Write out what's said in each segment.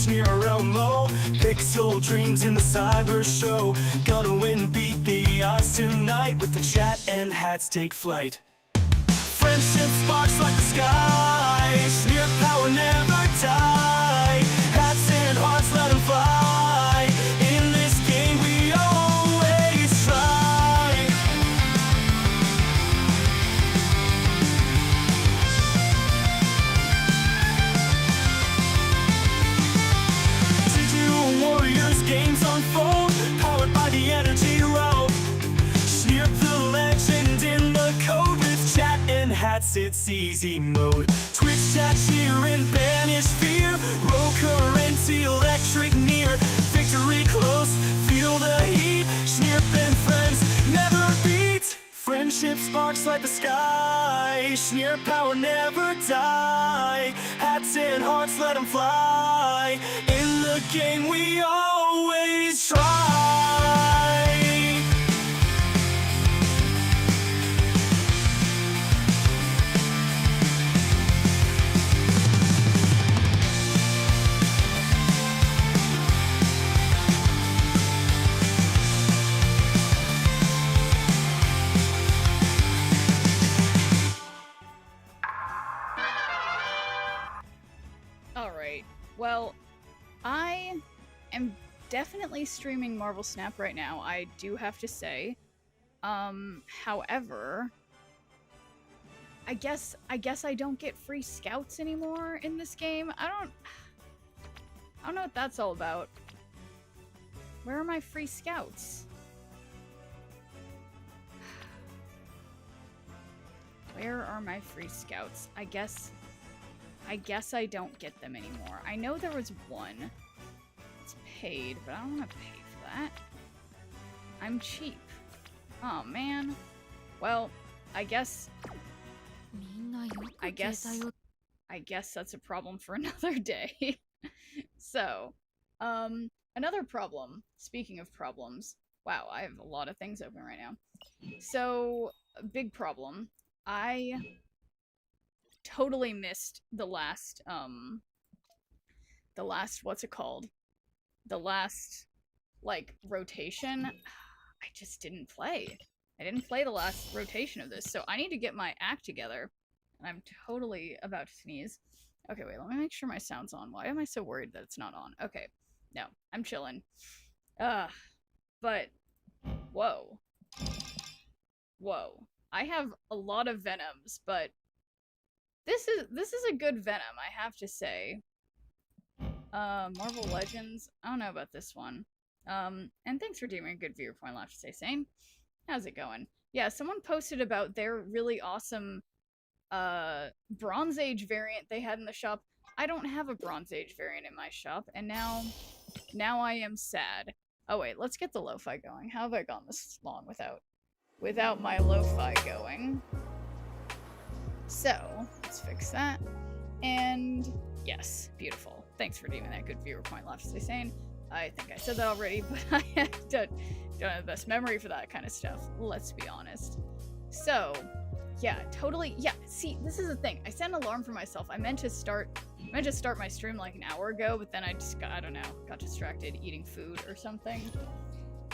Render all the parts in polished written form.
near realm low. Pixel dreams in the cyber show. Gonna win, beat the odds tonight. With the chat and hats take flight. Friendship sparks like the sky. Sneer power never die. Hats and hearts let them fly. In this game we always try. Digital warriors games unfold. Powered by the energy road. Sneer the legend in the code. Chat and hats, it's easy mode. Twitch chat, cheer and banish fear. Roll current, electric near. Victory close, feel the heat. Sneer and friends never beat. Friendship sparks like the sky. Sneer power never die. Hats and hearts, let them fly. In the game we always try. Well, I am definitely streaming Marvel Snap right now, I do have to say. However, I guess I don't get free scouts anymore in this game. I don't know what that's all about. Where are my free scouts? Where are my free scouts? I guess I don't get them anymore. I know there was one. It's paid, but I don't want to pay for that. I'm cheap. Oh, man. Well, I guess that's a problem for another day. So, another problem. Speaking of problems. Wow, I have a lot of things open right now. So, a big problem. I totally missed the last, what's it called? The last, like, rotation. I just didn't play. I didn't play the last rotation of this, so I need to get my act together. And I'm totally about to sneeze. Okay, wait, let me make sure my sound's on. Why am I so worried that it's not on? Okay, no, I'm chilling. But, whoa. Whoa. I have a lot of Venoms, but this is a good Venom, I have to say. Marvel Legends. I don't know about this one. And thanks for doing a good viewer point, I'll have to say, Sane. How's it going? Yeah, someone posted about their really awesome Bronze Age variant they had in the shop. I don't have a Bronze Age variant in my shop, and now I am sad. Oh wait, let's get the lo-fi going. How have I gone this long without my lo-fi going? So, let's fix that. And yes, beautiful. Thanks for doing that good viewer point, left to say sane. I think I said that already, but I don't have the best memory for that kind of stuff. Let's be honest. So, yeah, totally. Yeah, see, this is the thing. I set an alarm for myself. I meant to start my stream like an hour ago, but then I just got distracted eating food or something.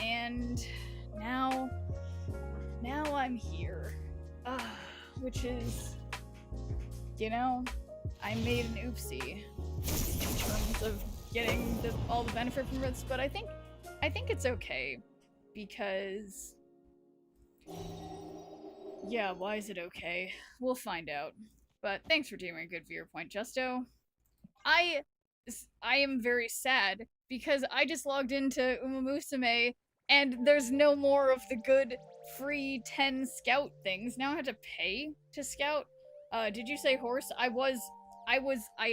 And now I'm here. Which is, you know, I made an oopsie in terms of getting all the benefit from this, but I think it's okay, because, yeah, why is it okay? We'll find out. But thanks for doing a good viewer point, Justo. I am very sad because I just logged into Umamusume and there's no more of the good free 10 scout things. Now I have to pay to scout. Did you say horse? I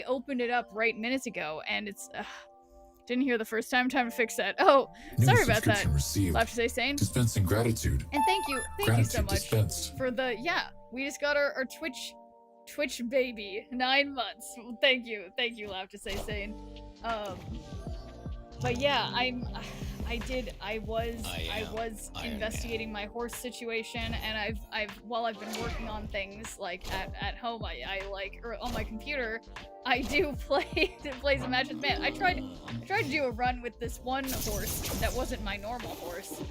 opened it up right minutes ago and it's didn't hear the first time. Time to fix that. Oh, sorry about that. Received. Left to say sane. Dispensing gratitude. And thank you so much dispensed. for the, yeah, we just got our Twitch baby, 9 months. Thank you, Left to say sane. But yeah, I was investigating my horse situation, and while I've been working on things like at home, I like, or on my computer, I do play some matches. Man, I tried to do a run with this one horse that wasn't my normal horse,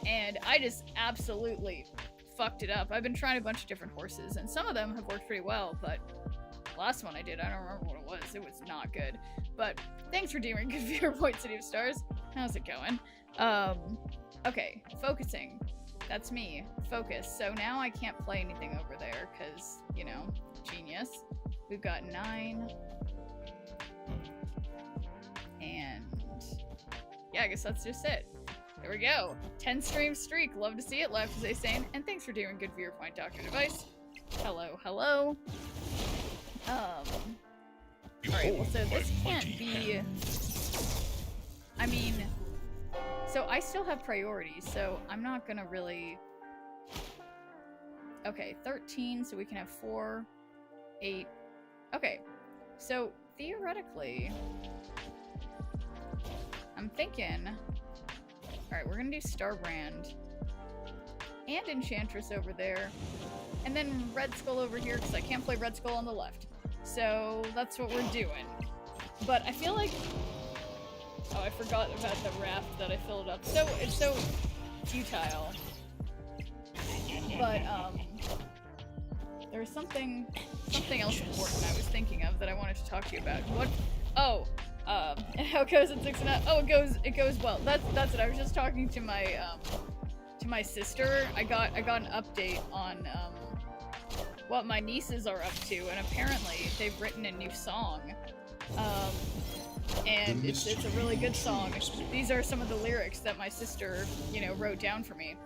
and I just absolutely fucked it up. I've been trying a bunch of different horses, and some of them have worked pretty well, but the last one I did, I don't remember what it was. It was not good. But thanks for doing good viewer points, City of Stars. How's it going? Okay, focusing. That's me. Focus. So now I can't play anything over there, because, you know, genius. We've got 9. And yeah, I guess that's just it. There we go. 10 stream streak. Love to see it. Live to say sane. And thanks for doing good viewer point, Dr. Device. Hello, hello. Alright, well, so this can't be... I mean... So I still have priority, so I'm not gonna really... Okay, 13, so we can have 4, 8... Okay, so theoretically... I'm thinking... Alright, we're gonna do Starbrand. And Enchantress over there. And then Red Skull over here, because I can't play Red Skull on the left. So that's what we're doing. But I feel like... Oh, I forgot about the raft that I filled up. So, it's so futile. But, there's something else important I was thinking of that I wanted to talk to you about. What? Oh, how it goes at 6.5? Oh, it goes well. That's it. I was just talking to my sister. I got an update on, what my nieces are up to, and apparently they've written a new song. And it's a really good song. These are some of the lyrics that my sister, you know, wrote down for me.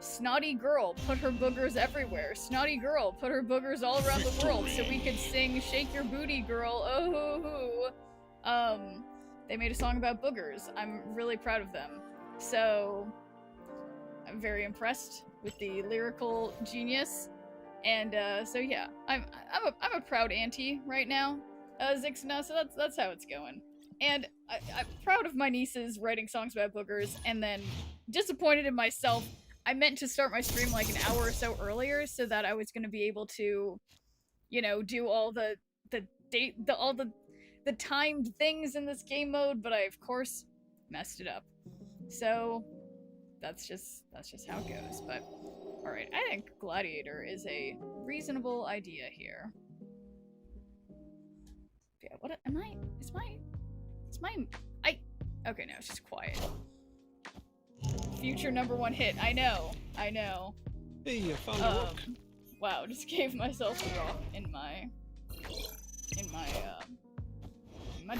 Snotty girl, put her boogers everywhere. Snotty girl, put her boogers all around the world, so we could sing Shake Your Booty Girl, oh hoo hoo. They made a song about boogers. I'm really proud of them. So, I'm very impressed with the lyrical genius. And, so yeah, I'm a proud auntie right now, Zixna, so that's how it's going. And I'm proud of my nieces writing songs about boogers, and then disappointed in myself. I meant to start my stream like an hour or so earlier so that I was gonna be able to, you know, do all the timed things in this game mode, but I of course messed it up. So that's just how it goes. But alright, I think Gladiator is a reasonable idea here. Yeah, what am I? Okay, no, it's just quiet. Future #1 hit. I know. Hey, you found a rock. Wow, just gave myself a rock in my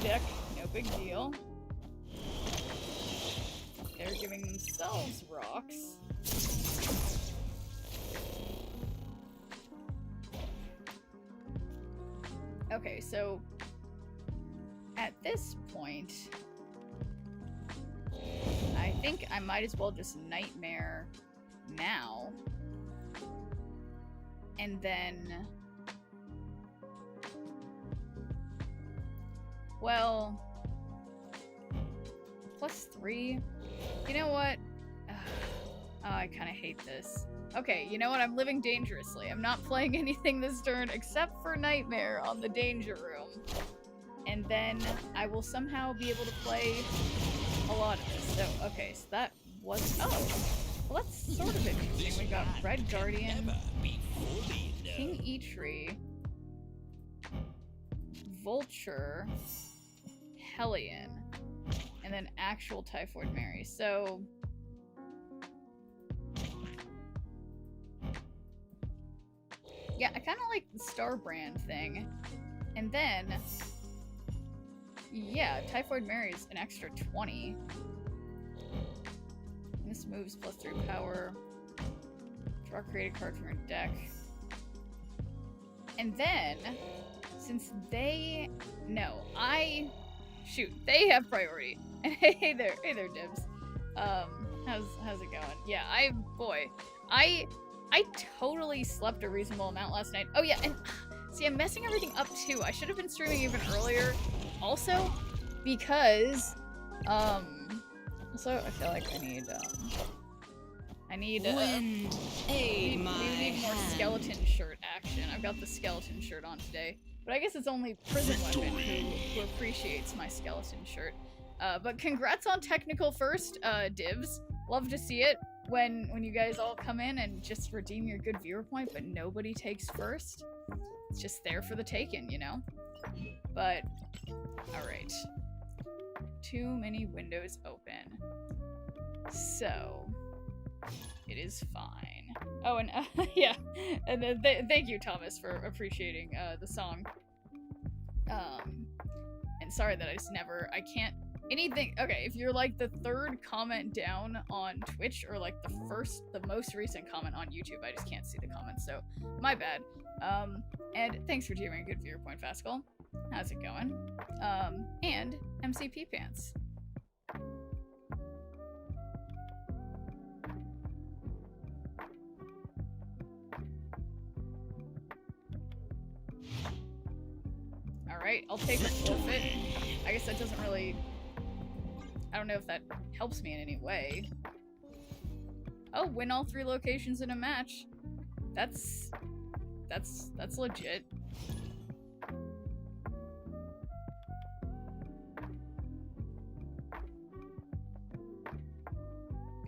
deck. No big deal. They're giving themselves rocks. Okay, so at this point, I think I might as well just Nightmare now. And then... Well... +3? You know what? Oh, I kind of hate this. Okay, you know what? I'm living dangerously. I'm not playing anything this turn except for Nightmare on the Danger Room. And then I will somehow be able to play a lot of this. So, okay, so that was... Oh! Well, that's sort of interesting. We got Red Guardian, King Eitri, Vulture, Hellion, and then actual Typhoid Mary. So... yeah, I kind of like the Starbrand thing. And then... yeah, Typhoid Mary is an extra 20. This moves +3 power. Draw create a card from your deck. And then, since they... no, shoot, they have priority. And hey there, Dibs. How's it going? Yeah, I totally slept a reasonable amount last night. Oh yeah, and see, I'm messing everything up too. I should have been streaming even earlier. Also, because, also, I feel like I need we need more skeleton shirt action. I've got the skeleton shirt on today. But I guess it's only Prison Weapon who appreciates my skeleton shirt. But congrats on technical first, Divs. Love to see it when you guys all come in and just redeem your good viewer point, but nobody takes first. It's just there for the taking, you know? But, alright. Too many windows open. So, it is fine. Oh, and yeah, and then thank you, Thomas, for appreciating the song. And sorry that I can't anything. Okay, if you're like the third comment down on Twitch or like the most recent comment on YouTube, I just can't see the comments, so my bad. And thanks for doing a good viewer point, Fascal. How's it going? And MCP Pants. Alright, I'll take a forfeit. I guess that doesn't really... I don't know if that helps me in any way. Oh, win all 3 locations in a match. That's legit.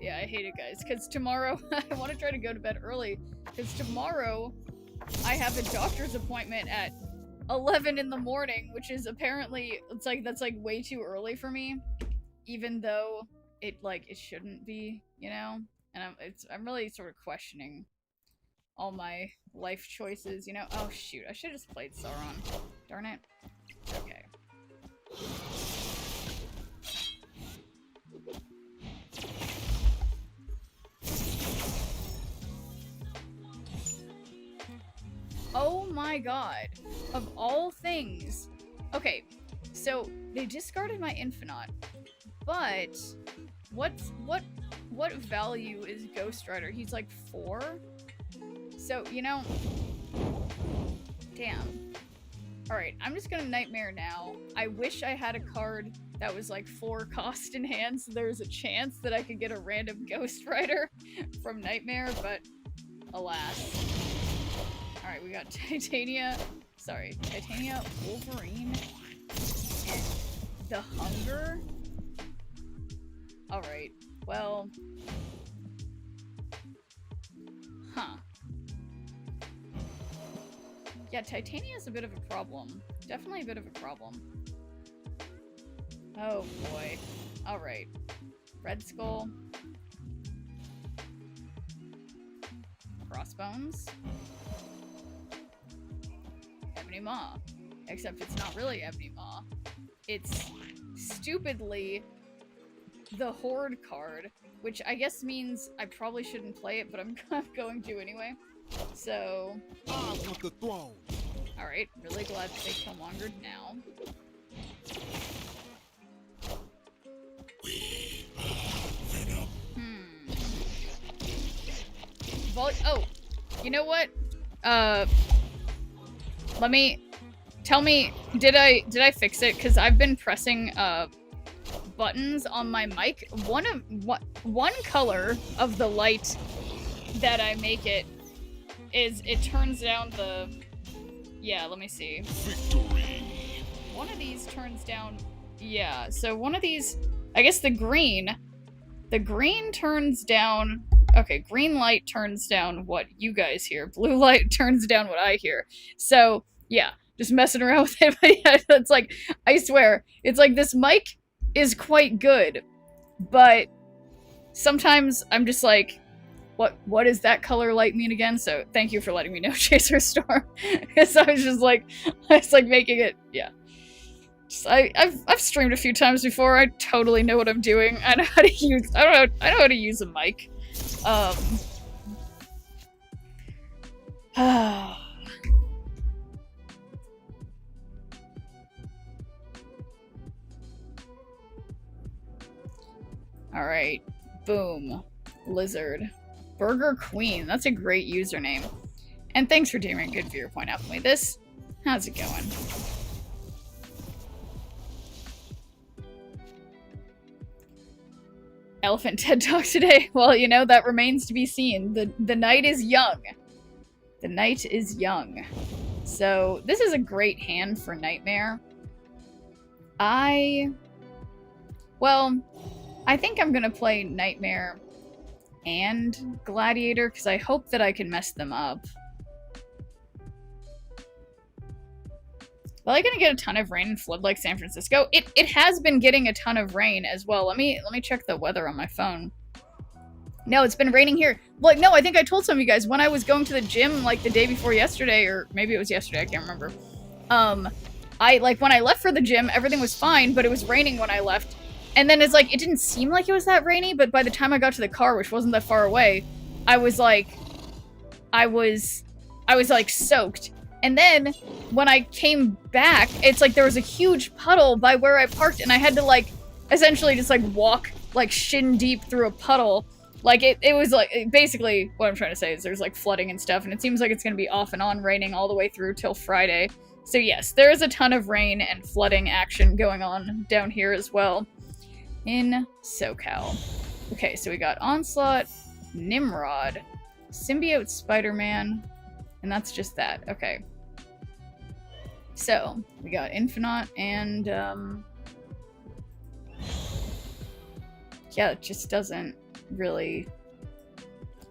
Yeah, I hate it, guys, because tomorrow I want to try to go to bed early, because tomorrow I have a doctor's appointment at 11 in the morning, which is apparently, that's like way too early for me, even though it shouldn't be, you know? And I'm really sort of questioning all my life choices, you know? Oh shoot, I should have just played Sauron. Darn it. Okay. Oh my god. Of all things. Okay, so they discarded my Infinite, but what value is Ghost Rider? He's like 4? So, you know, damn. Alright, I'm just gonna Nightmare now. I wish I had a card that was like 4 cost in hand, so there's a chance that I could get a random Ghost Rider from Nightmare, but alas. Alright, we got Titania, Wolverine, and the Hunger. Alright, well... Huh. Yeah, Titania's a bit of a problem. Definitely a bit of a problem. Oh boy. Alright. Red Skull. Crossbones. Ebony Maw. Except it's not really Ebony Maw. It's stupidly the Horde card, which I guess means I probably shouldn't play it, but I'm going to anyway. So... I want the throne. Alright, really glad that they Killmongered now. Oh, you know what? Tell me, did I fix it? Because I've been pressing buttons on my mic. One color of the light that I make it is it turns down the... Yeah, let me see. Victory. One of these turns down... Yeah, so one of these... I guess the green turns down... Okay, green light turns down what you guys hear. Blue light turns down what I hear. So, yeah, just messing around with it. But yeah, it's like, I swear, it's like this mic is quite good, but sometimes I'm just like, what does that color light mean again? So thank you for letting me know, Chaser Storm. Because I was like making it, yeah. I've streamed a few times before. I totally know what I'm doing. I know how to use, I know how to use a mic. Alright. Boom. Lizard. Burger Queen. That's a great username. And thanks for doing a good viewer point out for me. This, how's it going? Elephant TED Talk today? Well, you know, that remains to be seen. The night is young. The night is young. So, this is a great hand for Nightmare. Well, I think I'm gonna play Nightmare and Gladiator, because I hope that I can mess them up. Well, I'm gonna get a ton of rain and flood like San Francisco. It has been getting a ton of rain as well. Let me check the weather on my phone. No, it's been raining here. Like, no, I think I told some of you guys when I was going to the gym like the day before yesterday, or maybe it was yesterday, I can't remember. When I left for the gym, everything was fine, but it was raining when I left. And then it's like, it didn't seem like it was that rainy, but by the time I got to the car, which wasn't that far away, I was soaked. And then when I came back, it's like there was a huge puddle by where I parked, and I had to like essentially just like walk like shin deep through a puddle. Like it was like basically what I'm trying to say is there's like flooding and stuff, and it seems like it's gonna be off and on raining all the way through till Friday. So yes, there is a ton of rain and flooding action going on down here as well in SoCal. Okay, so we got Onslaught, Nimrod, Symbiote Spider-Man, and that's just that. Okay. So, we got Infinite and, yeah, it just doesn't really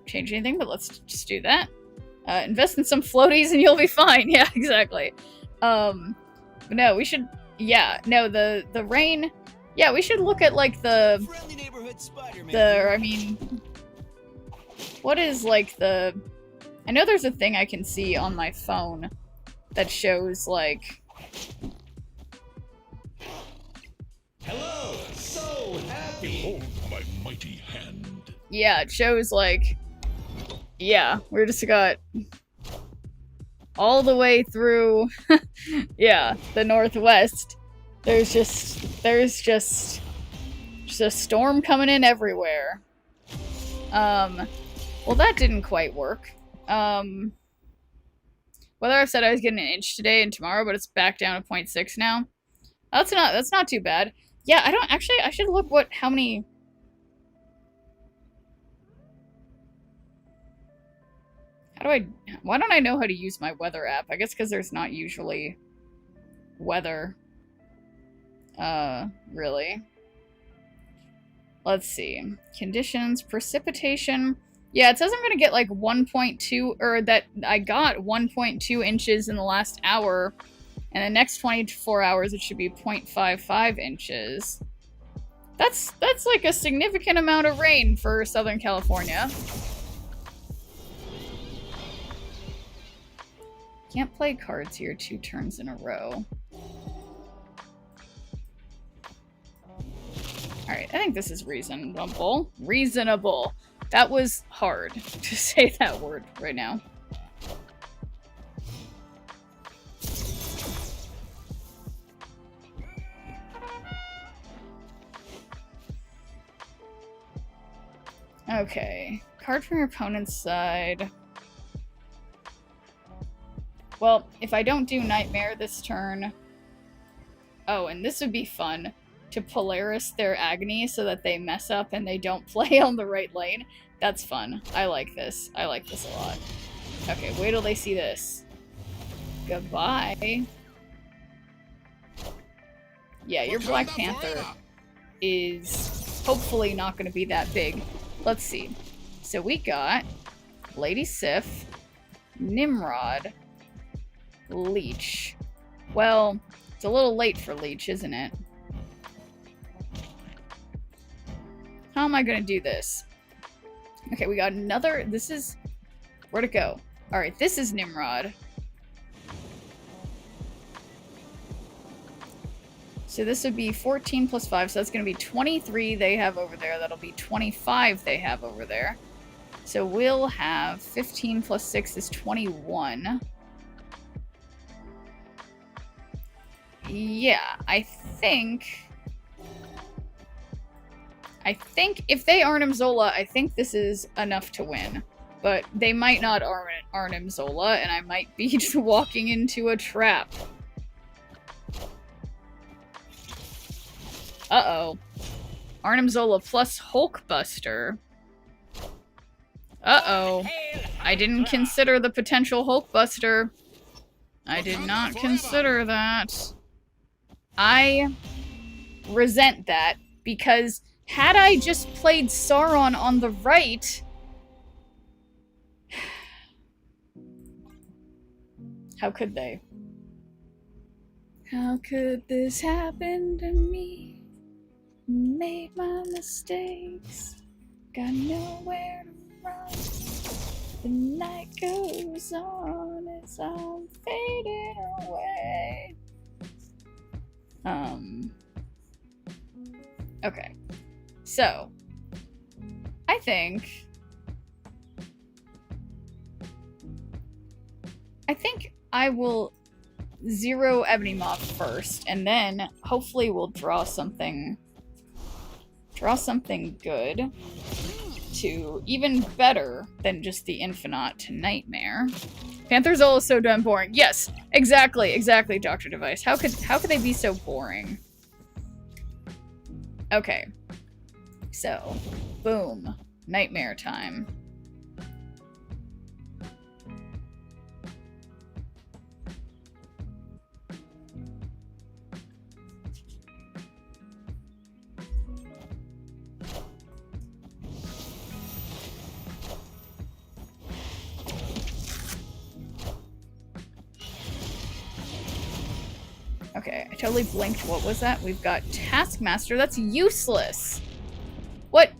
change anything, but let's just do that. Invest in some floaties and you'll be fine. Yeah, exactly. But no, we should, yeah, no, the rain, yeah, we should look at, like, I mean, what is, like, I know there's a thing I can see on my phone that shows, like... Hello, so happy. Oh, my mighty hand. Yeah, it shows, like... Yeah, we're just got... all the way through... yeah, the Northwest. There's just a storm coming in everywhere. Well, that didn't quite work. Whether I've said I was getting an inch today and tomorrow, but it's back down to 0.6 now. That's not too bad. Yeah, I should look how many... why don't I know how to use my weather app? I guess because there's not usually weather. Really. Let's see. Conditions, precipitation. Yeah, it says I'm gonna get like 1.2, or that I got 1.2 inches in the last hour, and the next 24 hours it should be 0.55 inches. That's like a significant amount of rain for Southern California. Can't play cards here 2 turns in a row. Alright, I think this is reasonable. Reasonable. That was hard to say that word right now. Okay. Card from your opponent's side. Well, if I don't do Nightmare this turn... Oh, and this would be fun. To Polaris their Agony so that they mess up and they don't play on the right lane. That's fun. I like this. I like this a lot. Okay, wait till they see this. Goodbye. Yeah, your Black Panther is hopefully not going to be that big. Let's see. So we got Lady Sif, Nimrod, Leech. Well, it's a little late for Leech, isn't it? How am I gonna do this? Okay, we got another... This is... Where'd it go? Alright, this is Nimrod. So this would be 14 plus 5, so that's gonna be 23 they have over there. That'll be 25 they have over there. So we'll have 15 plus 6 is 21. Yeah, I think if they Arnim Zola, I think this is enough to win. But they might not Arnim Zola, and I might be just walking into a trap. Uh-oh. Arnim Zola plus Hulkbuster. Uh-oh. I didn't consider the potential Hulkbuster. I did not consider that. I resent that, because had I just played Sauron on the right... How could they? How could this happen to me? Made my mistakes, got nowhere to run. The night goes on as I'm fading away. Okay. So, I think I will zero Ebony Moth first, and then hopefully we'll draw something good to even better than just the Infinite to Nightmare. Pantherzola is so damn boring. Yes, exactly, Dr. Device. How could they be so boring? Okay. So, boom. Nightmare time. Okay, I totally blinked. What was that? We've got Taskmaster. That's useless. What?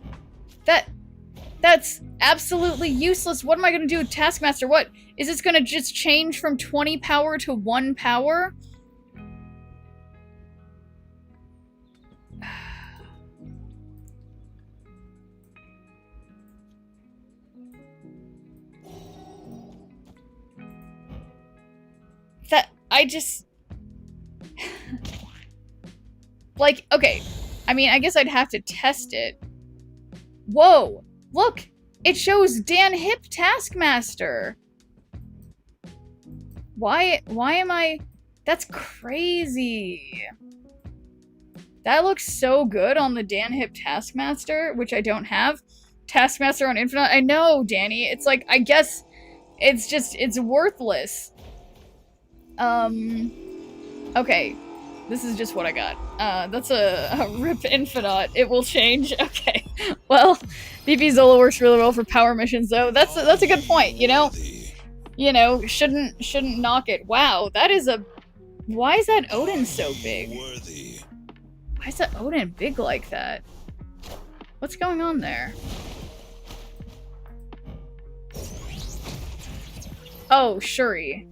That's absolutely useless. What am I gonna do with Taskmaster? What? Is this gonna just change from 20 power to 1 power? I just... Like, okay. I mean, I guess I'd have to test it. Whoa! Look! It shows Dan Hip Taskmaster! Why am I... That's crazy! That looks so good on the Dan Hip Taskmaster, which I don't have. Taskmaster on Infinite. I know, Danny. It's like, I guess it's just, it's worthless. Okay. This is just what I got. That's a RIP Infinite. It will change. Okay. Well, BP Zola works really well for power missions, though. That's a good point, you know? You know, shouldn't knock it. Wow, that is a... Why is that Odin so big? Why is that Odin big like that? What's going on there? Oh, Shuri.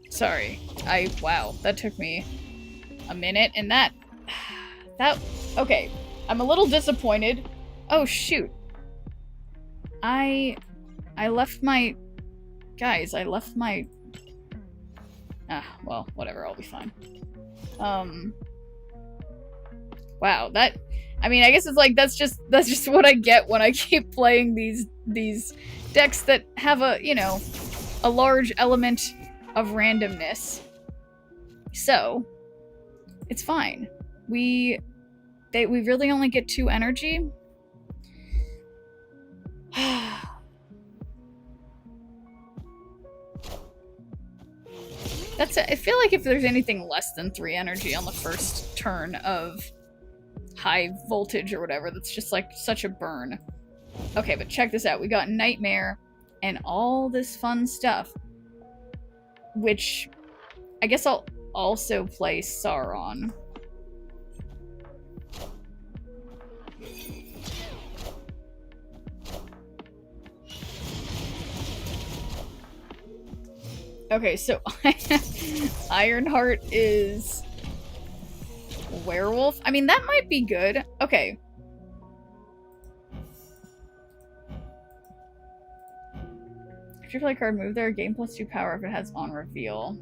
Sorry. Wow, that took me a minute, and that, okay. I'm a little disappointed. Oh, shoot. I left my, guys, well, whatever, I'll be fine. Wow, that, I mean, I guess it's like, that's just what I get when I keep playing these decks that have a, you know, a large element of randomness. So, it's fine. We really only get 2 energy. I feel like if there's anything less than 3 energy on the first turn of high voltage or whatever, that's just like such a burn. Okay, but check this out. We got Nightmare and all this fun stuff, which I guess I'll also play Sauron. Okay, so Ironheart is werewolf. I mean, that might be good. Okay. If you play a card, move their game +2 power if it has on reveal.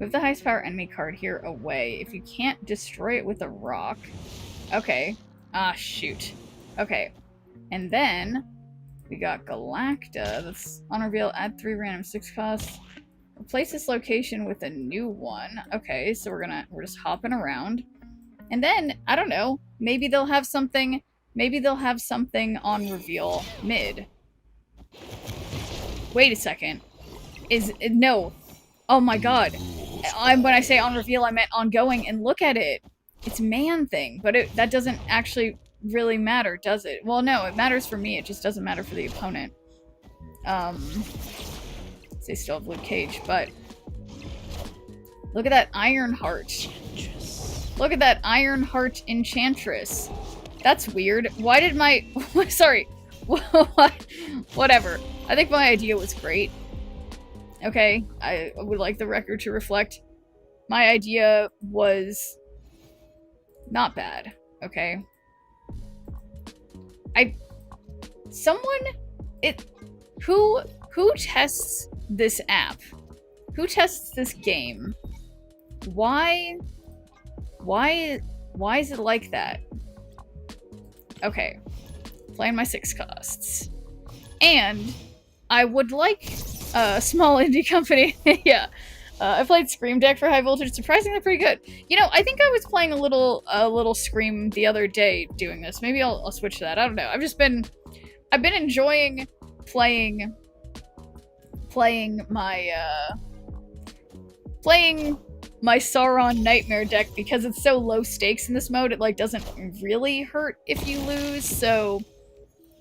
Move the highest power enemy card here away. If you can't destroy it with a rock. Okay. Ah, shoot. Okay. And then we got Galacta. That's on reveal. Add 3 random 6 costs. Replace this location with a new one. Okay, so we're just hopping around. And then, I don't know, maybe they'll have something on reveal mid. Wait a second. no. Oh my god. When I say on reveal, I meant ongoing, and look at it. It's man thing, but that doesn't actually really matter, does it? Well, no, it matters for me, it just doesn't matter for the opponent. They still have Luke Cage, but look at that Iron Heart. Look at that Iron Heart Enchantress. That's weird. Why did my... Sorry. Whatever. I think my idea was great. Okay, I would like the record to reflect. My idea was not bad, okay? Who tests this app? Who tests this game? Why is it like that? Okay, playing my 6 costs. And I would like a small indie company. Yeah. I played Scream Deck for high voltage, surprisingly pretty good. You know, I think I was playing a little Scream the other day doing this. Maybe I'll switch to that. I don't know. I've been enjoying playing my Sauron Nightmare deck because it's so low stakes in this mode. It like doesn't really hurt if you lose. So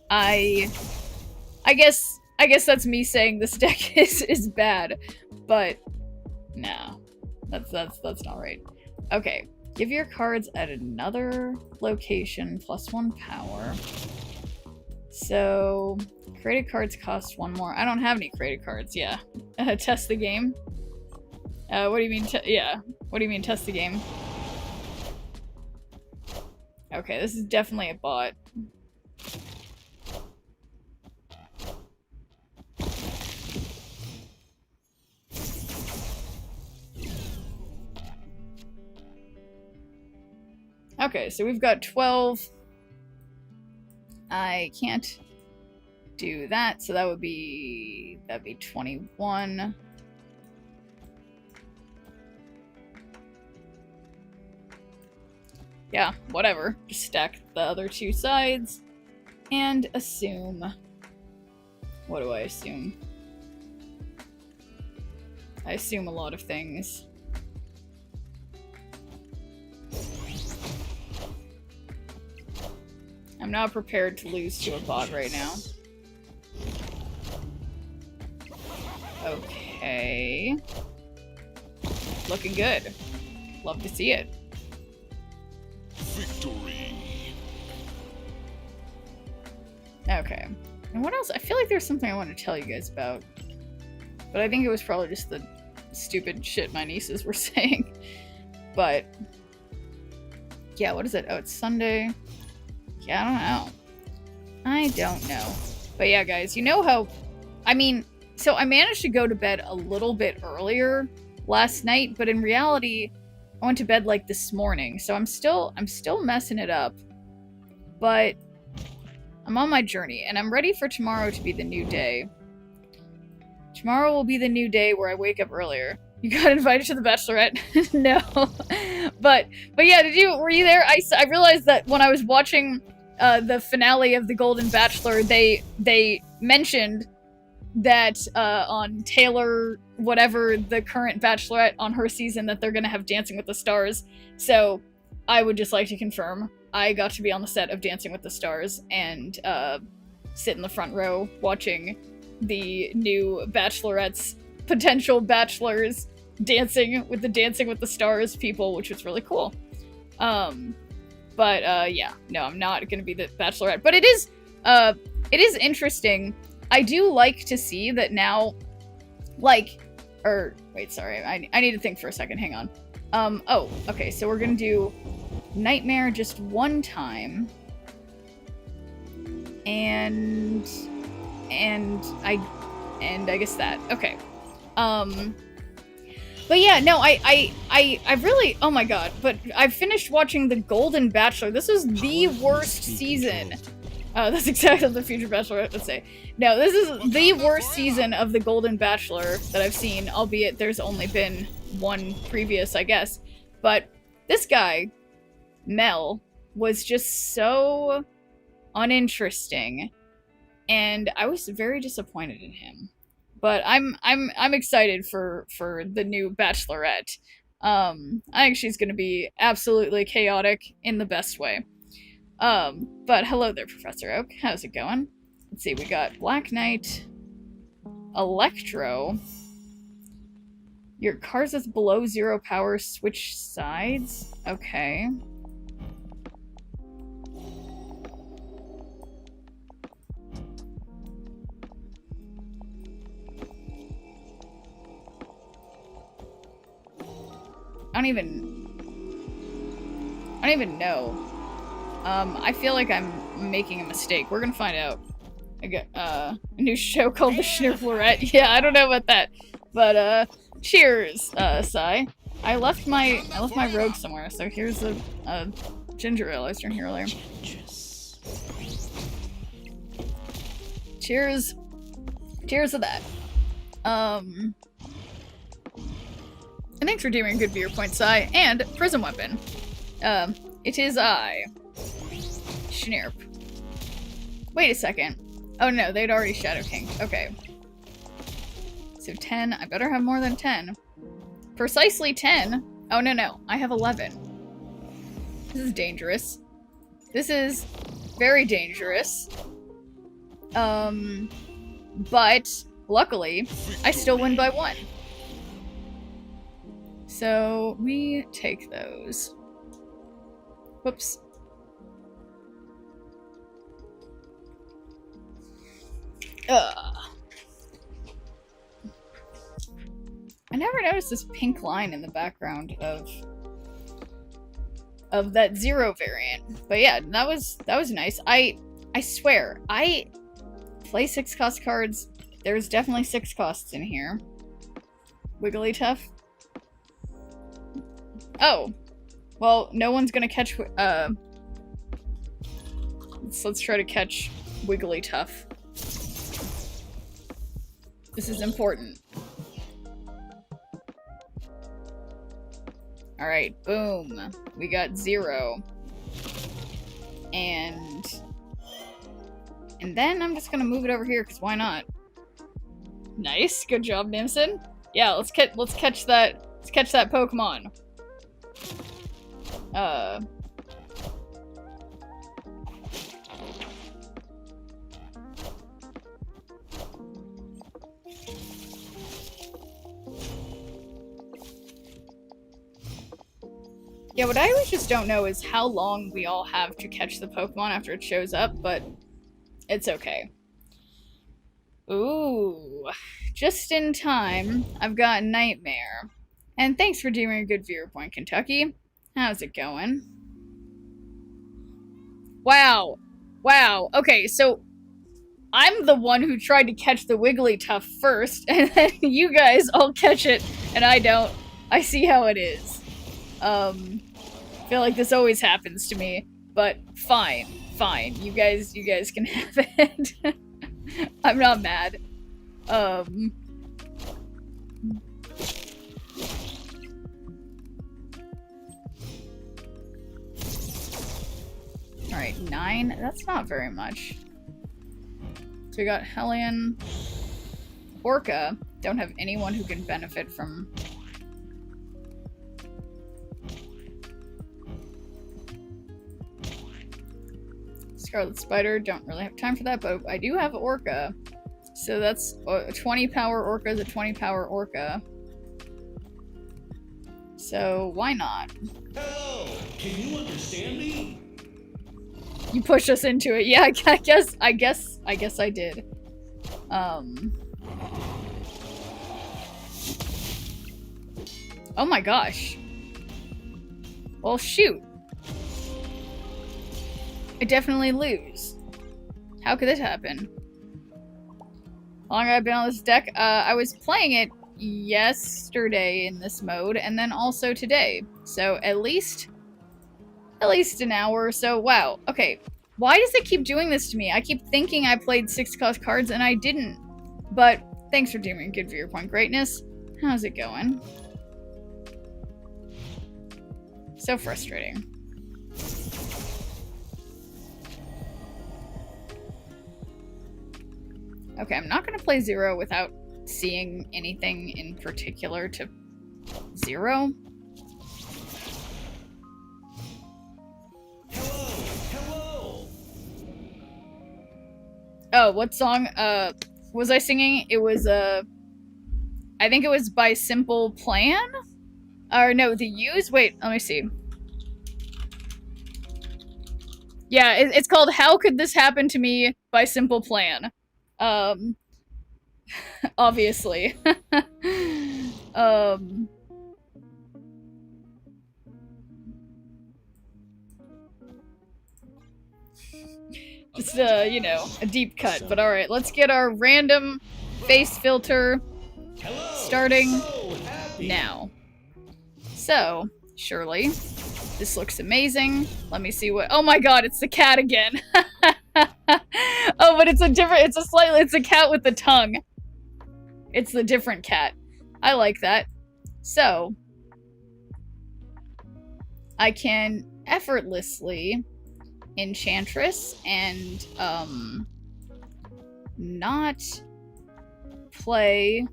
I guess that's me saying this deck is bad, but no, that's not right. Okay, give your cards at another location +1 power. So created cards cost 1 more. I don't have any created cards. Yeah, test the game. What do you mean? Yeah, what do you mean test the game? Okay, this is definitely a bot. Okay, so we've got 12. I can't do that, so that'd be 21. Yeah, whatever. Just stack the other 2 sides and assume. What do I assume? I assume a lot of things. I'm not prepared to lose to a bot right now. Okay. Looking good. Love to see it. Victory. Okay. And what else? I feel like there's something I want to tell you guys about. But I think it was probably just the stupid shit my nieces were saying. But yeah, what is it? Oh, it's Sunday. Yeah, I don't know. But yeah, guys, you know how... I mean, so I managed to go to bed a little bit earlier last night, but in reality, I went to bed like this morning, so I'm still messing it up. But I'm on my journey, and I'm ready for tomorrow to be the new day. Tomorrow will be the new day where I wake up earlier. You got invited to the Bachelorette? No. But yeah, were you there? I realized that when I was watching the finale of The Golden Bachelor, they mentioned that on Taylor, whatever, the current Bachelorette on her season, that they're gonna have Dancing with the Stars. So I would just like to confirm I got to be on the set of Dancing with the Stars and sit in the front row watching the new Bachelorette's potential bachelors dancing with the Stars people, which was really cool. Yeah, no, I'm not gonna be the Bachelorette, but it is interesting. I do like to see that now, wait, sorry, I need to think for a second, hang on. Oh, okay, so we're gonna do Nightmare just 1 time, and I guess that, okay. But yeah, no, I really, oh my god, but I finished watching The Golden Bachelor. This was the worst season. That's exactly what the future Bachelorette would say. No, this is the worst season of The Golden Bachelor that I've seen, albeit there's only been 1 previous, I guess. But this guy, Mel, was just so uninteresting, and I was very disappointed in him. But I'm excited for the new Bachelorette. I think she's gonna be absolutely chaotic in the best way. But hello there, Professor Oak. How's it going? Let's see, we got Black Knight, Electro. Your cars with below 0 power switch sides? Okay. I don't even know. I feel like I'm making a mistake. We're gonna find out. I got a new show called The Schnurflerette. Yeah, I don't know about that. But cheers, Sai. I left my rogue somewhere, so here's a ginger ale I was drinking earlier. Cheers. Cheers to that. And thanks for doing a good viewer point, Sai, and Prism Weapon. It is I. Schnurp. Wait a second. Oh no, they'd already Shadow King. Okay. So 10. I better have more than 10. Precisely 10. Oh no, I have 11. This is dangerous. This is very dangerous. But luckily, I still win by 1. So we take those. Whoops. I never noticed this pink line in the background of that 0 variant. But yeah, that was nice. I swear, I play 6 cost cards. There's definitely 6 costs in here. Wigglytuff. Oh. Well, no one's gonna catch let's try to catch Wigglytuff. This is important. Alright, boom. We got 0. And then I'm just gonna move it over here, because why not? Nice, good job, Nimson. Yeah, let's catch that Pokemon. Yeah, what I always just don't know is how long we all have to catch the Pokemon after it shows up, but it's okay. Ooh, just in time, I've got Nightmare. And thanks for doing a good viewer point, Kentucky. How's it going? Wow. Wow. Okay, so I'm the one who tried to catch the Wigglytuff first, and then you guys all catch it, and I don't. I see how it is. I feel like this always happens to me, but fine. Fine. You guys can have it. I'm not mad. Alright, 9. That's not very much. So we got Hellion. Orca. Don't have anyone who can benefit from... Scarlet Spider. Don't really have time for that, but I do have Orca. So that's a 20 power Orca is a 20 power Orca. So why not? Hello, can you understand me? You pushed us into it. Yeah, I guess I did. Oh my gosh. Well, shoot. I definitely lose. How could this happen? How long have I been on this deck? I was playing it yesterday in this mode, and then also today. So at least an hour or so. Wow. Okay. Why does it keep doing this to me? I keep thinking I played 6 cost cards and I didn't. But thanks for doing a good viewer point, Greatness. How's it going? So frustrating. Okay, I'm not gonna play 0 without seeing anything in particular to 0. Hello! Oh, what song was I singing? It was I think it was by Simple Plan? Or no, The Used? Wait, let me see. Yeah, it's called How Could This Happen to Me by Simple Plan. Obviously. Just, you know, a deep cut. But alright, let's get our random face filter starting now. So, Shirley, this looks amazing. Let me see what— oh my god, it's the cat again! Oh, but it's a cat with the tongue. It's the different cat. I like that. So, I can effortlessly Enchantress and, not play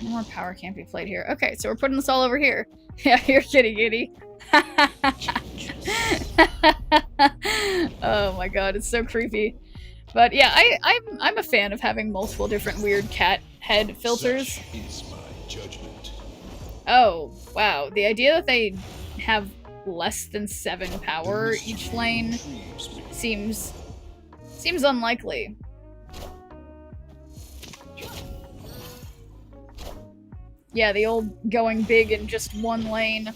more power can't be played here. Okay, so we're putting this all over here. Yeah, you're kitty kitty. Oh my god, it's so creepy. But yeah, I'm a fan of having multiple different weird cat head filters. Such is my judgment. Oh, wow. The idea that they have less than 7 power each lane seems unlikely. Yeah, the old going big in just one lane.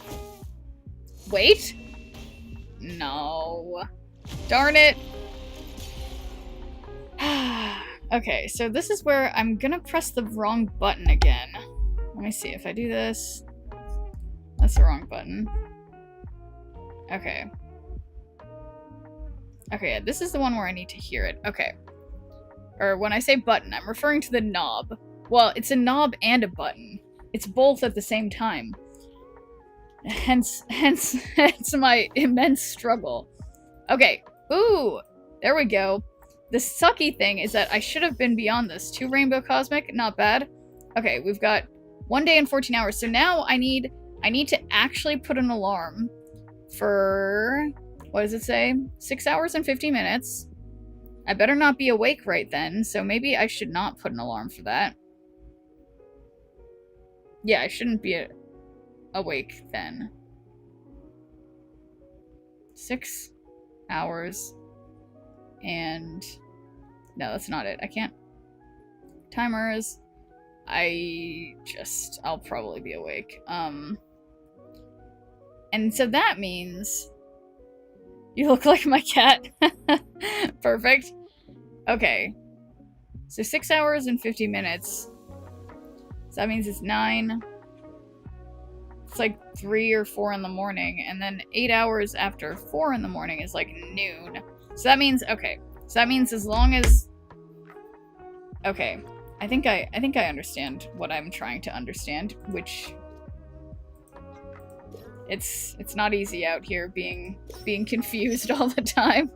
Wait? No. Darn it. Okay, so this is where I'm gonna press the wrong button again. Let me see if I do this. That's the wrong button. Okay. Okay, yeah, this is the one where I need to hear it. Okay. Or when I say button, I'm referring to the knob. Well, it's a knob and a button. It's both at the same time. Hence my immense struggle. Okay. Ooh, there we go. The sucky thing is that I should have been beyond this. 2 Rainbow Cosmic, not bad. Okay, we've got 1 day and 14 hours. So now I need to actually put an alarm for, what does it say? 6 hours and 50 minutes. I better not be awake right then, so maybe I should not put an alarm for that. Yeah, I shouldn't be awake then. 6 hours and... no, that's not it. I can't... timers. I'll probably be awake. And so that means... you look like my cat. Perfect. Okay. So 6 hours and 50 minutes. So that means it's 9. It's like 3 or 4 in the morning. And then 8 hours after 4 in the morning is like noon. So that means, okay. So that means as long as... okay. I think I understand what I'm trying to understand, which... It's not easy out here being confused all the time.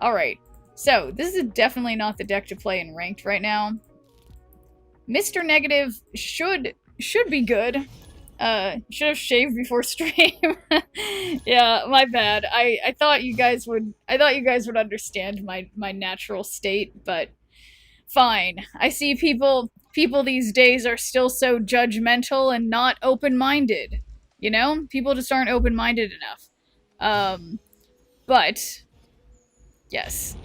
Alright. So, this is definitely not the deck to play in ranked right now. Mr. Negative should be good. Should have shaved before stream. Yeah, my bad. I thought you guys would understand my natural state, but fine. I see people these days are still so judgmental and not open-minded. You know? People just aren't open-minded enough. But yes.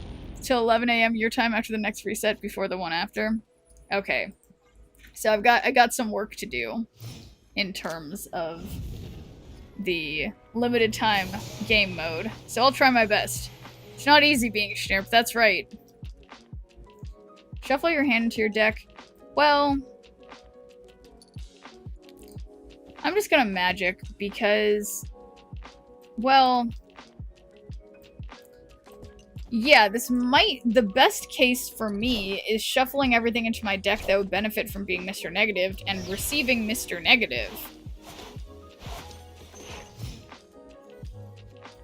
Till 11 a.m. your time after the next reset before the one after. Okay. So I got some work to do in terms of the limited time game mode. So I'll try my best. It's not easy being a Schnurp, that's right. Shuffle your hand into your deck. Well, I'm just gonna magic because, well, yeah, the best case for me is shuffling everything into my deck that would benefit from being Mr. Negative and receiving Mr. Negative.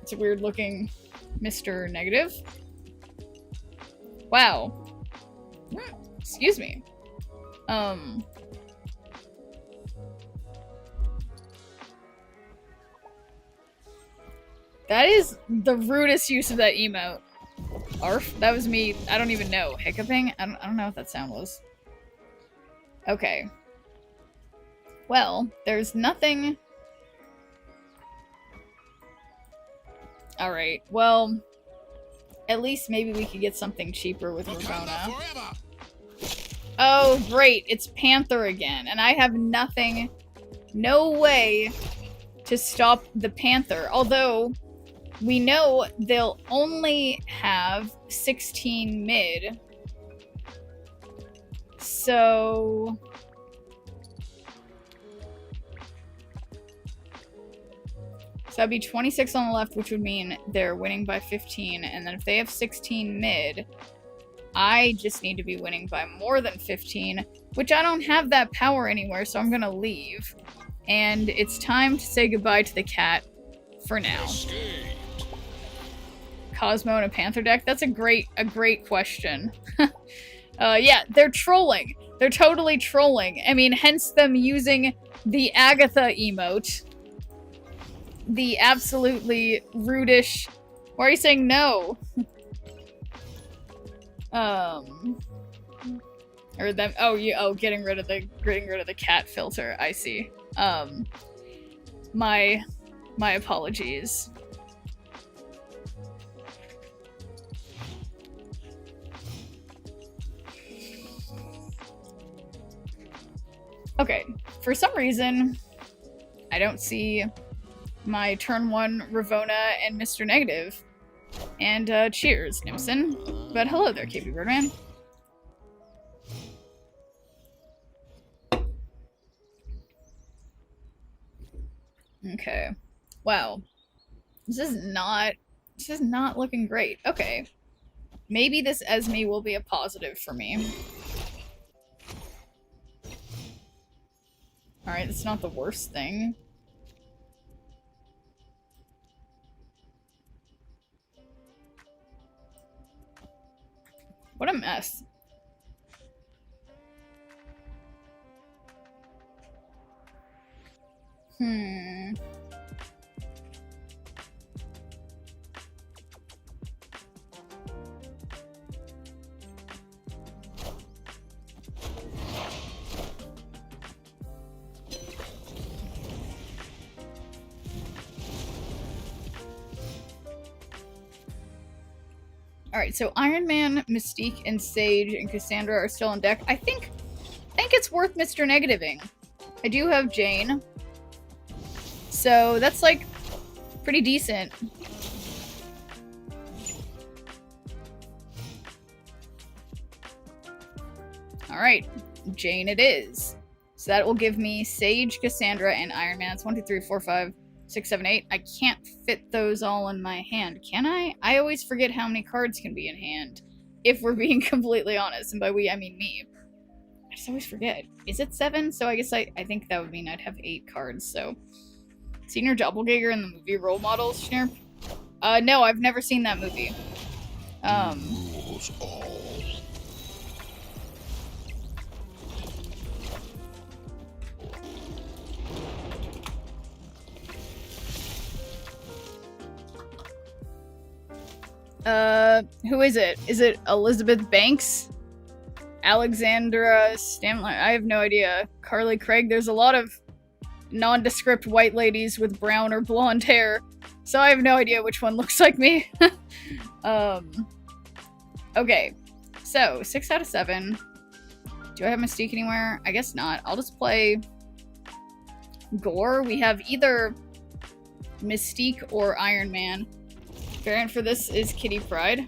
It's a weird looking Mr. Negative. Wow. Excuse me. That is the rudest use of that emote. Arf, that was me. I don't even know. Hiccuping? I don't know what that sound was. Okay. Well, there's nothing... Alright, well... At least maybe we could get something cheaper with Ravona. Oh, great. It's Panther again. And I have nothing... No way to stop the Panther. Although... We know they'll only have 16 mid. So... So that'd be 26 on the left, which would mean they're winning by 15. And then if they have 16 mid, I just need to be winning by more than 15, which I don't have that power anywhere, so I'm gonna leave. And it's time to say goodbye to the cat for now. Cosmo and a Panther deck? That's a great question. Yeah, they're trolling. They're totally trolling. I mean, hence them using the Agatha emote. The absolutely rudish... Why are you saying no? Or them... Oh, getting rid of the cat filter. I see. My apologies. Okay, for some reason, I don't see my turn 1 Ravona and Mr. Negative. And, cheers, Nimson. But hello there, KP Birdman. Okay. Wow. This is not looking great. Okay. Maybe this Esme will be a positive for me. Alright, that's not the worst thing. What a mess. Alright, so Iron Man, Mystique, and Sage, and Cassandra are still on deck. I think it's worth Mr. Negativing. I do have Jane. So that's, like, pretty decent. Alright, Jane it is. So that will give me Sage, Cassandra, and Iron Man. It's 1, 2, 3, 4, 5, 6, 7, 8. I can't fit those all in my hand, can I? I always forget how many cards can be in hand, if we're being completely honest. And by we, I mean me. I just always forget. Is it 7? So I guess I think that would mean I'd have 8 cards, so... Senior Doppelganger in the movie Role Models, Schnurp? No, I've never seen that movie. Rules all. Who is it? Is it Elizabeth Banks? Alexandra Stamler? I have no idea. Carly Craig? There's a lot of nondescript white ladies with brown or blonde hair, so I have no idea which one looks like me. Okay, so 6 out of 7. Do I have Mystique anywhere? I guess not. I'll just play Gore. We have either Mystique or Iron Man. Variant for this is Kitty Pryde.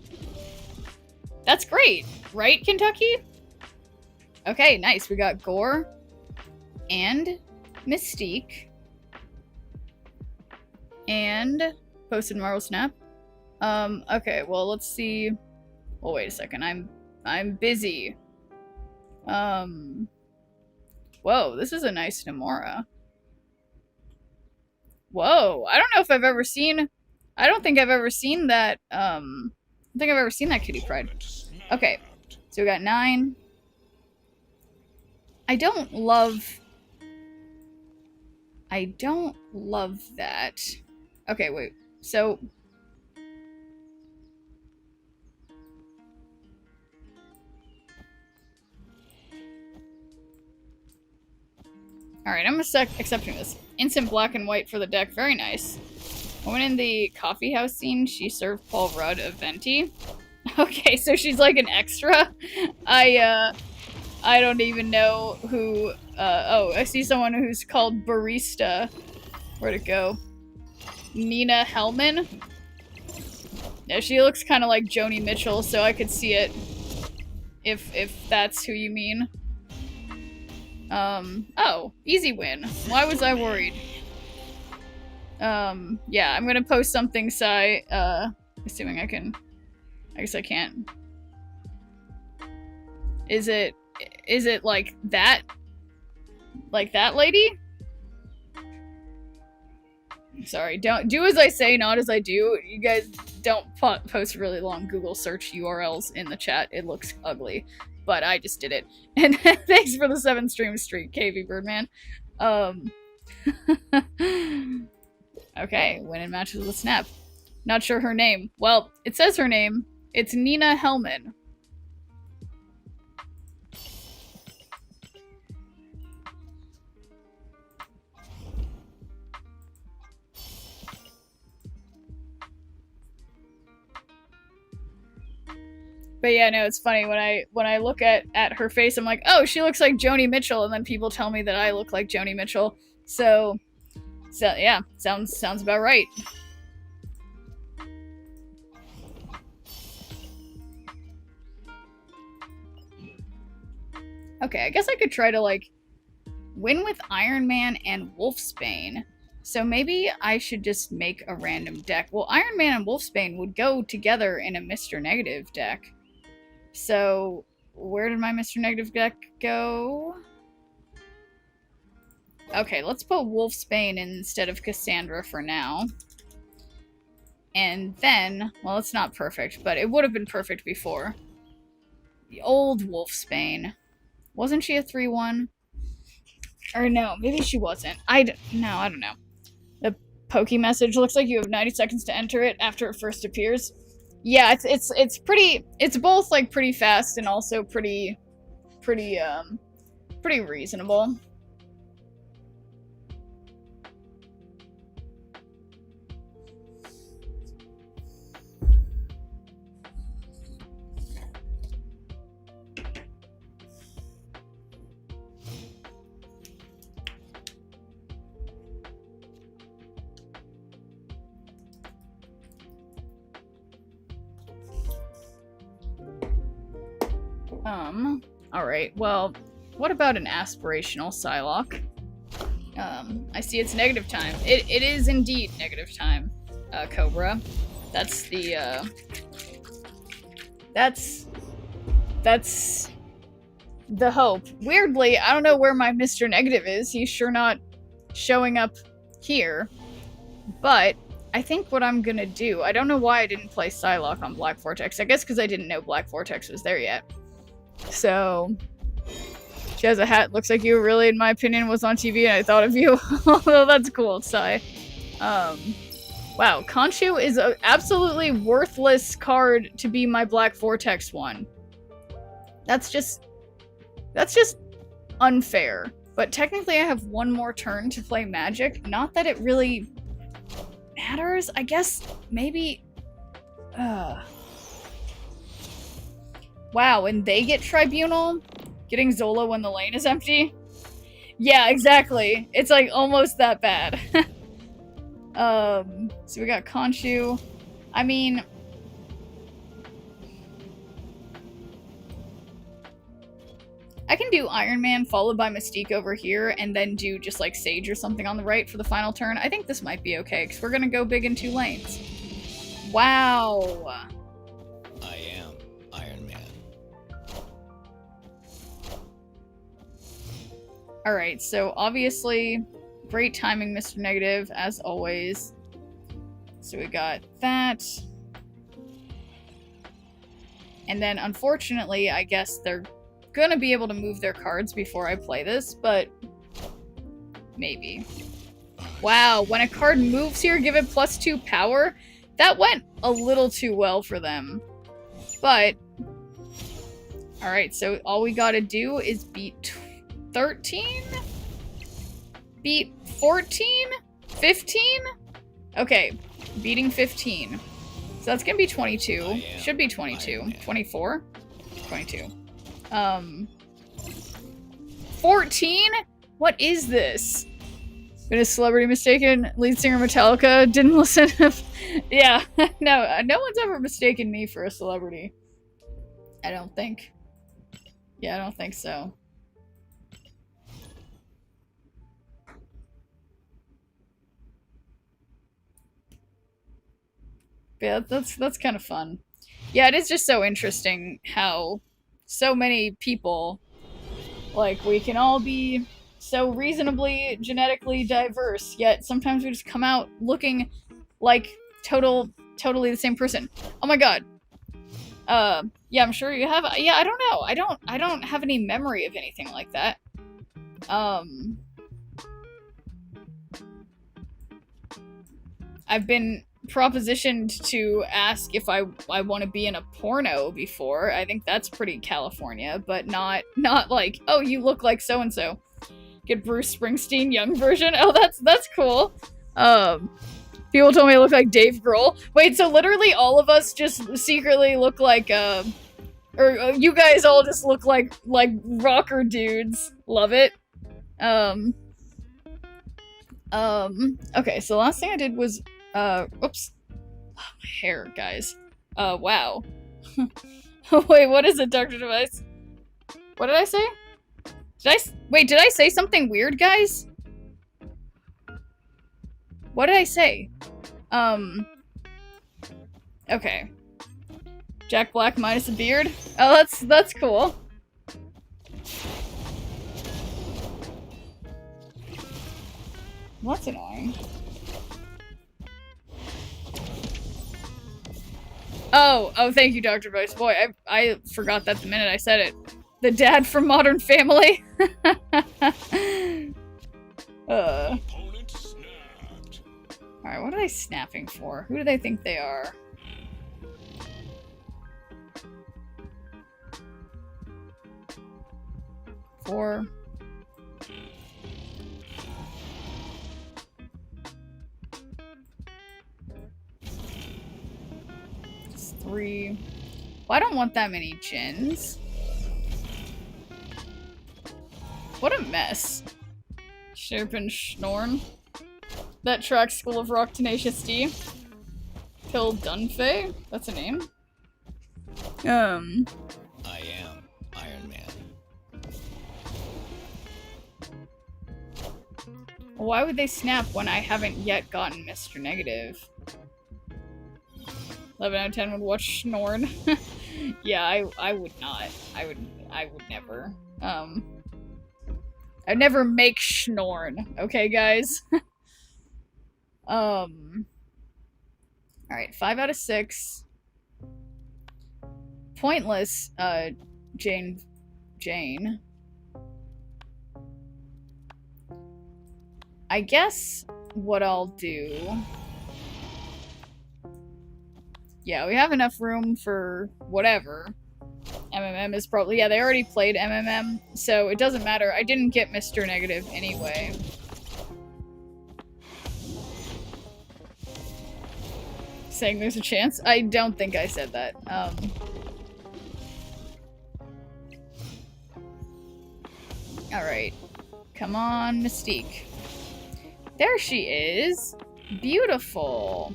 That's great, right, Kentucky? Okay, nice. We got Gore and Mystique and Posted Marvel Snap. Okay, well, let's see. Well, wait a second. I'm busy. Whoa, this is a nice Namora. Whoa, I don't know if I've ever seen I don't think I've ever seen that, I don't think I've ever seen that Kitty Pride. Okay, so we got 9. I don't love that. Okay, wait, so... Alright, I'm accepting this. Instant black and white for the deck, very nice. Woman in the coffee house scene, she served Paul Rudd a venti. Okay, so she's like an extra? I don't even know who, oh, I see someone who's called Barista. Where'd it go? Nina Hellman? Yeah, she looks kind of like Joni Mitchell, so I could see it. If that's who you mean. Oh, easy win. Why was I worried? Yeah, I'm gonna post something, Sai, assuming I can. I guess I can't. Is it like that? Like that lady? Sorry, don't do as I say, not as I do. You guys don't post really long Google search URLs in the chat. It looks ugly. But I just did it. And thanks for the 7 stream streak, KV Birdman. Okay, win in matches with Snap. Not sure her name. Well, it says her name. It's Nina Hellman. But yeah, no, it's funny when I look at her face, I'm like, oh, she looks like Joni Mitchell, and then people tell me that I look like Joni Mitchell. So yeah, sounds about right. Okay, I guess I could try to like win with Iron Man and Wolfsbane. So maybe I should just make a random deck. Well, Iron Man and Wolfsbane would go together in a Mr. Negative deck. So, where did my Mr. Negative deck go? Okay, let's put Wolfsbane instead of Cassandra for now. And then, well, it's not perfect, but it would have been perfect before. The old Wolfsbane. Wasn't she a 3-1? Or no, maybe she wasn't. I don't know. The Poke message looks like you have 90 seconds to enter it after it first appears. Yeah, it's pretty, it's both like pretty fast and also pretty reasonable. Alright, well, what about an aspirational Psylocke? I see it's negative time. It is indeed negative time, Cobra. That's the, that's the hope. Weirdly, I don't know where my Mr. Negative is. He's sure not showing up here. But I think what I'm gonna do, I don't know why I didn't play Psylocke on Black Vortex. I guess because I didn't know Black Vortex was there yet. So, she has a hat. Looks like you really, in my opinion, was on TV and I thought of you. Although that's cool, Sai. Wow, Khonshu is an absolutely worthless card to be my Black Vortex one. That's just unfair. But technically I have one more turn to play Magic. Not that it really matters. I guess maybe... Wow, and they get Tribunal? Getting Zola when the lane is empty? Yeah, exactly. It's like almost that bad. So we got Khonshu. I mean... I can do Iron Man followed by Mystique over here and then do just like Sage or something on the right for the final turn. I think this might be okay because we're gonna go big in 2 lanes. Wow. I am Iron Man. Alright, so obviously, great timing, Mr. Negative, as always. So we got that. And then, unfortunately, I guess they're gonna be able to move their cards before I play this, but maybe. Wow, when a card moves here, give it +2 power? That went a little too well for them. But, alright, so all we gotta do is beat 13? Beat 14? 15? Okay, beating 15. So that's gonna be 22. Should be 22. 24? 22. 14? What is this? Been a celebrity mistaken? Lead singer Metallica? Didn't listen? Yeah, no one's ever mistaken me for a celebrity. I don't think. Yeah, I don't think so. Yeah, that's kind of fun. Yeah, it is just so interesting how so many people, like, we can all be so reasonably genetically diverse, yet sometimes we just come out looking like totally the same person. Oh my god. Yeah, I'm sure you have. Yeah, I don't know. I don't have any memory of anything like that. I've been propositioned to ask if I want to be in a porno before. I think that's pretty California, but not like, oh, you look like so and so. Get Bruce Springsteen young version. Oh, that's cool. People told me I look like Dave Grohl. Wait, so literally all of us just secretly look like or you guys all just look like rocker dudes. Love it. Okay, so the last thing I did was oops. Oh, my hair, guys. Wow. Wait, what is it, Dr. Device? What did I say? Wait, did I say something weird, guys? What did I say? Okay. Jack Black minus a beard? Oh, that's cool. What's annoying? Oh, thank you, Dr. Vice. Boy, I forgot that the minute I said it. The dad from Modern Family. Alright, what are they snapping for? Who do they think they are? Four. It's 3. Well, I don't want that many gins. What a mess. Sherpin Schnorn. That tracks School of Rock Tenacious D. Kill Dunphy? That's a name. I am Iron Man. Why would they snap when I haven't yet gotten Mr. Negative? 11 out of 10 would watch Schnorn. Yeah, I would not. I would never. I'd never make Schnorn. Okay, guys? Alright, 5 out of 6. Pointless, Jane. I guess what I'll do... Yeah, we have enough room for whatever. MMM is probably... Yeah, they already played MMM, so it doesn't matter. I didn't get Mr. Negative anyway. Saying there's a chance? I don't think I said that. Alright. Come on, Mystique. There she is! Beautiful!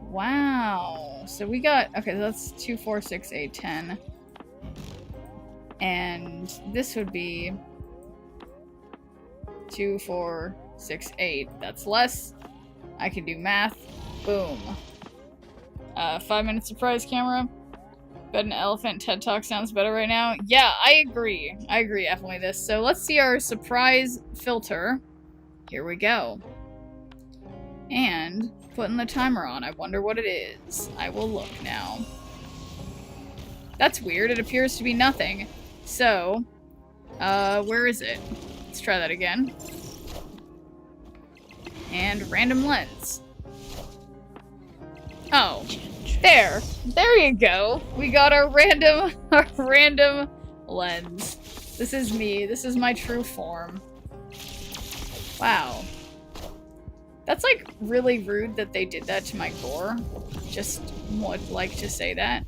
Wow. So we got... Okay, so that's 2, 4, 6, 8, 10. And this would be... 2, 4, 6, 8. That's less. I can do math. Boom. 5-minute surprise camera. Bet an elephant TED Talk sounds better right now. Yeah, I agree. I agree definitely this. So let's see our surprise filter. Here we go. And putting the timer on. I wonder what it is. I will look now. That's weird. It appears to be nothing. So, where is it? Let's try that again. And random lens. Oh, there. There you go. We got our random lens. This is me. This is my true form. Wow. That's, like, really rude that they did that to my gore. Just would like to say that.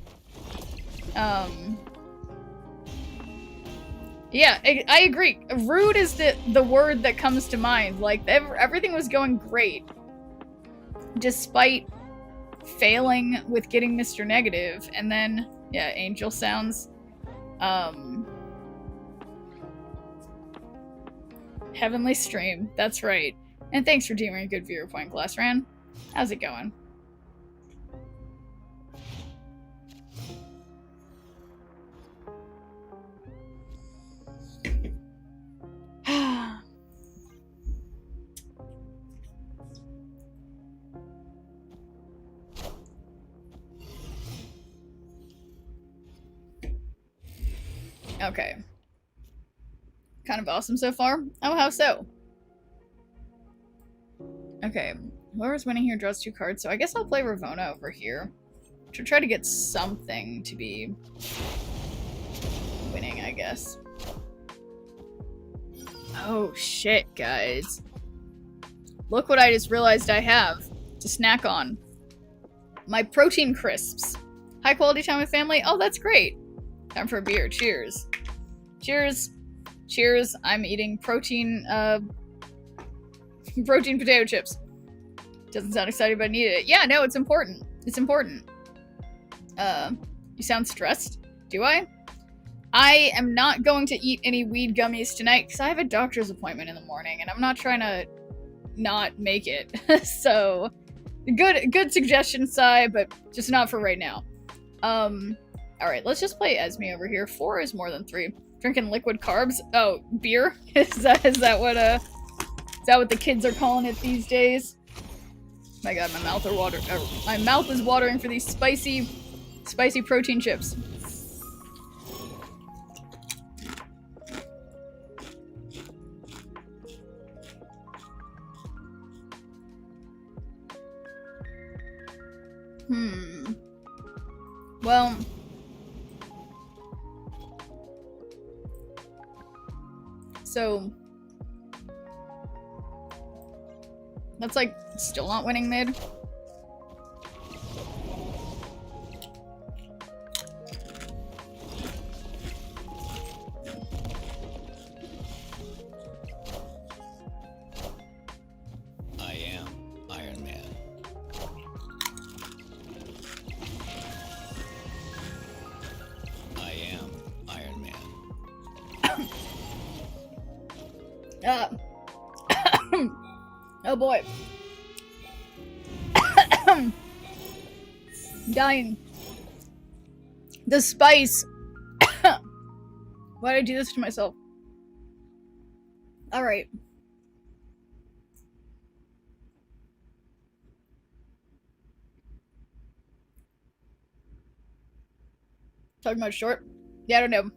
Yeah, I agree. Rude is the word that comes to mind. Like, everything was going great. Despite failing with getting Mr. Negative. And then, yeah, angel sounds. Heavenly stream. That's right. And thanks for deeming a good viewer point, Glassran. How's it going? Okay. Kind of awesome so far. Oh, how so? Okay. Whoever's winning here draws 2 cards, so I guess I'll play Ravona over here. To try to get something to be winning, I guess. Oh, shit, guys. Look what I just realized I have to snack on. My protein crisps. High quality time with family? Oh, that's great. Time for a beer. Cheers. Cheers. Cheers. I'm eating protein, protein potato chips. Doesn't sound exciting, but I need it. Yeah, no, it's important. It's important. You sound stressed? Do I? I am not going to eat any weed gummies tonight because I have a doctor's appointment in the morning and I'm not trying to not make it. So, good suggestion, Sai, but just not for right now. Alright, let's just play Esme over here. 4 is more than 3. Drinking liquid carbs? Oh, beer? Is that what the kids are calling it these days? My god, my mouth is watering for these spicy protein chips. Well, so that's like still not winning mid. I am Iron Man. I am Iron Man. Oh boy. Dying. The spice. Why did I do this to myself? Alright. Talking about short? Yeah, I don't know.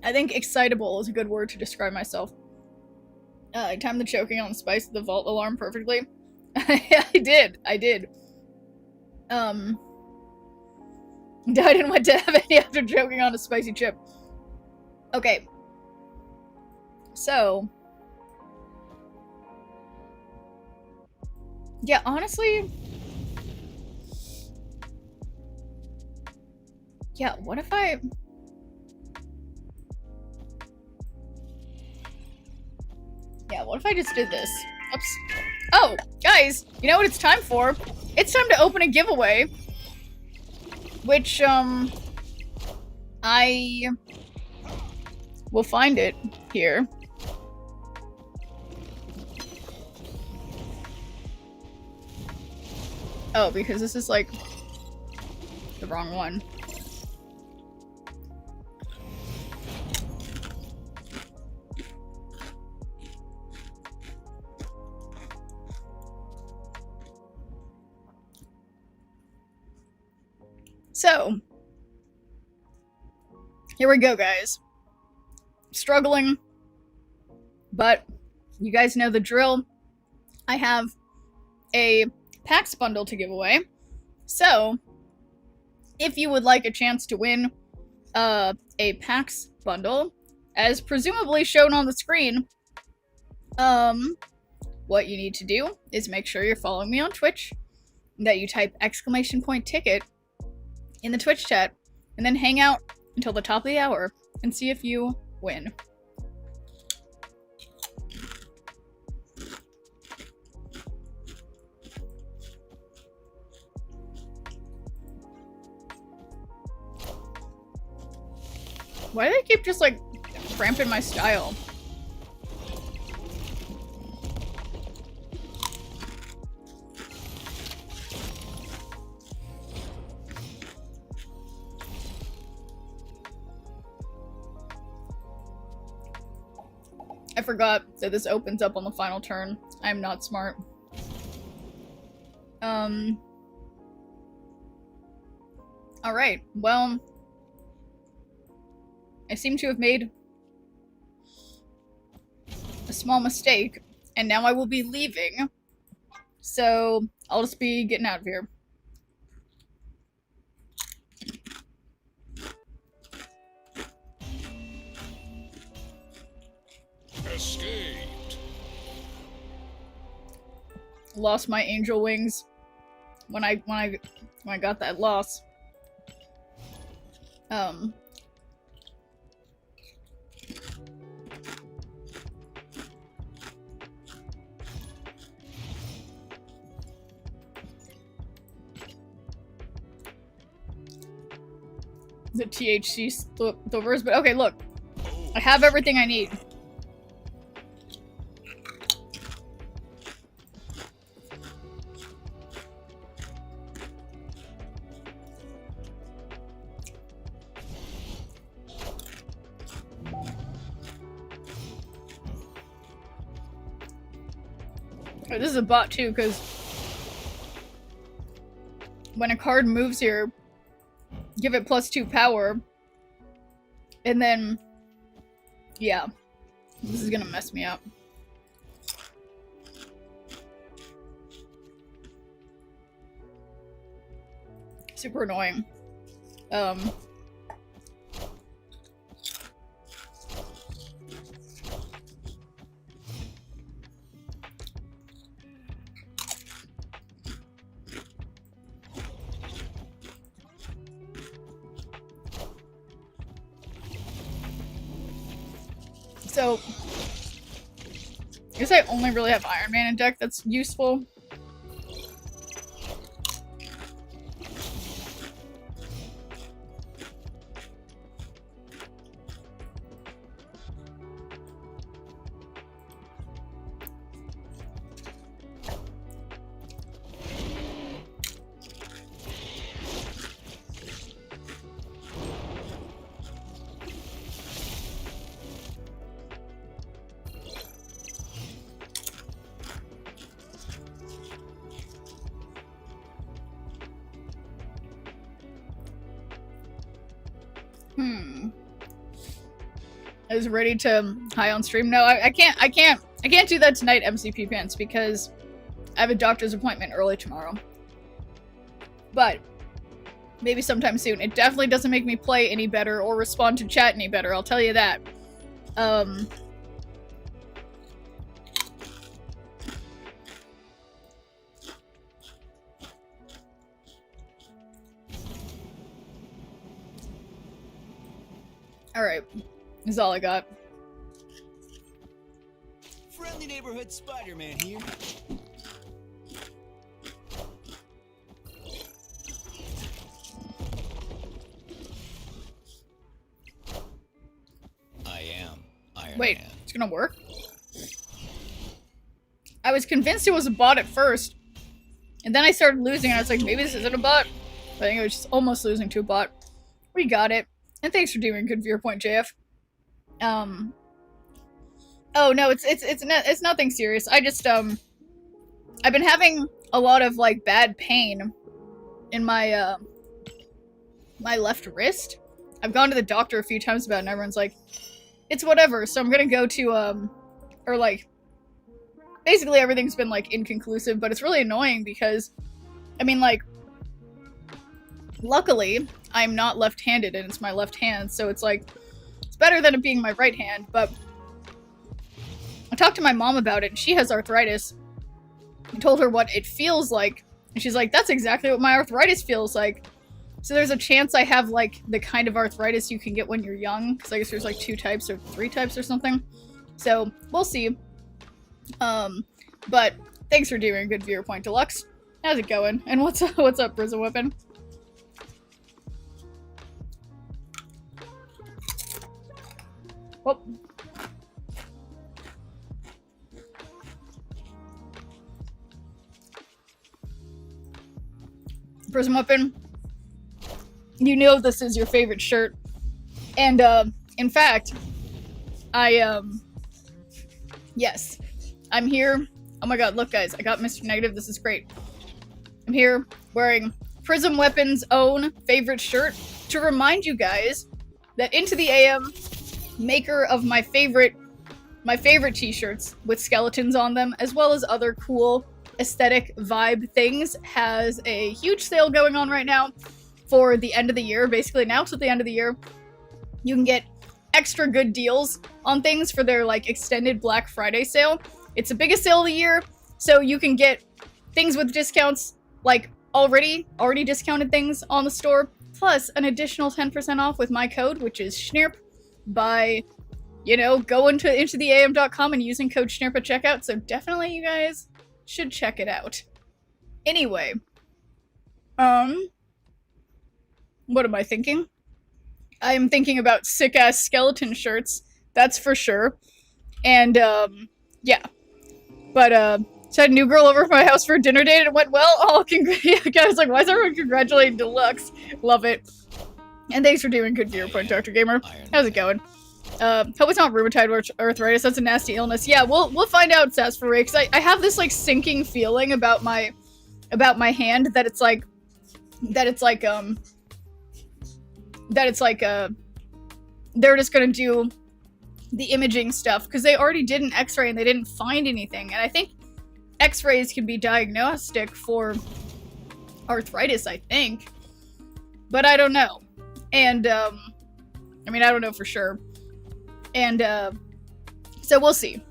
I think excitable is a good word to describe myself. I timed the choking on the spice of the vault alarm perfectly. Yeah, I did. I didn't want to have any after choking on a spicy chip. Okay. So. Yeah, honestly. Yeah, what if I... Yeah, what if I just did this? Oops. Oh, guys, you know what it's time for? It's time to open a giveaway. Which, I will find it here. Oh, because this is, like, the wrong one. So, here we go, guys. Struggling, but you guys know the drill. I have a PAX bundle to give away. So, if you would like a chance to win a PAX bundle, as presumably shown on the screen, what you need to do is make sure you're following me on Twitch, that you type !ticket in the Twitch chat, and then hang out until the top of the hour and see if you win. Why do they keep just, like, cramping my style? I forgot that this opens up on the final turn. I'm not smart. Alright, well, I seem to have made a small mistake, and now I will be leaving. So, I'll just be getting out of here. Escaped. Lost my angel wings when I got that loss. The THC slivers, but okay, look. I have everything I need. Oh, this is a bot too, because when a card moves here, give it +2 power, and then, yeah, this is gonna mess me up. Super annoying. So, I guess I only really have Iron Man in deck that's useful. I was ready to high on stream. No, I can't do that tonight, MCP Pants, because I have a doctor's appointment early tomorrow. But maybe sometime soon. It definitely doesn't make me play any better or respond to chat any better, I'll tell you that. Alright. This is all I got. Friendly neighborhood Spider-Man here. I am Iron Wait, Man. it's gonna work? I was convinced it was a bot at first. And then I started losing and I was like, maybe this isn't a bot. I think it was just almost losing to a bot. We got it. And thanks for doing a good viewpoint, JF. Oh no, it's nothing serious. I just, I've been having a lot of, like, bad pain in my, my left wrist. I've gone to the doctor a few times about it and everyone's like, it's whatever, so I'm gonna go to, or like, basically everything's been like inconclusive, but it's really annoying because, I mean, like, luckily, I'm not left-handed and it's my left hand, so it's like, it's better than it being my right hand, but I talked to my mom about it and she has arthritis. I told her what it feels like, and she's like, that's exactly what my arthritis feels like. So there's a chance I have, like, the kind of arthritis you can get when you're young, because I guess there's, like, 2 types or 3 types or something. So, we'll see. But thanks for doing a good viewer point, Deluxe. How's it going? And what's up, Prison Weapon? Whoop. Prison Weapon, you know this is your favorite shirt. And, in fact, yes, I'm here. Oh my god, look guys, I got Mr. Negative, this is great. I'm here wearing Prism Weapon's own favorite shirt to remind you guys that Into the AM, maker of my favorite t-shirts with skeletons on them, as well as other cool aesthetic vibe things, has a huge sale going on right now for the end of the year. Basically now till the end of the year, you can get extra good deals on things for their like extended Black Friday sale. It's the biggest sale of the year, so you can get things with discounts, like already discounted things on the store, plus an additional 10% off with my code, which is SCHNERP, by, you know, going to intotheam.com and using code SCHNERP at checkout, so definitely you guys should check it out. Anyway, what am I thinking? I am thinking about sick-ass skeleton shirts, that's for sure. And, yeah. But, so I had a new girl over to my house for a dinner date and it went well. Oh, yeah, I was like, why is everyone congratulating Deluxe? Love it. And thanks for doing good viewer point, Dr. Gamer. How's it going? Hope it's not rheumatoid arthritis. That's a nasty illness. Yeah, we'll find out, Sasfaray, because I have this like sinking feeling about my hand that it's like they're just gonna do the imaging stuff because they already did an X-ray and they didn't find anything. And I think X-rays can be diagnostic for arthritis, I think, but I don't know. And I mean, I don't know for sure. And, so we'll see.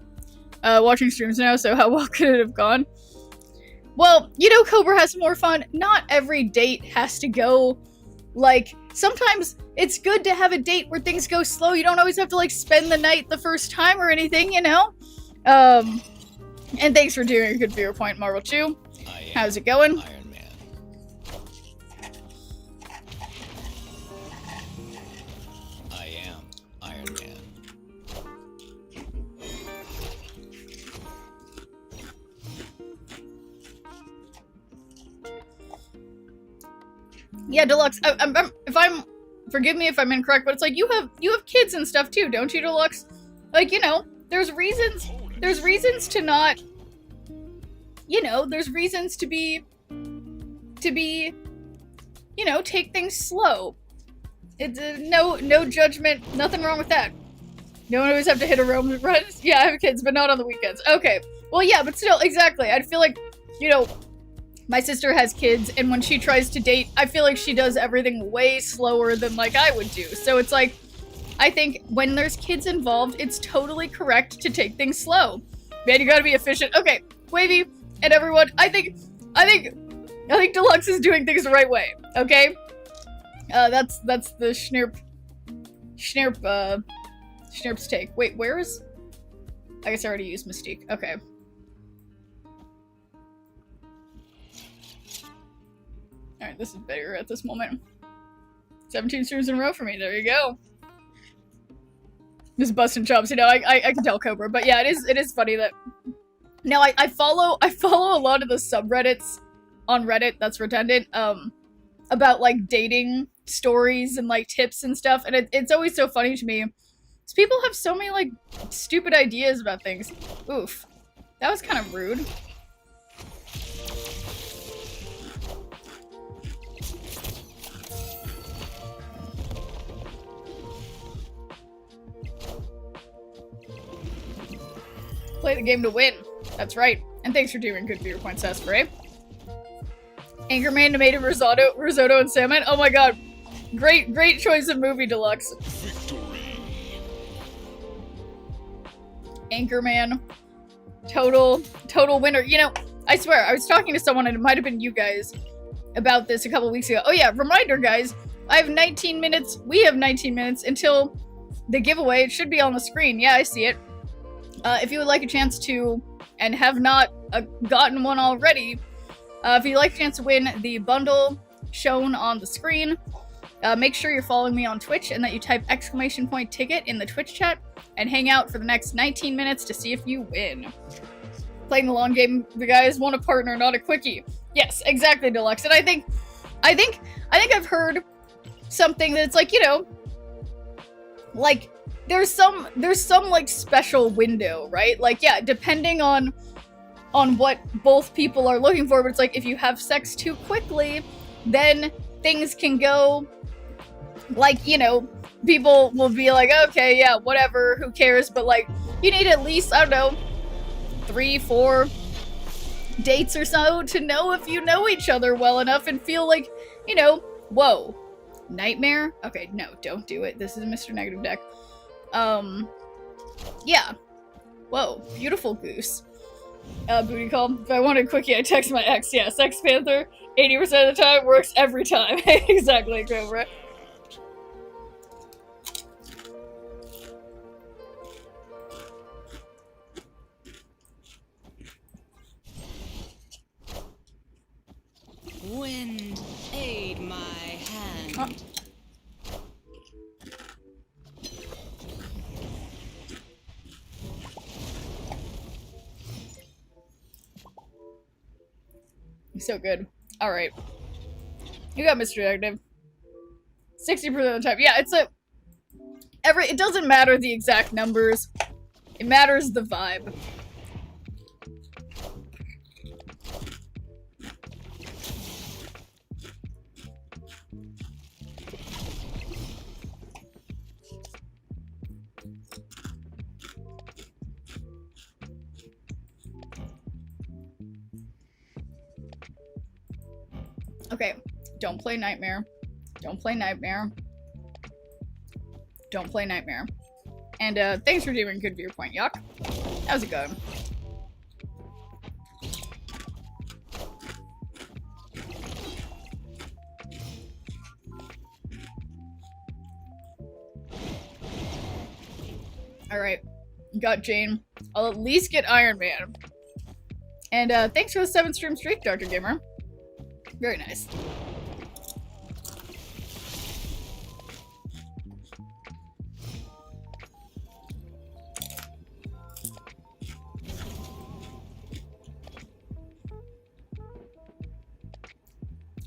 Watching streams now, so how well could it have gone? Well, you know Cobra has more fun. Not every date has to go, like, sometimes it's good to have a date where things go slow. You don't always have to, like, spend the night the first time or anything, you know? And thanks for doing a good viewer point, Marvel Chew. How's it going? Iron Man. I am Iron Man. Yeah, Deluxe, forgive me if I'm incorrect, but it's like, you have kids and stuff too, don't you, Deluxe? Like, you know, there's reasons to not, you know, there's reasons to be, you know, take things slow. It's, no judgment, nothing wrong with that. No one always have to hit a roam run. Yeah, I have kids, but not on the weekends. Okay, well, yeah, but still, exactly, I feel like, you know, my sister has kids, and when she tries to date, I feel like she does everything way slower than, like, I would do. So it's like, I think when there's kids involved, it's totally correct to take things slow. Man, you gotta be efficient. Okay, Wavy and everyone, I think Deluxe is doing things the right way, okay? That's the Schnerp's take. Wait, where is... I guess I already used Mystique. Okay. Alright, this is bigger at this moment. 17 streams in a row for me, there you go. Just busting chops, you know, I can tell Cobra, but yeah, it is funny that... Now, I follow a lot of the subreddits on Reddit, that's redundant, about, like, dating stories and, like, tips and stuff, and it's always so funny to me. Because people have so many, like, stupid ideas about things. Oof. That was kind of rude. Play the game to win. That's right. And thanks for doing good viewer points, Esper. Anchorman, tomato, risotto, and salmon. Oh my god. Great choice of movie, Deluxe. Anchorman. Total winner. You know, I swear, I was talking to someone, and it might have been you guys, about this a couple weeks ago. Oh yeah, reminder, guys. I have 19 minutes. We have 19 minutes until the giveaway. It should be on the screen. Yeah, I see it. If you would like a chance to, and have not gotten one already, if you'd like a chance to win the bundle shown on the screen, make sure you're following me on Twitch and that you type !ticket in the Twitch chat and hang out for the next 19 minutes to see if you win. Playing the long game, the guys want a partner, not a quickie. Yes, exactly, Deluxe. And I think I've heard something that's like, you know, like there's some like special window, right? Like, yeah, depending on what both people are looking for, but it's like if you have sex too quickly, then things can go like, you know, people will be like, okay, yeah, whatever, who cares, but like you need at least, I don't know, 3-4 dates or so to know if you know each other well enough and feel like, you know, whoa, nightmare? Okay, no, don't do it. This is Mr. Negative Deck. Yeah. Whoa, beautiful goose. Booty call. If I wanted a quickie, I text my ex. Yeah, Sex Panther, 80% of the time, works every time. Exactly, Cobra. Wind, aid my hand. Oh. So good. Alright. You got Mr. Detective. 60% of the time. Yeah, it's a... it doesn't matter the exact numbers. It matters the vibe. Okay, don't play Nightmare. Don't play Nightmare. Don't play Nightmare. And thanks for doing good viewer point, Yuck. How's it going? Alright, got Jane. I'll at least get Iron Man. And thanks for the 7-stream streak, Dr. Gamer. Very nice.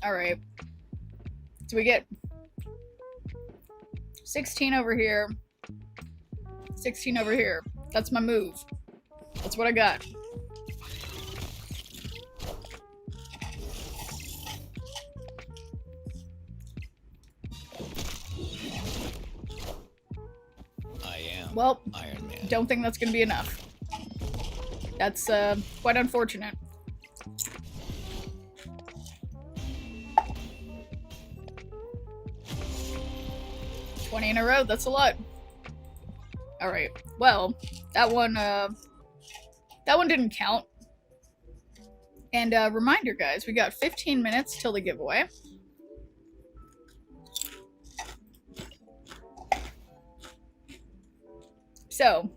Alright. So we get 16 over here. 16 over here. That's my move. That's what I got. Well, Iron Man. Don't think that's gonna be enough. That's quite unfortunate. $20 in a row, that's a lot. Alright, well, that one didn't count. And reminder guys, we got 15 minutes till the giveaway. So,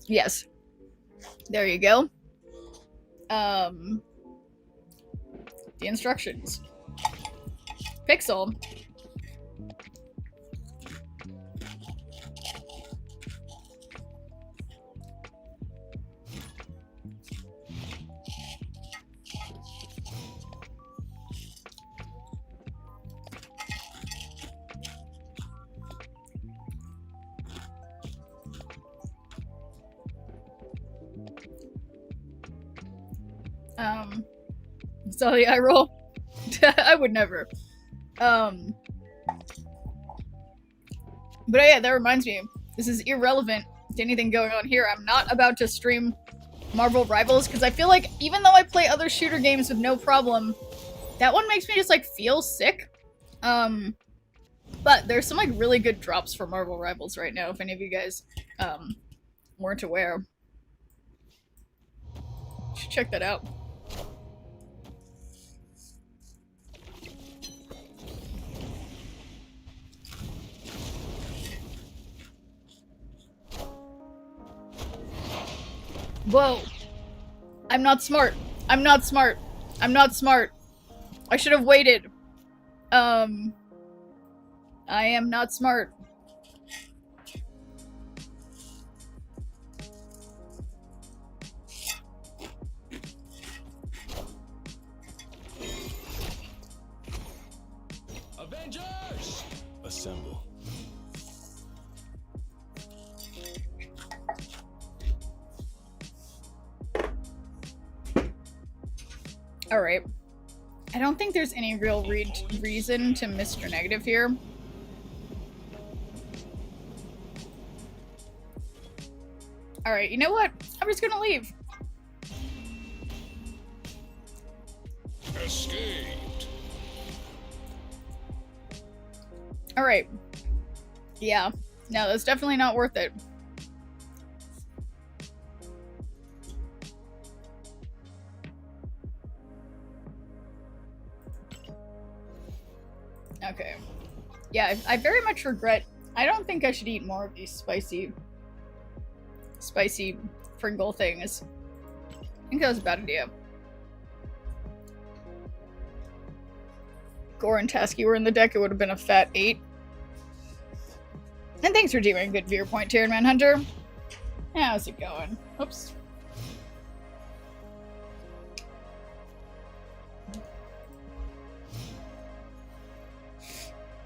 yes, there you go. The instructions. Pixel. So the eye roll. I would never. But yeah, that reminds me. This is irrelevant to anything going on here. I'm not about to stream Marvel Rivals because I feel like even though I play other shooter games with no problem, that one makes me just like feel sick. But there's some like really good drops for Marvel Rivals right now if any of you guys weren't aware. Should check that out. Whoa. I'm not smart. I'm not smart. I'm not smart. I should have waited. I am not smart. Avengers! Assemble. Alright. I don't think there's any real reason to Mr. Negative here. Alright, you know what? I'm just gonna leave. Escaped. Alright. Yeah. No, that's definitely not worth it. Okay. Yeah, I very much regret. I don't think I should eat more of these spicy Pringle things. I think that was a bad idea. Gore and Tasky were in the deck, it would have been a fat 8. And thanks for doing a good viewer point, Tyrion Manhunter. How's it going? Oops.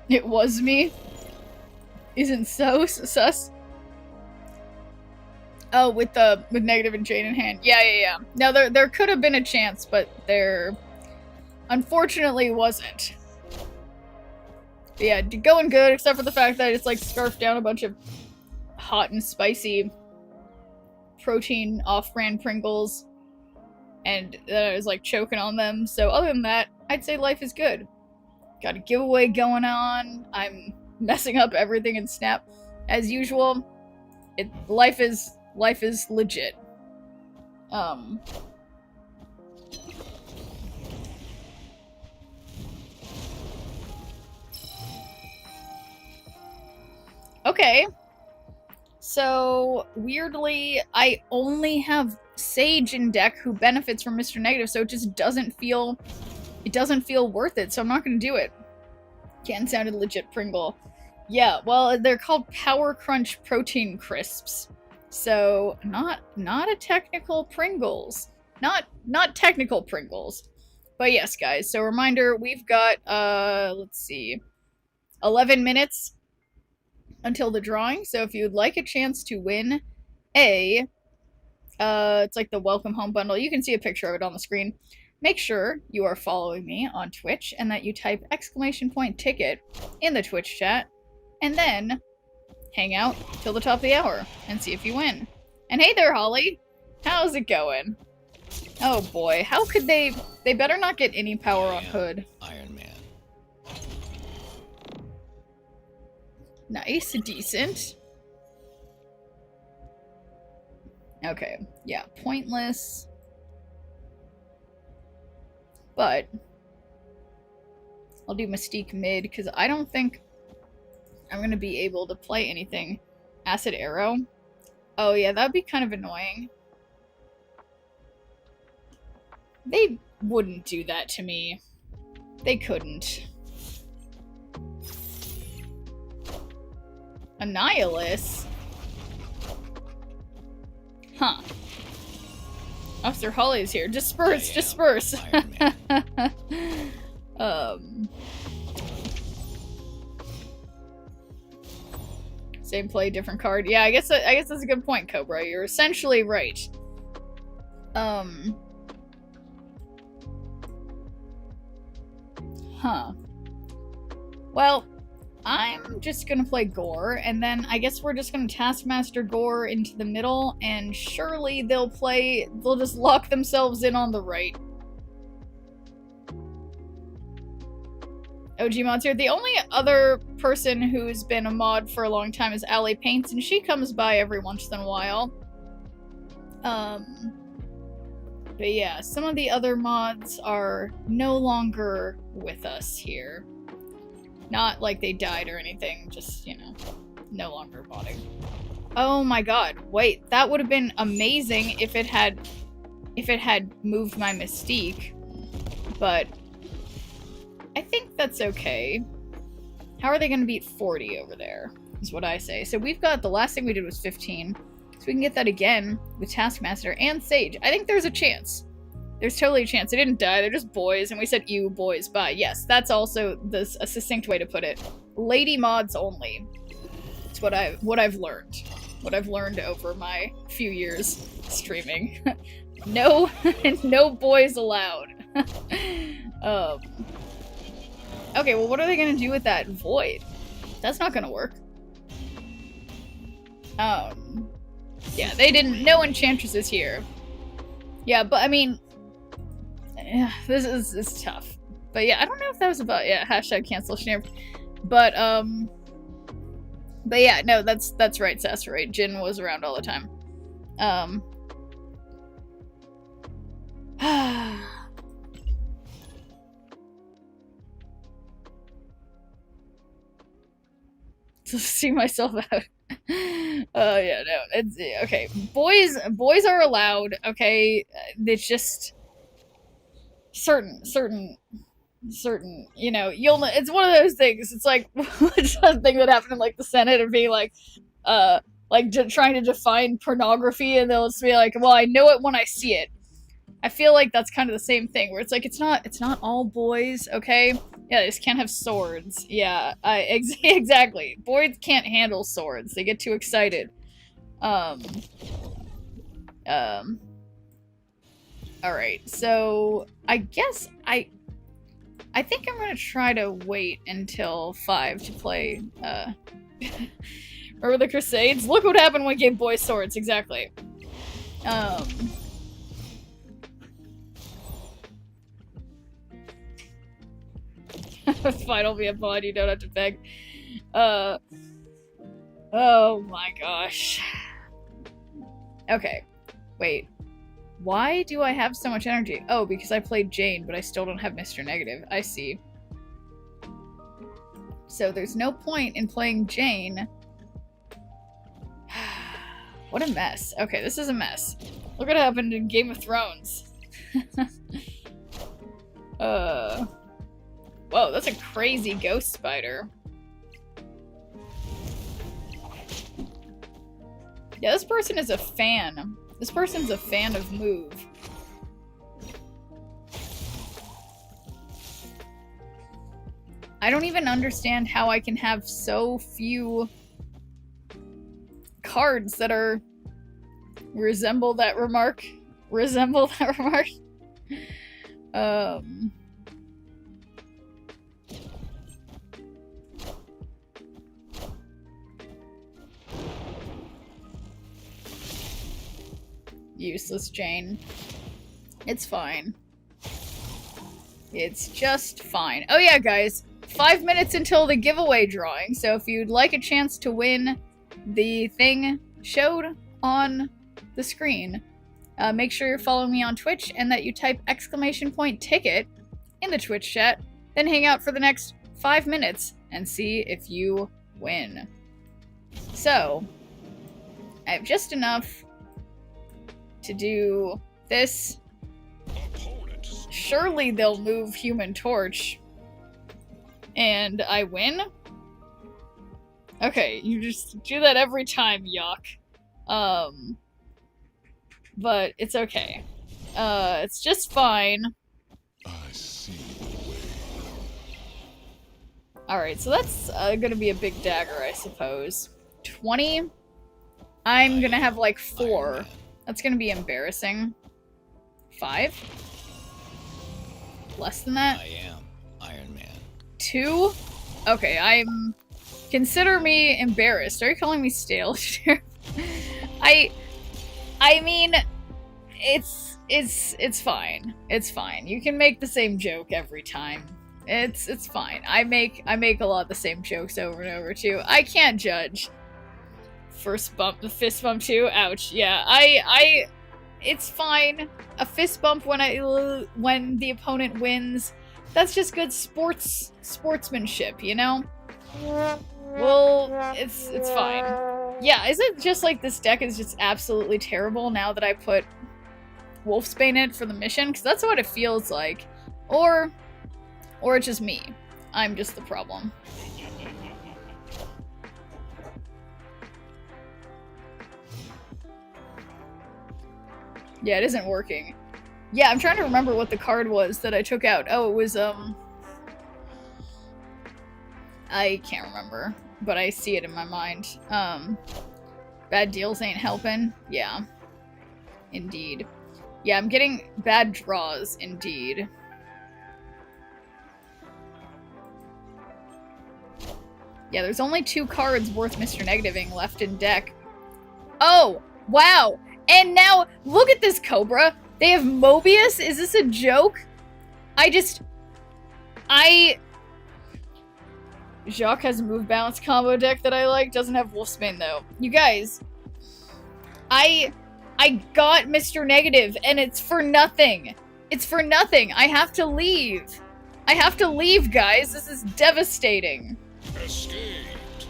It was me. Isn't so sus. Oh, with Negative and Jane in hand. Yeah. No, there could have been a chance, but there unfortunately wasn't. But yeah, going good, except for the fact that it's like scarfed down a bunch of hot and spicy protein off-brand Pringles, and then I was like choking on them. So other than that, I'd say life is good. Got a giveaway going on. I'm messing up everything in Snap as usual. Life is legit. Okay. So weirdly, I only have Sage in deck who benefits from Mr. Negative, so it just doesn't feel worth it, so I'm not gonna do it. Can sounded legit Pringle. Yeah, well, they're called Power Crunch Protein Crisps. So, not a technical Pringles. Not technical Pringles. But yes, guys, so reminder, we've got, let's see, 11 minutes until the drawing, so if you'd like a chance to win it's like the Welcome Home Bundle, you can see a picture of it on the screen. Make sure you are following me on Twitch and that you type !ticket in the Twitch chat, and then hang out till the top of the hour and see if you win. And hey there, Holly! How's it going? Oh boy, how could they better not get any power on Hood. Iron Man. Nice, decent. Okay, yeah, pointless. But I'll do Mystique mid, because I don't think I'm going to be able to play anything. Acid Arrow? Oh yeah, that'd be kind of annoying. They wouldn't do that to me. They couldn't. Annihilus? Huh. Officer Holly is here. Disperse! Disperse! Same play, different card. Yeah, I guess that's a good point, Cobra. You're essentially right. Huh. Well, I'm just gonna play Gore, and then I guess we're just gonna Taskmaster Gore into the middle, and surely they'll just lock themselves in on the right. OG mods here. The only other person who's been a mod for a long time is Allie Paints, and she comes by every once in a while. But yeah, some of the other mods are no longer with us here. Not like they died or anything, just, you know, no longer modding. Oh my god, wait, that would have been amazing if it had moved my Mystique, but I think that's okay. How are they going to beat 40 over there, is what I say. So we've got, the last thing we did was 15, so we can get that again with Taskmaster and Sage. I think there's a chance. There's totally a chance. They didn't die, they're just boys, and we said, ew, boys, bye. Yes, that's also a succinct way to put it. Lady mods only. It's what I've learned. What I've learned over my few years streaming. No, no boys allowed. Okay, well, what are they gonna do with that void? That's not gonna work. Yeah, they didn't. No Enchantress is here. Yeah, but I mean, this is tough. But yeah, I don't know if that was about hashtag cancel Schneer. But yeah, no, that's right, Sasserate. Jin was around all the time. To see myself out. Yeah, no, it's okay. Boys are allowed. Okay, it's just certain. You know, it's one of those things. It's like it's something that happened in like the Senate of being like trying to define pornography, and they'll just be like, well, I know it when I see it. I feel like that's kind of the same thing, where it's like it's not all boys, okay? Yeah, they just can't have swords. Yeah, exactly. Boys can't handle swords. They get too excited. Alright, so I guess I think I'm gonna try to wait until 5 to play, Remember the Crusades? Look what happened when we gave boys swords, exactly. Fine, I'll be a mod, you don't have to beg. Oh my gosh. Okay, wait. Why do I have so much energy? Oh, because I played Jane, but I still don't have Mr. Negative. I see. So there's no point in playing Jane. What a mess. Okay, this is a mess. Look what happened in Game of Thrones. Whoa, that's a crazy ghost spider. Yeah, this person is a fan. This person's a fan of Move. I don't even understand how I can have so few cards that are resemble that remark. Useless Jane. It's fine. It's just fine. Oh yeah, guys. 5 minutes until the giveaway drawing, so if you'd like a chance to win the thing showed on the screen, make sure you're following me on Twitch and that you type !ticket in the Twitch chat, then hang out for the next 5 minutes and see if you win. So, I have just enough to do this. Surely they'll move Human Torch. And I win? Okay, you just do that every time, yuck. But it's okay. It's just fine. I see the way. Alright, so that's gonna be a big dagger, I suppose. 20? I'm gonna have like 4. That's gonna be embarrassing. 5? Less than that? I am Iron Man. 2? Okay, Consider me embarrassed. Are you calling me stale? I mean, it's fine. It's fine. You can make the same joke every time. It's fine. I make a lot of the same jokes over and over too. I can't judge. First bump, the fist bump too. Ouch. Yeah. It's fine. A fist bump when the opponent wins. That's just good sportsmanship, you know? Well, it's fine. Yeah, is it just like this deck is just absolutely terrible now that I put Wolfsbane in it for the mission? Because that's what it feels like. Or it's just me. I'm just the problem. Yeah, it isn't working. Yeah, I'm trying to remember what the card was that I took out. Oh, it was, I can't remember, but I see it in my mind. Bad deals ain't helping. Yeah. Indeed. Yeah, I'm getting bad draws, indeed. Yeah, there's only 2 cards worth Mr. Negativing left in deck. Oh! Wow! And now, look at this Cobra! They have Mobius? Is this a joke? Jacques has a move balance combo deck that I like. Doesn't have Wolfsbane though. You guys, I got Mr. Negative and it's for nothing. It's for nothing. I have to leave. I have to leave, guys. This is devastating. Escaped.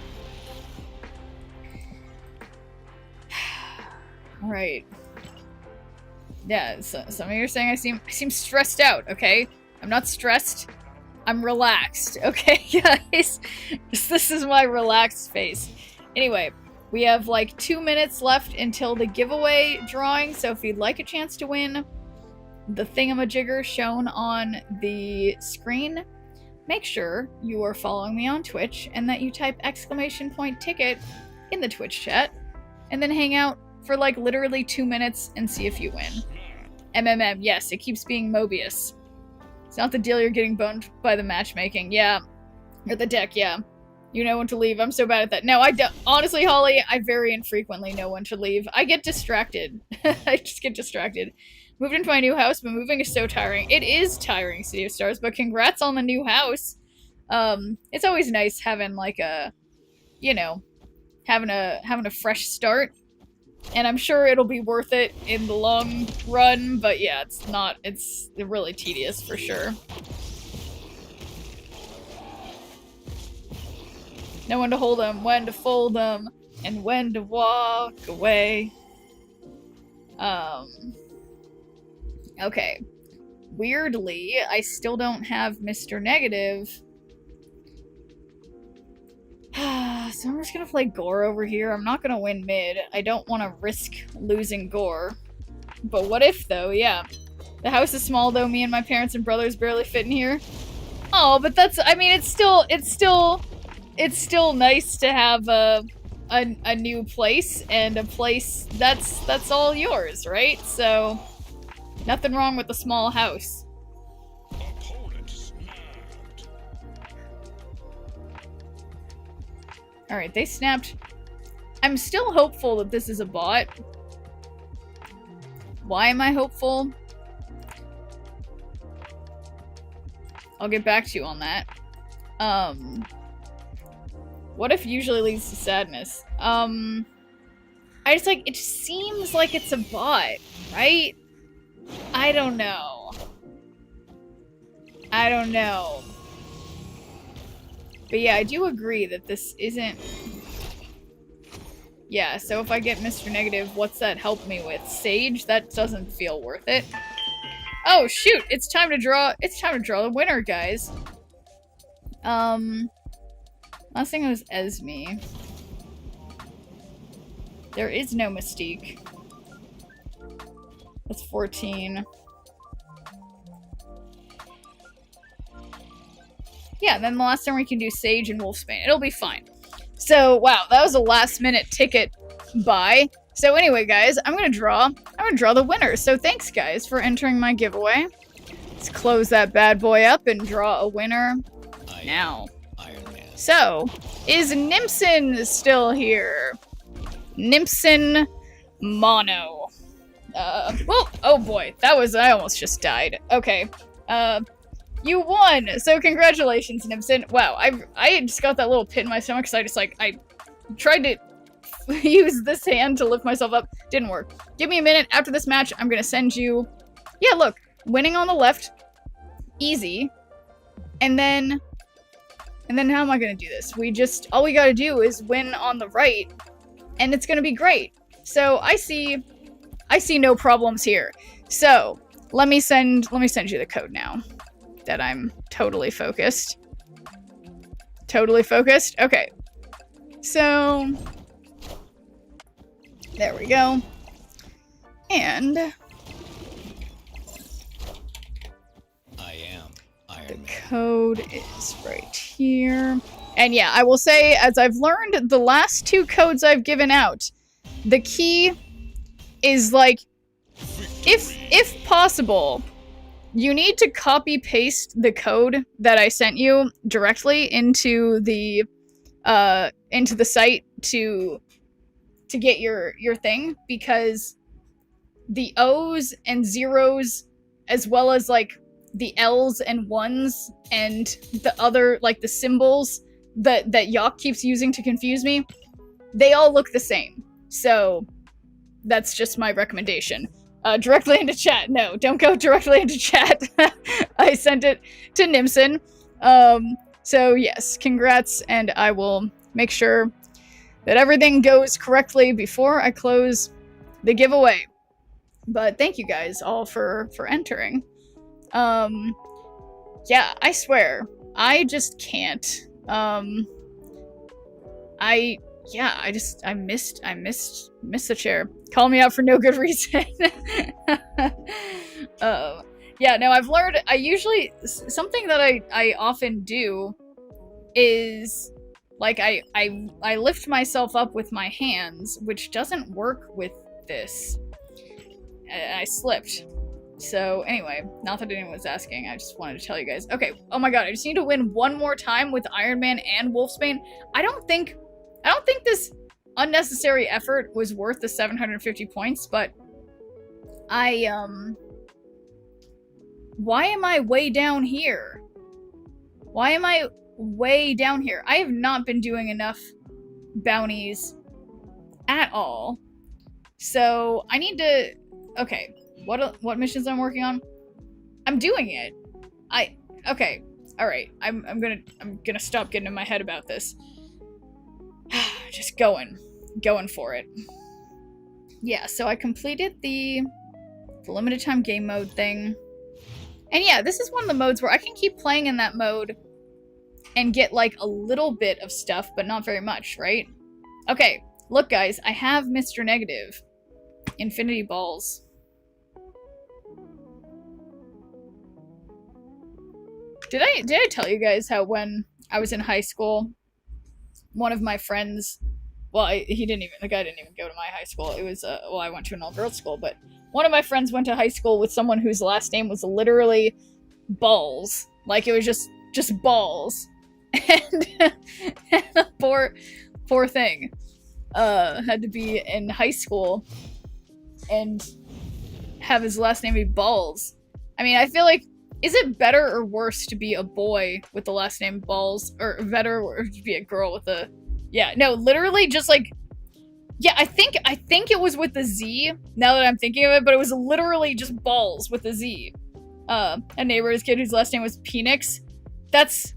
All right. Yeah, so some of you are saying I seem stressed out, okay? I'm not stressed. I'm relaxed, okay, guys? This is my relaxed face. Anyway, we have like 2 minutes left until the giveaway drawing, so if you'd like a chance to win the thingamajigger shown on the screen, make sure you are following me on Twitch and that you type !ticket in the Twitch chat, and then hang out for like literally 2 minutes and see if you win. MMM, yes, it keeps being Mobius. It's not the deal you're getting boned by the matchmaking. Yeah. Or the deck, yeah. You know when to leave. I'm so bad at that. No, I don't. Honestly, Holly, I very infrequently know when to leave. I get distracted. I just get distracted. Moved into my new house, but moving is so tiring. It is tiring, City of Stars, but congrats on the new house. It's always nice having like a, you know, having a fresh start. And I'm sure it'll be worth it in the long run, but yeah, it's really tedious for sure. Know when to hold them, when to fold them, and when to walk away. Okay. Weirdly, I still don't have Mr. Negative. So I'm just gonna play Gore over here. I'm not gonna win mid. I don't want to risk losing Gore. But what if, though? Yeah. The house is small, though. Me and my parents and brothers barely fit in here. Oh, but that's... I mean, it's still nice to have a new place, and a place that's all yours, right? So, nothing wrong with a small house. Alright, they snapped. I'm still hopeful that this is a bot. Why am I hopeful? I'll get back to you on that. What if usually leads to sadness? I just like, it seems like it's a bot, right? I don't know. I don't know. But yeah, I do agree that this isn't... Yeah, so if I get Mr. Negative, what's that help me with? Sage? That doesn't feel worth it. Oh, shoot! It's time to draw the winner, guys. Last thing was Esme. There is no Mystique. That's 14. Yeah, and then the last time we can do Sage and Wolfsbane. It'll be fine. So, wow, that was a last-minute ticket buy. So anyway, guys, I'm gonna draw the winner. So thanks, guys, for entering my giveaway. Let's close that bad boy up and draw a winner now. Iron Man. So, is Nimson still here? Nimson Mono. Well, oh boy, I almost just died. Okay, you won! So congratulations, Nimson. Wow, I just got that little pit in my stomach because I tried to use this hand to lift myself up. Didn't work. Give me a minute. After this match, I'm gonna send you... Yeah, look. Winning on the left. Easy. And then how am I gonna do this? All we gotta do is win on the right, and it's gonna be great. So I see no problems here. So let me send you the code now that I'm totally focused. Totally focused? Okay. So there we go. And the code is right here. And yeah, I will say, as I've learned the last 2 codes I've given out, the key is like, if possible, you need to copy paste the code that I sent you directly into the site to get your thing, because the O's and zeros, as well as like the L's and 1s and the other, like the symbols that Yawk keeps using to confuse me, they all look the same. So that's just my recommendation. Directly into chat. No, don't go directly into chat. I sent it to Nimson. So yes, congrats, and I will make sure that everything goes correctly before I close the giveaway. But thank you guys all for entering. Yeah, I swear, I just can't. I missed the chair. Call me out for no good reason. Yeah, no, I've learned, something that I often do is, like, I lift myself up with my hands, which doesn't work with this. I slipped. So, anyway, not that anyone was asking, I just wanted to tell you guys. Okay, oh my god, I just need to win one more time with Iron Man and Wolfsbane. I don't think this unnecessary effort was worth the 750 points, but why am I way down here? Why am I way down here? I have not been doing enough bounties at all. So, I need to... Okay, what missions I'm working on? I'm doing it. Okay, alright. I'm gonna stop getting in my head about this. Just going for it. Yeah, so I completed the limited time game mode thing. And yeah, this is one of the modes where I can keep playing in that mode and get like a little bit of stuff, but not very much, right? Okay, look guys, I have Mr. Negative. Infinity Balls. Did I tell you guys how when I was in high school, one of my friends, well, the guy didn't even go to my high school. It was, well, I went to an all-girls school, but one of my friends went to high school with someone whose last name was literally Balls. Like, it was just Balls. And the poor thing, had to be in high school and have his last name be Balls. I mean, I feel like, is it better or worse to be a boy with the last name Balls, or better or to be a girl with a... Yeah, no, literally just like... Yeah, I think it was with the Z, now that I'm thinking of it, but it was literally just Balls with a Z. A neighbor's kid whose last name was Penix. That's,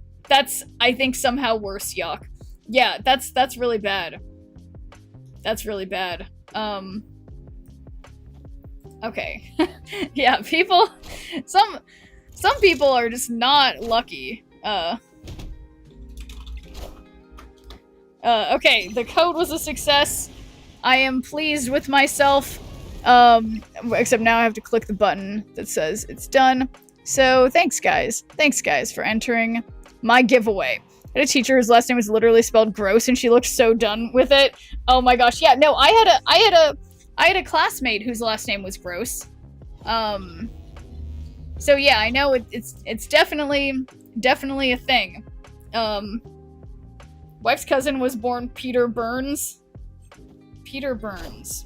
I think, somehow worse, Yuck. Yeah, that's really bad. That's really bad. Okay. Yeah, people... Some people are just not lucky. Okay, the code was a success. I am pleased with myself. Except now I have to click the button that says it's done. So, thanks guys. Thanks guys for entering my giveaway. I had a teacher whose last name was literally spelled gross and she looked so done with it. Oh my gosh, yeah, no, I had a classmate whose last name was gross. So yeah, I know it's definitely a thing. Wife's cousin was born Peter Burns. Peter Burns.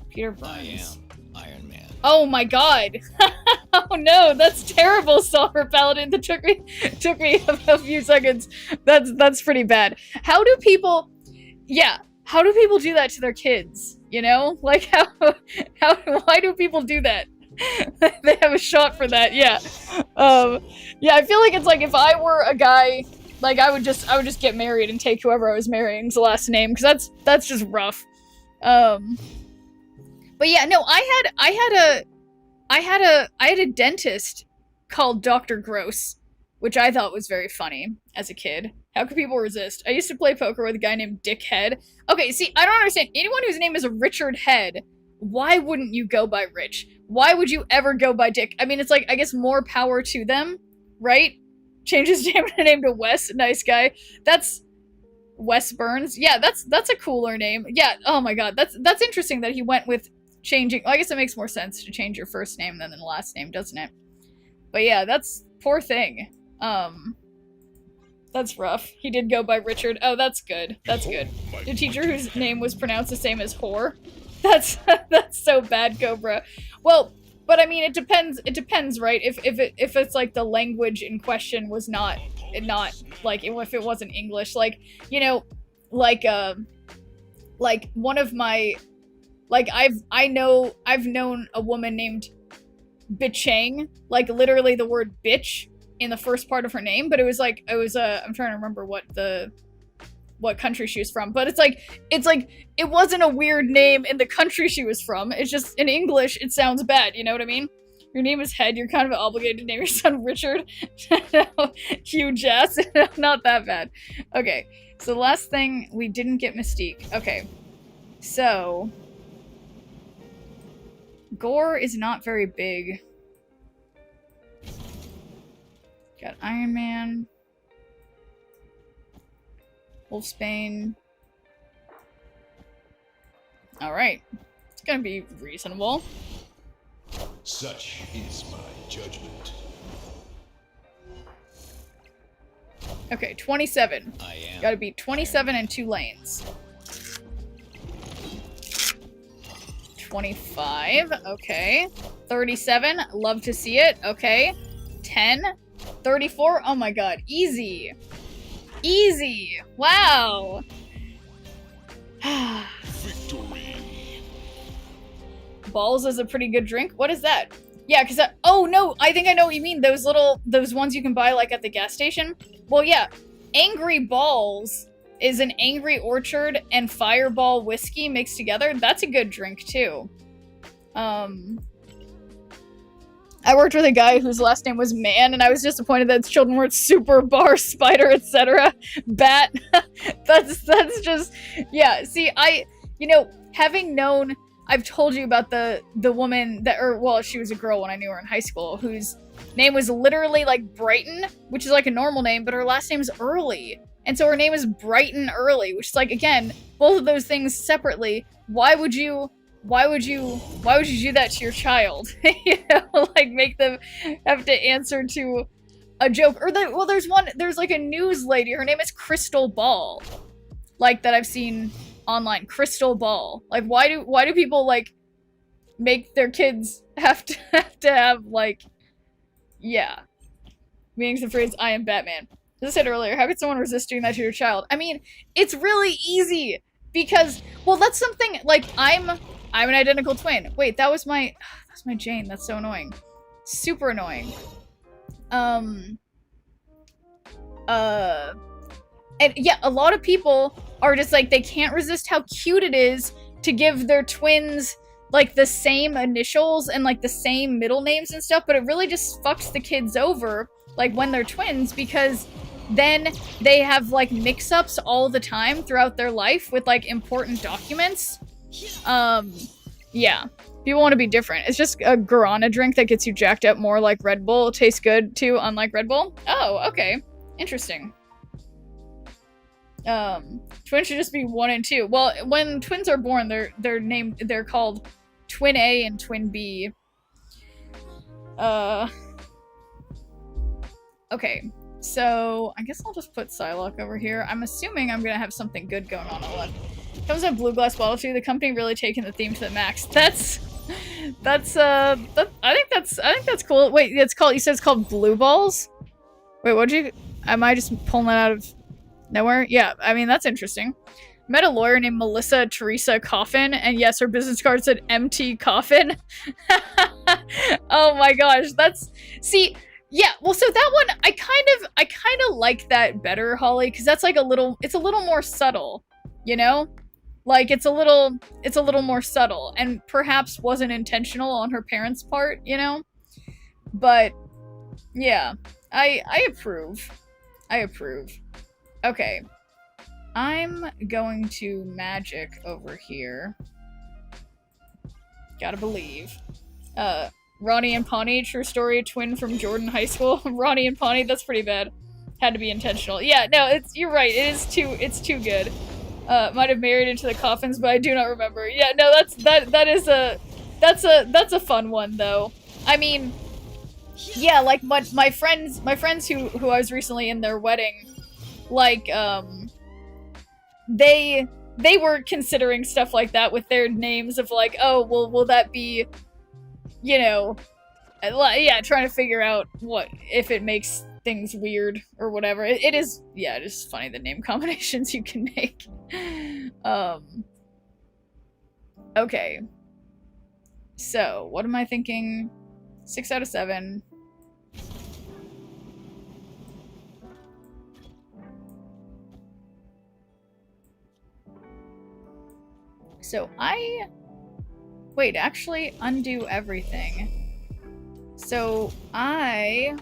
Peter Burns. I am Iron Man. Oh my god! Oh no, that's terrible, Silver Paladin. That took me a few seconds. That's pretty bad. How do people... Yeah, how do people do that to their kids? You know? Like, why do people do that? They have a shot for that, yeah. Yeah, I feel like it's like if I were a guy, like I would just get married and take whoever I was marrying's last name, because that's just rough. But yeah, no, I had a dentist called Dr. Gross, which I thought was very funny as a kid. How could people resist? I used to play poker with a guy named Dick Head. Okay, see, I don't understand. Anyone whose name is Richard Head, why wouldn't you go by Rich? Why would you ever go by Dick? I mean, it's like, I guess more power to them, right? Change his name to Wes, nice guy. That's Wes Burns. Yeah, that's a cooler name. Yeah, oh my god, that's interesting that he went with changing. Well, I guess it makes more sense to change your first name than the last name, doesn't it? But yeah, that's poor thing. That's rough. He did go by Richard. Oh, that's good. That's good. The teacher whose name was pronounced the same as whore. That's so bad, Cobra. Well, but I mean, it depends, right? If it's like the language in question was not like if it wasn't English, like, you know, like one of my, like I've known a woman named Bitchang, like literally the word bitch in the first part of her name, but it was I'm trying to remember what country she was from, but it's like it wasn't a weird name in the country she was from. It's just in English it sounds bad, you know what I mean? Your name is Head, you're kind of obligated to name your son Richard. Huge ass. Not that bad. Okay, so the last thing, we didn't get Mystique. Okay, so Gore is not very big. Got Iron Man, Wolfsbane. Alright. It's gonna be reasonable. Such is my judgment. Okay, 27. I am. Gotta be 27 and 2 lanes. 25. Okay. 37. Love to see it. Okay. 10. 34. Oh my god. Easy. Easy. Wow. Victory. Balls is a pretty good drink. What is that? Yeah, because oh no, I think I know what you mean. Those ones you can buy like at the gas station. Well, yeah. Angry Balls is an Angry Orchard and Fireball whiskey mixed together. That's a good drink too. I worked with a guy whose last name was Man, and I was disappointed that his children weren't Super, Bar, Spider, etc. Bat. that's just, yeah. See, having known, I've told you about the woman that, or well, she was a girl when I knew her in high school, whose name was literally like Brighton, which is like a normal name, but her last name is Early. And so her name is Brighton Early, which is like, again, both of those things separately. Why would you do that to your child? You know, like make them have to answer to a joke. Or there's like a news lady, her name is Crystal Ball. Like that I've seen online. Crystal Ball. Like why do people like make their kids have to have like, yeah. Meaning the phrase I am Batman. As I said earlier, how could someone resist doing that to your child? I mean, it's really easy because, well, that's something like I'm an identical twin. Wait, that's my Jane. That's so annoying. Super annoying. And yeah, a lot of people are just like, they can't resist how cute it is to give their twins like the same initials and like the same middle names and stuff, but it really just fucks the kids over like when they're twins, because then they have like mix-ups all the time throughout their life with like important documents. Yeah. People want to be different. It's just a guarana drink that gets you jacked up more like Red Bull. It tastes good too, unlike Red Bull. Oh, okay. Interesting. Twins should just be 1 and 2. Well, when twins are born, they're called Twin A and Twin B. Okay. So I guess I'll just put Psylocke over here. I'm assuming I'm gonna have something good going on left. Comes in blue glass bottle too. The company really taking the theme to the max. I think that's cool. Wait, you said it's called Blue Balls? Wait, am I just pulling that out of nowhere? Yeah, I mean, that's interesting. Met a lawyer named Melissa Teresa Coffin, and yes, her business card said MT Coffin. Oh my gosh, see, yeah, well, so that one, I kind of like that better, Holly, because that's like it's a little more subtle, you know? Like, it's a little more subtle, and perhaps wasn't intentional on her parents' part, you know? But, yeah, I approve. I approve. Okay. I'm going to magic over here. Gotta believe. Ronnie and Pawnee, true story, twin from Jordan High School. Ronnie and Pawnee, that's pretty bad. Had to be intentional. Yeah, no, you're right. It's too good. Might have married into the coffins, but I do not remember. Yeah, no, that's a fun one though. I mean, yeah, like my friends who I was recently in their wedding, like they were considering stuff like that with their names of like, oh, well, will that be, you know, yeah, trying to figure out what if it makes things weird or whatever. It is, yeah, it is funny the name combinations you can make. Okay. So, what am I thinking? 6 out of 7. So wait, actually undo everything. So I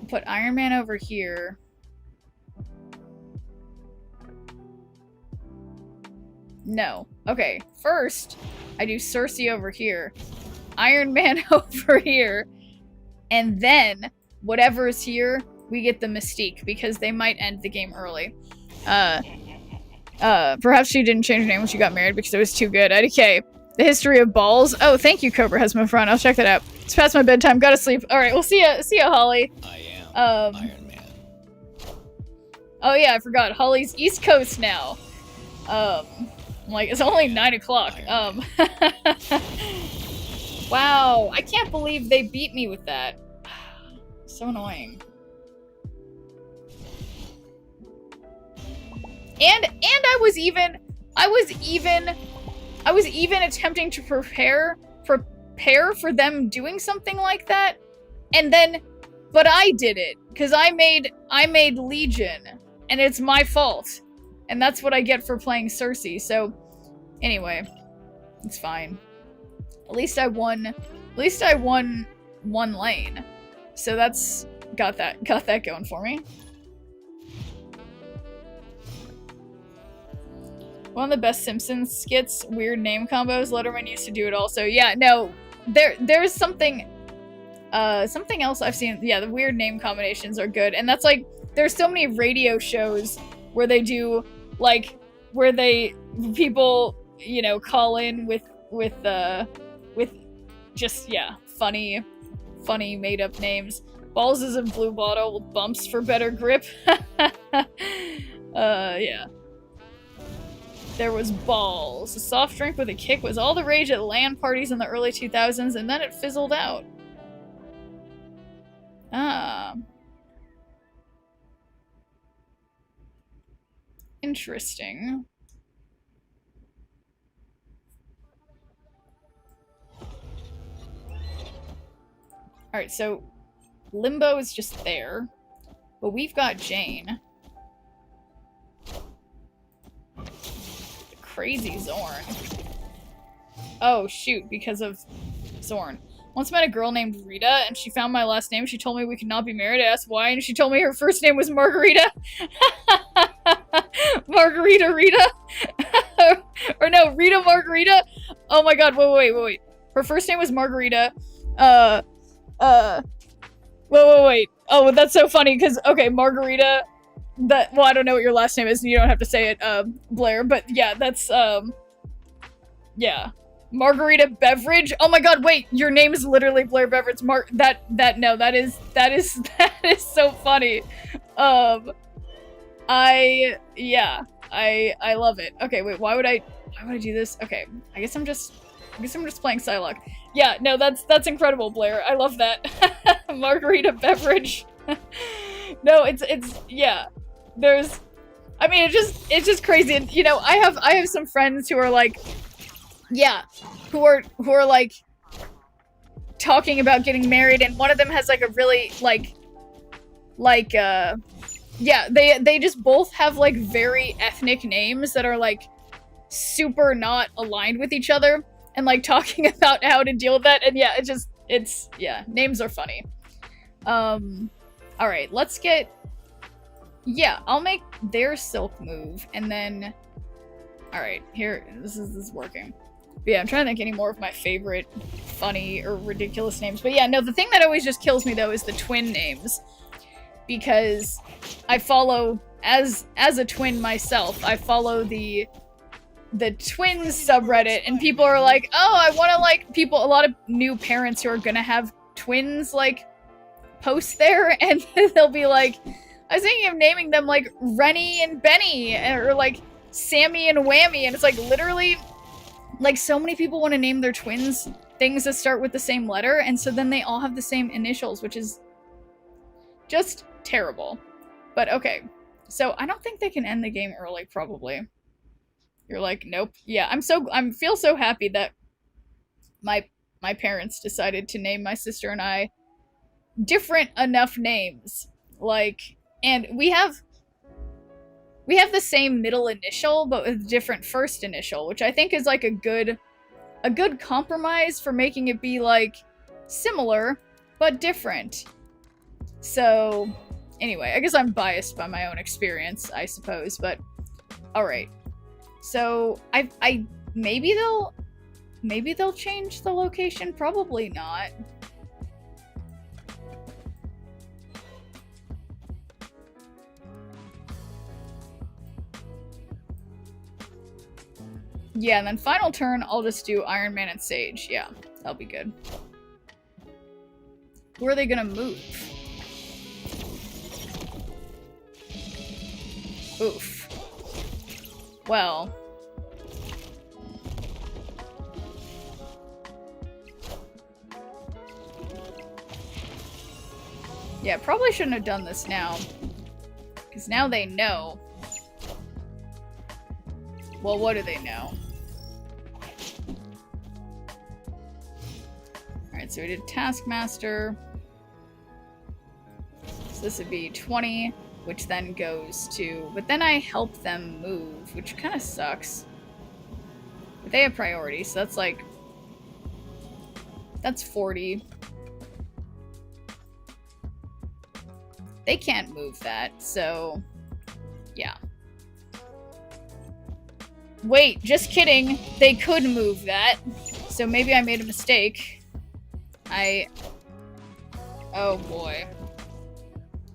put Iron Man over here. No. Okay, first I do Cersei over here, Iron Man over here, and then whatever is here, we get the Mystique, because they might end the game early. Perhaps she didn't change her name when she got married because it was too good. IDK. The history of balls. Oh, thank you, Cobra Husband Front. I'll check that out. It's past my bedtime. Gotta sleep. Alright, we'll see ya, Holly. I am Iron Man. Oh yeah, I forgot. Holly's East Coast now. Like, it's only 9 o'clock. Wow, I can't believe they beat me with that. So annoying. And I was even attempting to prepare for them doing something like that, and then, but I did it because I made Legion, and it's my fault, and that's what I get for playing Cersei. So anyway, it's fine. At least I won one lane, so that's got that going for me. One of the best Simpsons skits, weird name combos. Letterman used to do it also. Yeah, no, there's something else I've seen. Yeah, the weird name combinations are good, and that's like, there's so many radio shows where they do, like, where people, you know, call in with just, yeah, funny made up names. Balls is a blue bottle with bumps for better grip. Yeah. There was Balls. A soft drink with a kick was all the rage at LAN parties in the early 2000s, and then it fizzled out. Ah. Interesting. Alright, so Limbo is just there, but we've got Jane. Crazy Zorn. Oh shoot, because of Zorn. Once met a girl named Rita, and she found my last name. She told me we could not be married. I asked why, and she told me her first name was Margarita. Margarita Rita? Or no, Rita Margarita? Oh my god, wait. Her first name was Margarita. Wait. Oh, that's so funny, because, okay, Margarita... well, I don't know what your last name is, and you don't have to say it, Blair, but yeah, that's, yeah. Margarita Beverage? Oh my god, wait, your name is literally Blair Beverage. That is so funny. I love it. Okay, wait, why would I do this? Okay, I guess I'm just playing Psylocke. Yeah, no, that's incredible, Blair. I love that. Margarita Beverage. No, it's yeah. There's, I mean, it's just crazy. And, you know, I have some friends who are like, yeah, who are like talking about getting married, and one of them has like a really yeah, they just both have like very ethnic names that are like super not aligned with each other, and like talking about how to deal with that. And yeah, it's yeah, names are funny. All right, let's get, yeah, I'll make their silk move, and then, all right, here, this is working. But yeah, I'm trying to think any more of my favorite funny or ridiculous names. But yeah, no, the thing that always just kills me though is the twin names, because I follow, as a twin myself, I follow the twins subreddit, and people are like, oh, I want to, like, a lot of new parents who are gonna have twins, like, post there, and they'll be like, I was thinking of naming them like Rennie and Benny, or like Sammy and Whammy, and it's like literally, like, so many people want to name their twins things that start with the same letter, and so then they all have the same initials, which is just terrible. But okay, so I don't think they can end the game early, probably. You're like, nope. Yeah, I feel so happy that my parents decided to name my sister and I different enough names, like, and we have the same middle initial but with different first initial, which I think is like a good compromise for making it be like similar but different. So anyway, I guess I'm biased by my own experience, I suppose, but all right. So I maybe they'll change the location, probably not. Yeah, and then final turn, I'll just do Iron Man and Sage. Yeah, that'll be good. Where are they gonna move? Oof. Well. Yeah, probably shouldn't have done this now. Because now they know. Well, what do they know? Alright, so we did Taskmaster. So this would be 20, which then goes to... But then I help them move, which kind of sucks. But they have priority, so that's like... That's 40. They can't move that, so... Yeah. Wait, just kidding. They could move that. So maybe I made a mistake. Oh boy.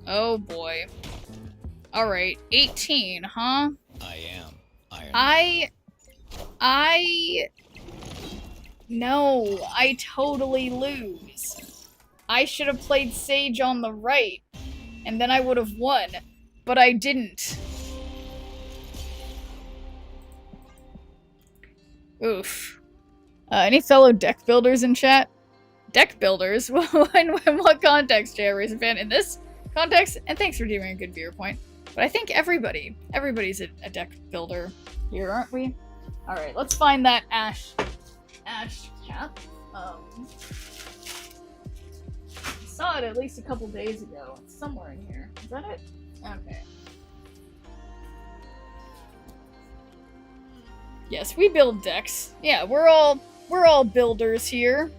Oh boy. Alright, 18, huh? I am Iron Man. No, I totally lose. I should have played Sage on the right, and then I would have won. But I didn't. Oof. Any fellow deck builders in chat? Deck builders? in what context, Jay Raisin fan? In this context? And thanks for giving a good viewer point. But I think everybody's a deck builder here, aren't we? Alright, let's find that Ash cap. I saw it at least a couple days ago. It's somewhere in here. Is that it? Okay. Yes, we build decks. Yeah, we're all builders here.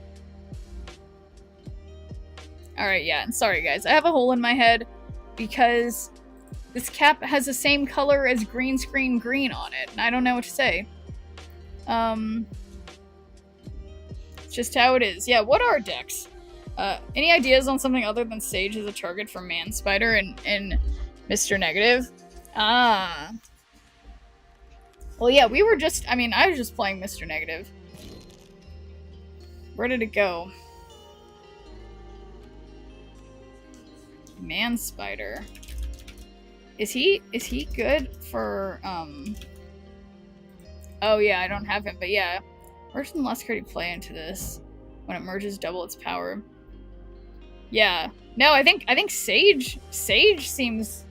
Alright, yeah, and sorry guys, I have a hole in my head because this cap has the same color as green screen green on it, and I don't know what to say. It's just how it is. Yeah, what are decks? Any ideas on something other than Sage as a target for Man Spider and Mr. Negative? Well, yeah, I was just playing Mr. Negative. Where did it go? Man Spider. Is he good for, Oh yeah, I don't have him, but yeah. Merge and lost card play into this. When it merges, double its power. Yeah. No, I think Sage seems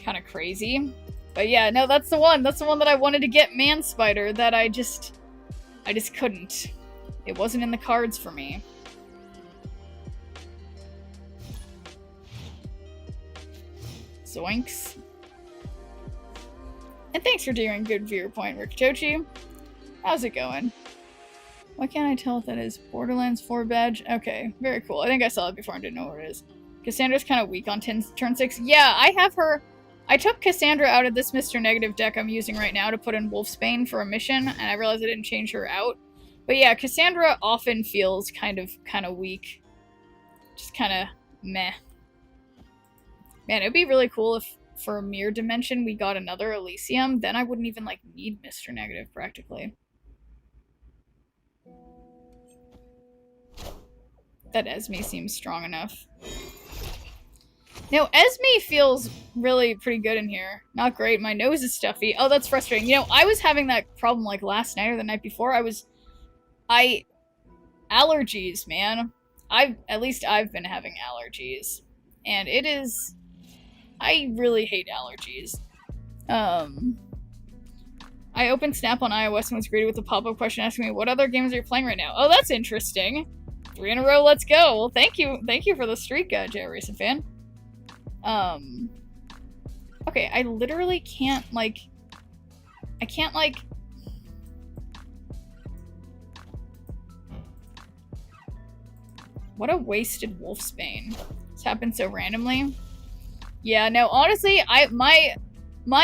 kind of crazy. But yeah, no, that's the one. That's the one that I wanted to get, Man Spider, that I just couldn't. It wasn't in the cards for me. Zoinks. And thanks for doing good viewer point, Rikitochi. How's it going? Why can't I tell what that is? Borderlands 4 badge? Okay, very cool. I think I saw it before and didn't know what it is. Cassandra's kind of weak on turn 6. Yeah, I have her. I took Cassandra out of this Mr. Negative deck I'm using right now to put in Wolfsbane for a mission, and I realized I didn't change her out. But yeah, Cassandra often feels kind of weak. Just kind of meh. Man, it'd be really cool if for Mirror Dimension we got another Elysium. Then I wouldn't even, like, need Mr. Negative, practically. That Esme seems strong enough. No, Esme feels really pretty good in here. Not great. My nose is stuffy. Oh, that's frustrating. You know, I was having that problem, like, last night or the night before. Allergies, man. At least I've been having allergies. And it is... I really hate allergies. I opened Snap on iOS and was greeted with a pop-up question asking me, what other games are you playing right now? Oh, that's interesting. 3 in a row, let's go. Well, thank you for the streak, J.R. Recent Fan. Okay, I literally can't, like... I can't, like... What a wasted Wolfsbane. This happened so randomly. Yeah, no, honestly, my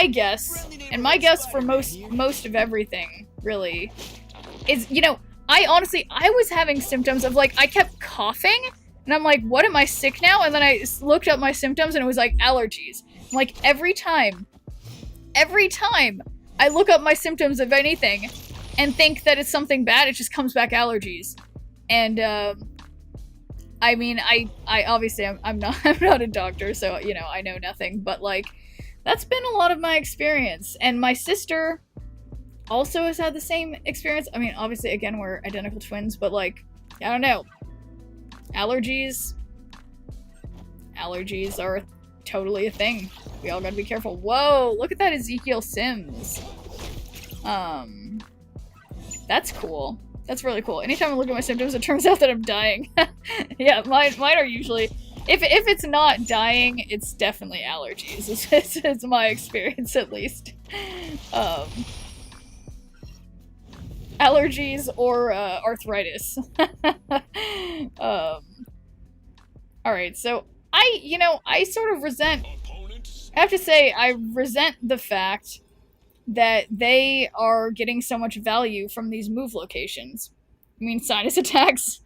guess, and my guess for most of everything, really, is, you know, I was having symptoms of, like, I kept coughing, and I'm like, what, am I sick now? And then I looked up my symptoms, and it was, like, allergies. Like, every time I look up my symptoms of anything and think that it's something bad, it just comes back allergies. And, I mean, I obviously, I'm not a doctor, so, you know, I know nothing, but, like, that's been a lot of my experience. And my sister also has had the same experience. I mean, obviously, again, we're identical twins, but, like, I don't know. Allergies are totally a thing. We all gotta be careful. Whoa, look at that Ezekiel Sims. That's cool. That's really cool. Anytime I look at my symptoms, it turns out that I'm dying. Yeah, mine are usually... If it's not dying, it's definitely allergies. It's my experience, at least. Allergies or arthritis. Alright, so I sort of resent... I have to say, I resent the fact that they are getting so much value from these move locations. I mean, sinus attacks.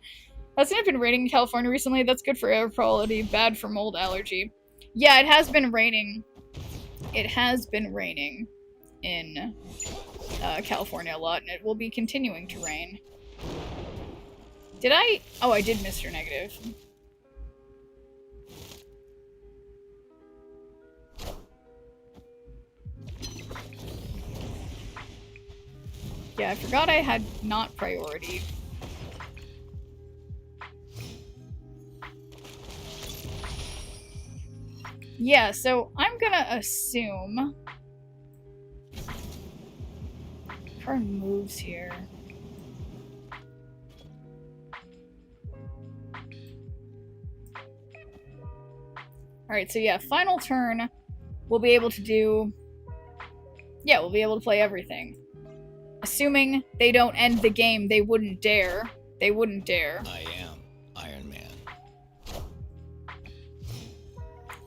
Hasn't it been raining in California recently? That's good for air quality, bad for mold allergy. Yeah, it has been raining. It has been raining in California a lot, and it will be continuing to rain. Did I? Oh, I did Mr. Negative. Yeah, I forgot I had not priority. Yeah, so I'm gonna assume... Card moves here. Alright, so yeah, final turn, we'll be able to do... Yeah, we'll be able to play everything. Assuming they don't end the game, they wouldn't dare. They wouldn't dare. I am Iron Man.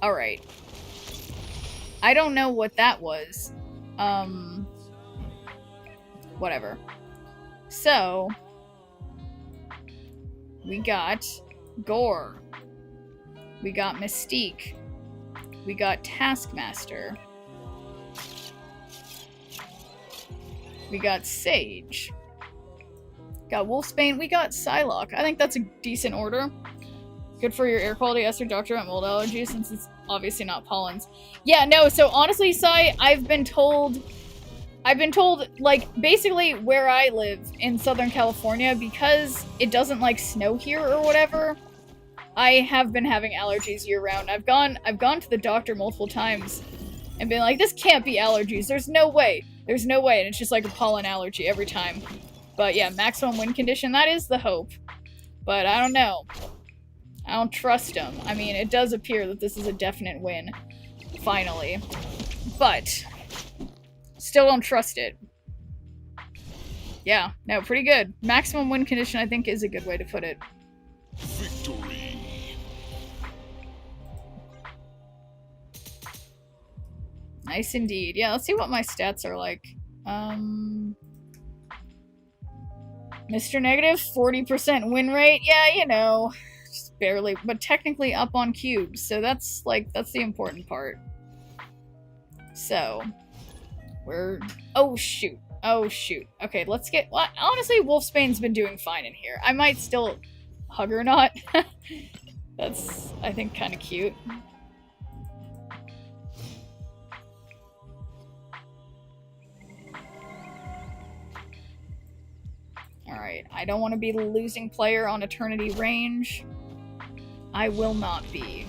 Alright. I don't know what that was. Whatever. So, we got Gore. We got Mystique. We got Taskmaster. We got Sage. Got Wolfsbane. We got Psylocke. I think that's a decent order. Good for your air quality, Esther, doctor at mold allergies, since it's obviously not pollens. Yeah, no, so honestly, Sai, I've been told, like, basically where I live in Southern California, because it doesn't, like, snow here or whatever, I have been having allergies year-round. I've gone to the doctor multiple times and been like, this can't be allergies, there's no way, and it's just like a pollen allergy every time. But yeah, maximum win condition, that is the hope. But I don't know. I don't trust him. I mean, it does appear that this is a definite win, finally. But, still don't trust it. Yeah, no, pretty good. Maximum win condition, I think, is a good way to put it. Victory. Nice indeed. Yeah, let's see what my stats are like. Mr. Negative, 40% win rate. Yeah, you know, just barely, but technically up on cubes, so that's, like, that's the important part. So, we're... Oh, shoot. Oh, shoot. Okay, let's get... Well, honestly, Wolfsbane's been doing fine in here. I might still hug her or not. That's, I think, kind of cute. Alright, I don't want to be the losing player on Eternity Range. I will not be.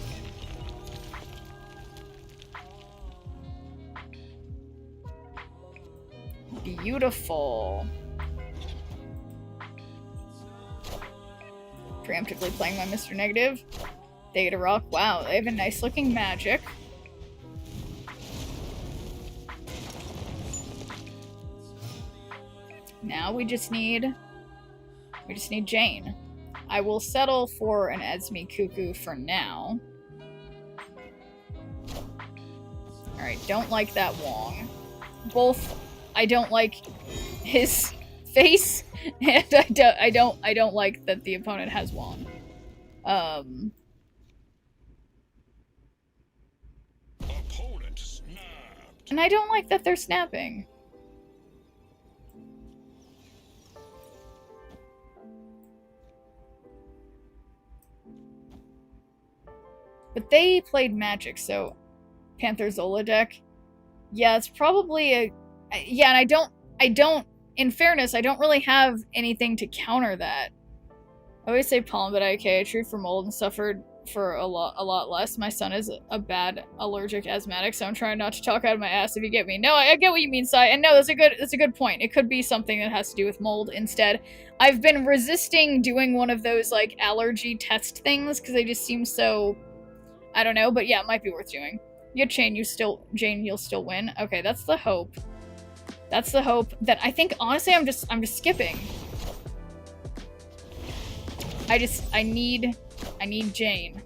Beautiful. Preemptively playing my Mr. Negative. Theta Rock. Wow, they have a nice looking magic. Now we just need Jane. I will settle for an Esme Cuckoo for now. Alright, don't like that Wong. Both, I don't like his face, and I don't like that the opponent has Wong. Opponent snapped. And I don't like that they're snapping. But they played Magic, so Panther Zola deck. Yeah, it's probably a... Yeah, and I don't, in fairness, I don't really have anything to counter that. I always say pollen, but I treated for mold and suffered for a lot less. My son is a bad allergic asthmatic, so I'm trying not to talk out of my ass, if you get me. No, I get what you mean, Sai, and no, that's a good point. It could be something that has to do with mold instead. I've been resisting doing one of those, like, allergy test things, because they just seem so... I don't know, but yeah, it might be worth doing. You get Jane, you'll still win. Okay, that's the hope. That's the hope that I think, honestly, I'm just skipping. I need Jane.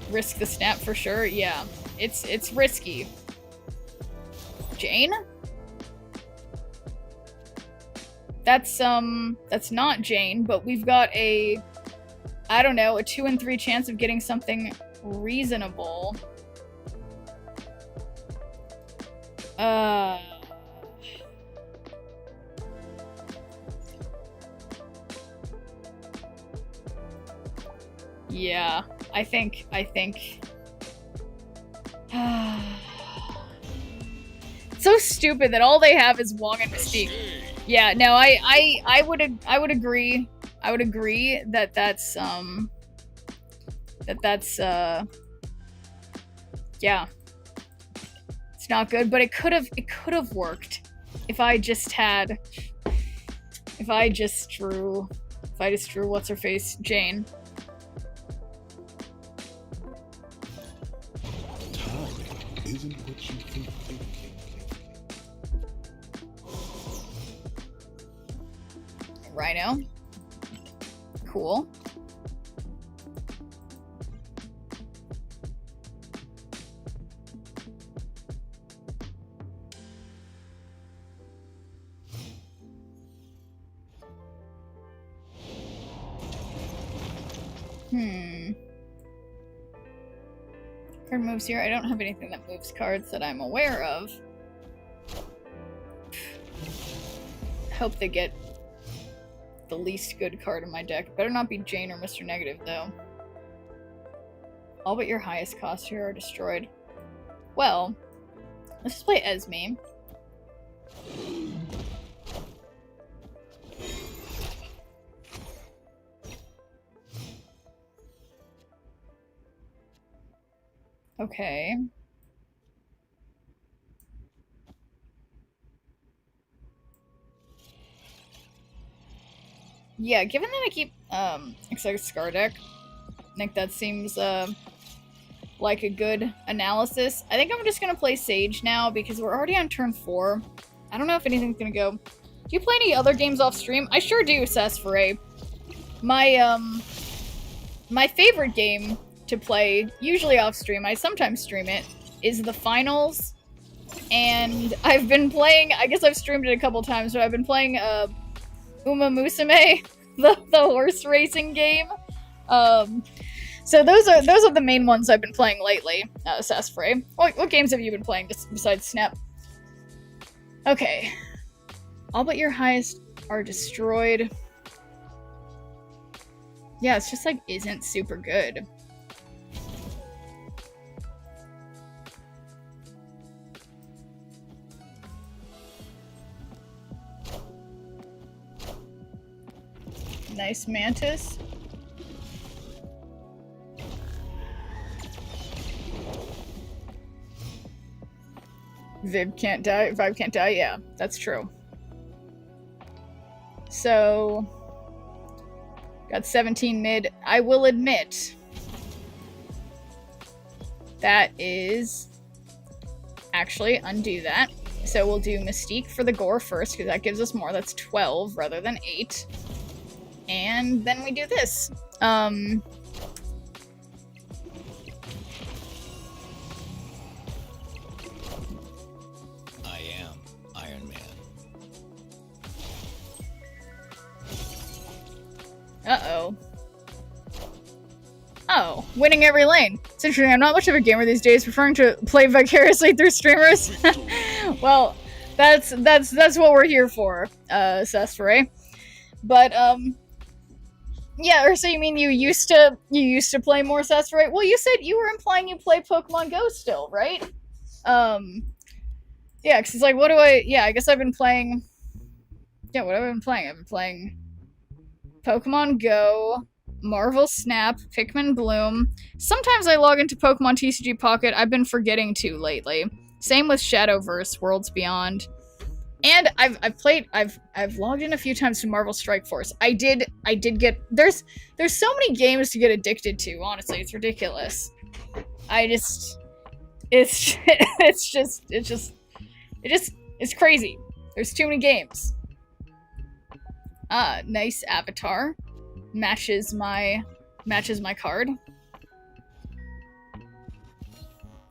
Risk the snap for sure, yeah. It's risky. Jane? That's not Jane, but we've got a, I don't know, a 2 in 3 chance of getting something reasonable. Yeah, I think so stupid that all they have is Wong and Mystique. Yeah, no, I would agree. I would agree that that's yeah. It's not good, but it could have worked if I just drew what's her face, Jane. Time isn't what you think. Rhino. Cool. Card moves here. I don't have anything that moves cards that I'm aware of. Hope they get the least good card in my deck. Better not be Jane or Mr. Negative, though. All but your highest cost here are destroyed. Well, let's just play Esme. Okay. Yeah, given that I keep, Exotic Scar deck, I think that seems, like a good analysis. I think I'm just gonna play Sage now, because we're already on turn 4. I don't know if anything's gonna go. Do you play any other games off stream? I sure do, Sassafray. My favorite game to play, usually off stream, I sometimes stream it, is the finals. And I've been playing, I guess I've streamed it a couple times, but I've been playing, Uma Musume, the horse racing game. So those are the main ones I've been playing lately, Sassafray. What games have you been playing besides Snap? Okay. All but your highest are destroyed. Yeah, it's just like isn't super good. Nice Mantis. Vibe can't die, yeah, that's true. So, got 17 mid. I will admit, that is, actually, undo that. So we'll do Mystique for the gore first, because that gives us more. That's 12 rather than 8. And then we do this. I am Iron Man. Uh-oh. Oh, winning every lane. It's interesting, I'm not much of a gamer these days, preferring to play vicariously through streamers. Well, that's what we're here for, Sassafray. But, yeah, or so you mean you used to play more Sassafray? Well, you said you were implying you play Pokemon Go still, right? Yeah, because it's like, what do I... Yeah, I guess I've been playing... Yeah, what have I been playing? I've been playing Pokemon Go, Marvel Snap, Pikmin Bloom. Sometimes I log into Pokemon TCG Pocket. I've been forgetting to lately. Same with Shadowverse, Worlds Beyond. And I've logged in a few times to Marvel Strike Force. I did get... There's so many games to get addicted to, honestly. It's ridiculous. It's crazy. There's too many games. Nice avatar. Matches my card.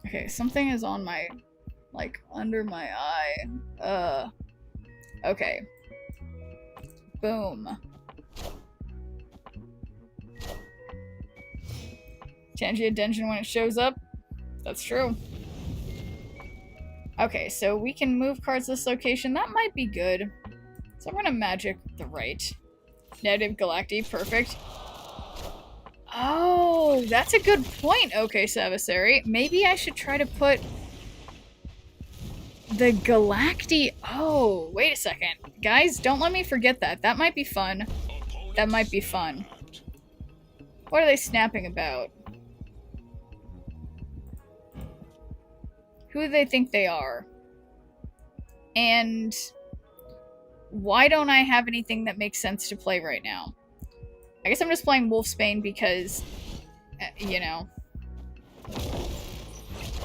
Okay, something is on my, like, under my eye. Okay. Boom. Tangia Dungeon when it shows up. That's true. Okay, so we can move cards to this location. That might be good. So I'm gonna magic the right. Negative Galacti, perfect. Oh, that's a good point. Okay, Savasari. Maybe I should try to put the Galacti. Oh, wait a second. Guys, don't let me forget that. That might be fun. That might be fun. What are they snapping about? Who do they think they are? And why don't I have anything that makes sense to play right now? I guess I'm just playing Wolfsbane because, you know.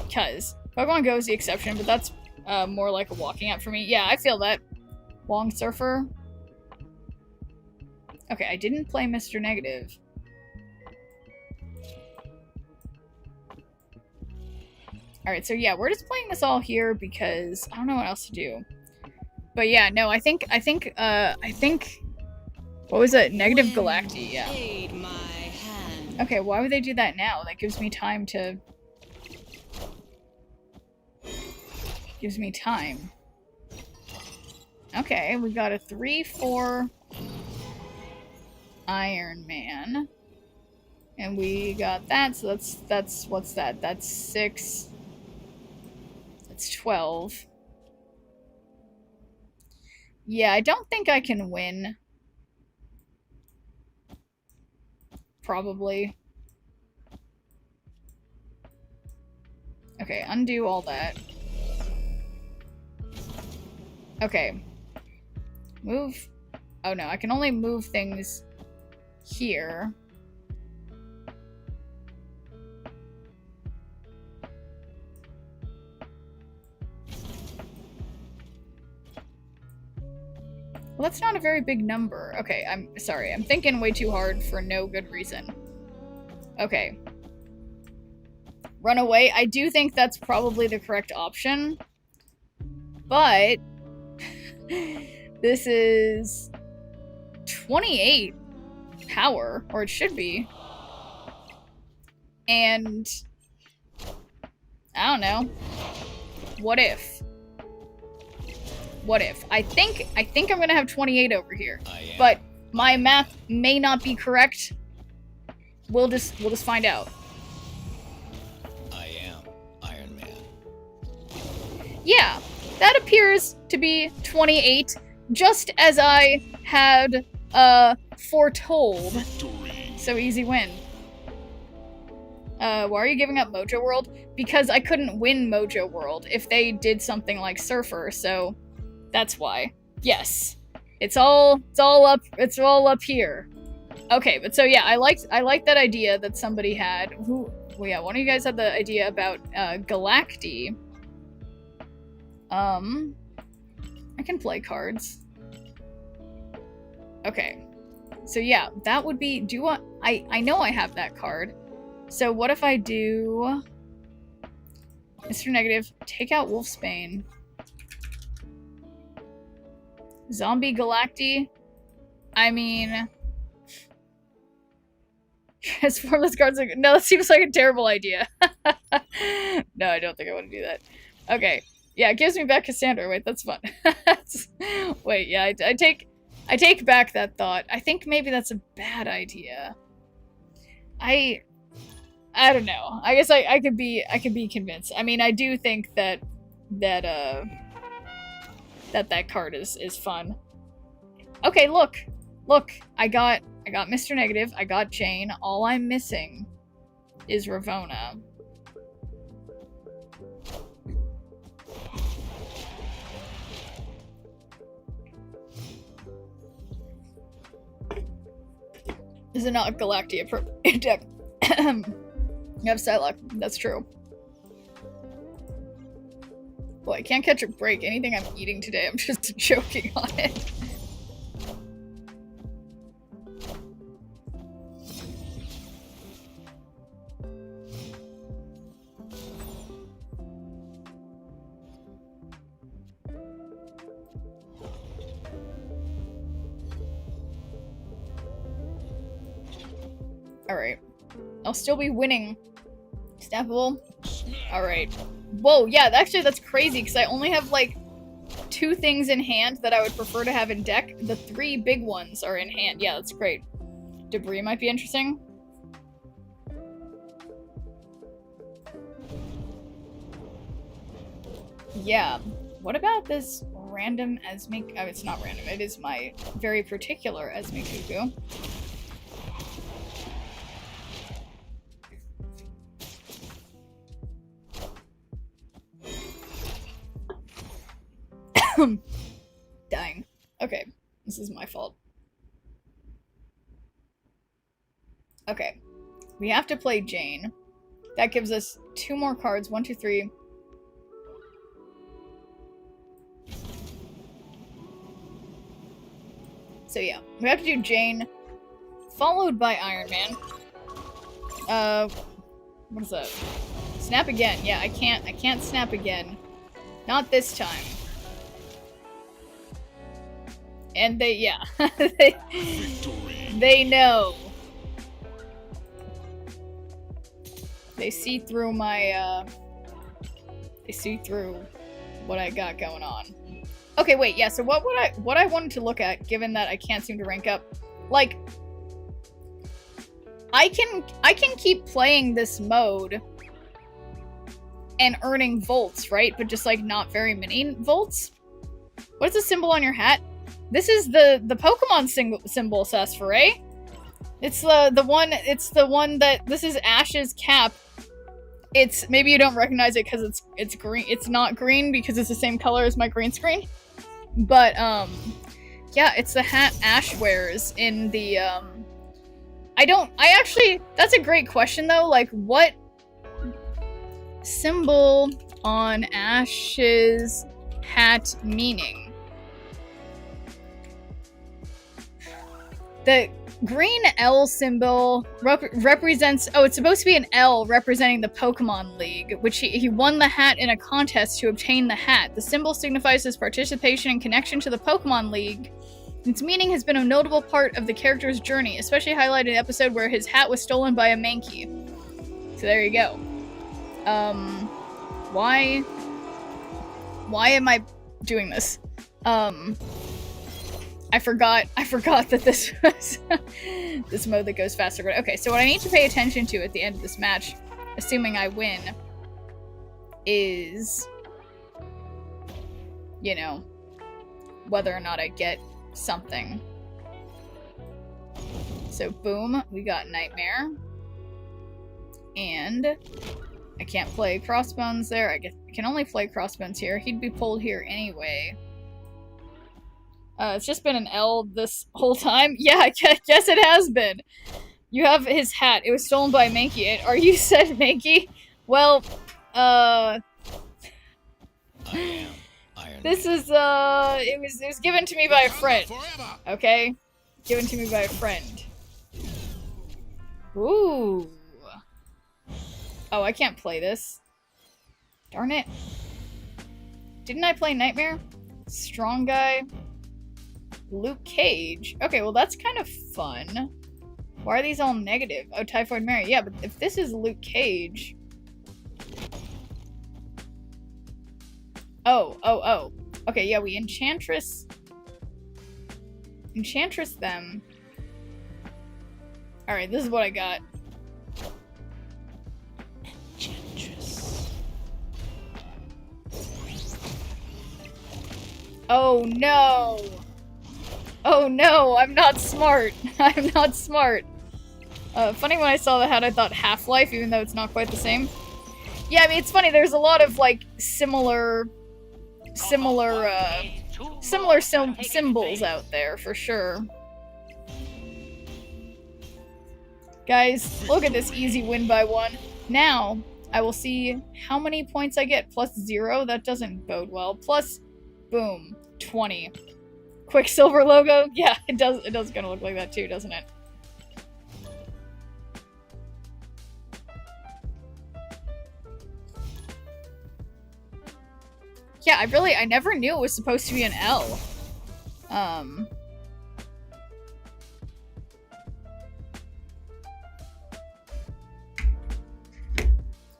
Because Pokemon Go is the exception, but that's more like a walking out for me. Yeah, I feel that. Long Surfer. Okay, I didn't play Mr. Negative. Alright, so yeah, we're just playing this all here because I don't know what else to do. But yeah, no, I think, what was it? Negative Galacti, yeah. Aid my hand. Okay, why would they do that now? That gives me time to... Gives me time. Okay, we got a 3-4 Iron Man. And we got that, so that's what's that? That's 6. That's 12. Yeah, I don't think I can win. Probably. Okay, undo all that. Okay. Move. Oh no, I can only move things here. Well, that's not a very big number. Okay, I'm sorry. I'm thinking way too hard for no good reason. Okay. Run away. I do think that's probably the correct option. But this is 28 power, or it should be. And I don't know. What if? What if? I think I'm gonna have 28 over here. But my math may not be correct. We'll just find out. I am Iron Man. Yeah, that appears to be 28, just as I had foretold. Victory. So easy win. Why are you giving up Mojo World? Because I couldn't win Mojo World if they did something like Surfer, so that's why. Yes. It's all up here. Okay, but so yeah, I like that idea that somebody had. Well, yeah, one of you guys had the idea about Galacti. I can play cards. Okay. So yeah, that would be I know I have that card. So what if I do Mr. Negative, take out Wolfsbane. Zombie Galacti? I mean, transform this card. No, that seems like a terrible idea. No, I don't think I want to do that. Okay. Yeah, it gives me back Cassandra. Wait, that's fun. Wait, yeah, I take back that thought. I think maybe that's a bad idea. I don't know. I guess I could be convinced. I mean, I do think that card is fun. Okay, look. I got Mr. Negative. I got Jane. All I'm missing is Ravonna. Is it not Galactia deck? You have Psylocke. That's true. Well, I can't catch a break. Anything I'm eating today, I'm just choking on it. Alright. I'll still be winning. Snappable? Alright. Whoa, yeah, actually that's crazy, because I only have, like, 2 things in hand that I would prefer to have in deck. The 3 big ones are in hand. Yeah, that's great. Debris might be interesting. Yeah. What about this random Esme... Oh, it's not random. It is my very particular Esme Cuckoo. Dying. Okay, this is my fault. Okay, we have to play Jane. That gives us 2 more cards. 1, 2, 3. So yeah, we have to do Jane, followed by Iron Man. What is that? Snap again. Yeah, I can't snap again. Not this time. And yeah, they know. They see through my, they see through what I got going on. Okay, wait, yeah, so what I wanted to look at, given that I can't seem to rank up, like, I can keep playing this mode and earning volts, right? But just, like, not very many volts? What's the symbol on your hat? This is the Pokemon symbol, Sasphoray. It's the one that, this is Ash's cap. It's, maybe you don't recognize it because it's green. It's not green because it's the same color as my green screen. But, yeah, it's the hat Ash wears in the, that's a great question though, like, what symbol on Ash's hat meaning? The green L symbol represents, oh, it's supposed to be an L representing the Pokemon League, which he won the hat in a contest to obtain the hat. The symbol signifies his participation and connection to the Pokemon League. Its meaning has been a notable part of the character's journey, especially highlighted in an episode where his hat was stolen by a Mankey. So there you go. Why am I doing this? I forgot that this was this mode that goes faster. Okay, so what I need to pay attention to at the end of this match, assuming I win, is, you know, whether or not I get something. So boom, we got Nightmare. And I can't play Crossbones there. I can only play Crossbones here. He'd be pulled here anyway. It's just been an L this whole time. Yeah, I guess it has been. You have his hat. It was stolen by Mankey. Are you said Mankey? Well, I am Iron this Man. is, it was given to me by a friend. Okay? Given to me by a friend. Ooh. Oh, I can't play this. Darn it. Didn't I play Nightmare? Strong Guy. Luke Cage. Okay, well that's kind of fun. Why are these all negative? Oh, Typhoid Mary. Yeah, but if this is Luke Cage... Oh. Okay, yeah, we Enchantress them. Alright, this is what I got. Enchantress. Oh no! Oh no, I'm not smart. I'm not smart. Funny when I saw the hat I thought Half-Life, even though it's not quite the same. Yeah, I mean, it's funny, there's a lot of, like, similar symbols out there, for sure. Guys, look at this easy win by 1. Now, I will see how many points I get. +0, that doesn't bode well. Plus, boom, 20. Quicksilver logo? Yeah, it does kind of look like that too, doesn't it? Yeah, I never knew it was supposed to be an L.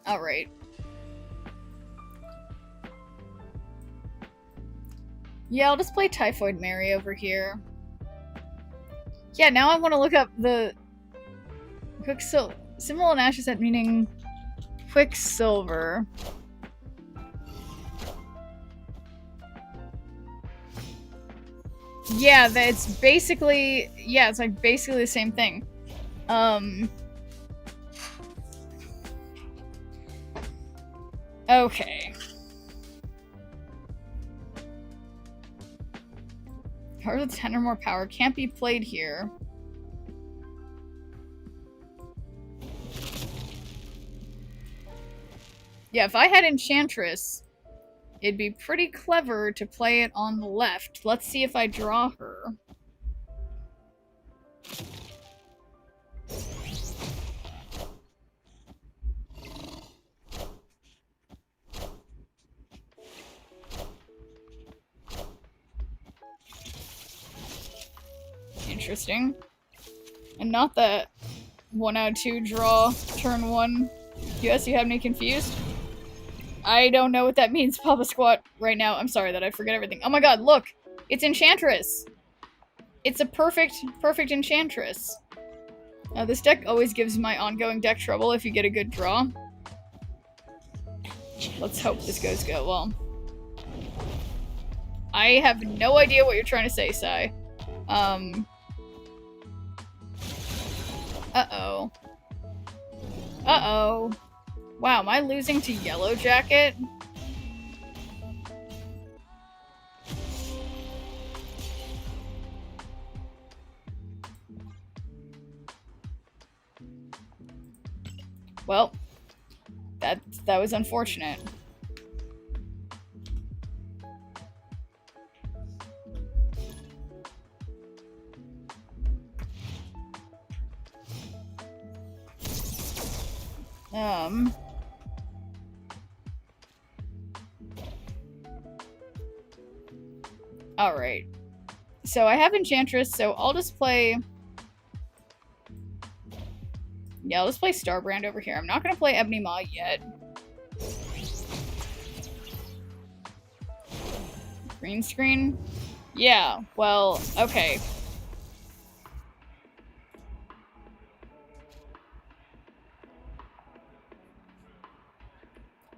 Alright. Yeah, I'll just play Typhoid Mary over here. Yeah, now I want to look up the Quicksilver symbol on Ash's head meaning Quicksilver. Yeah, it's basically, yeah, it's like basically the same thing. Okay. Heart of the 10 or more power can't be played here. Yeah, if I had Enchantress, it'd be pretty clever to play it on the left. Let's see if I draw her. Interesting. And not that 1 out of 2 draw turn 1. Yes, you have me confused? I don't know what that means, Papa Squat, right now. I'm sorry that I forget everything. Oh my god, look! It's Enchantress! It's a perfect Enchantress. This deck always gives my ongoing deck trouble if you get a good draw. Let's hope this goes well. I have no idea what you're trying to say, Sai. Uh-oh. Uh-oh. Wow, am I losing to Yellow Jacket? Well, that was unfortunate. Alright. So I have Enchantress, so I'll just play... Yeah, I'll just play Starbrand over here. I'm not gonna play Ebony Maw yet. Green screen? Yeah, well, okay.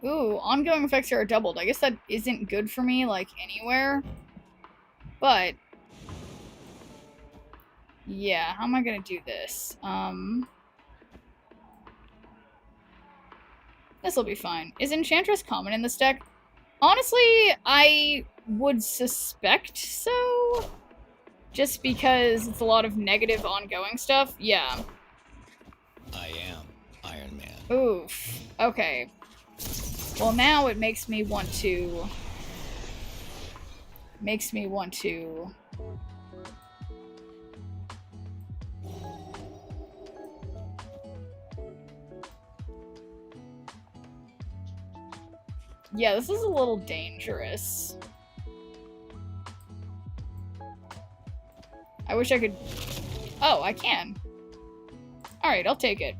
Ooh, ongoing effects are doubled. I guess that isn't good for me, like, anywhere. But... yeah, how am I gonna do this? This'll be fine. Is Enchantress common in this deck? Honestly, I would suspect so. Just because it's a lot of negative ongoing stuff. Yeah. I am Iron Man. Oof. Okay. Well, now it makes me want to... Yeah, this is a little dangerous. I wish I could... Oh, I can. Alright, I'll take it.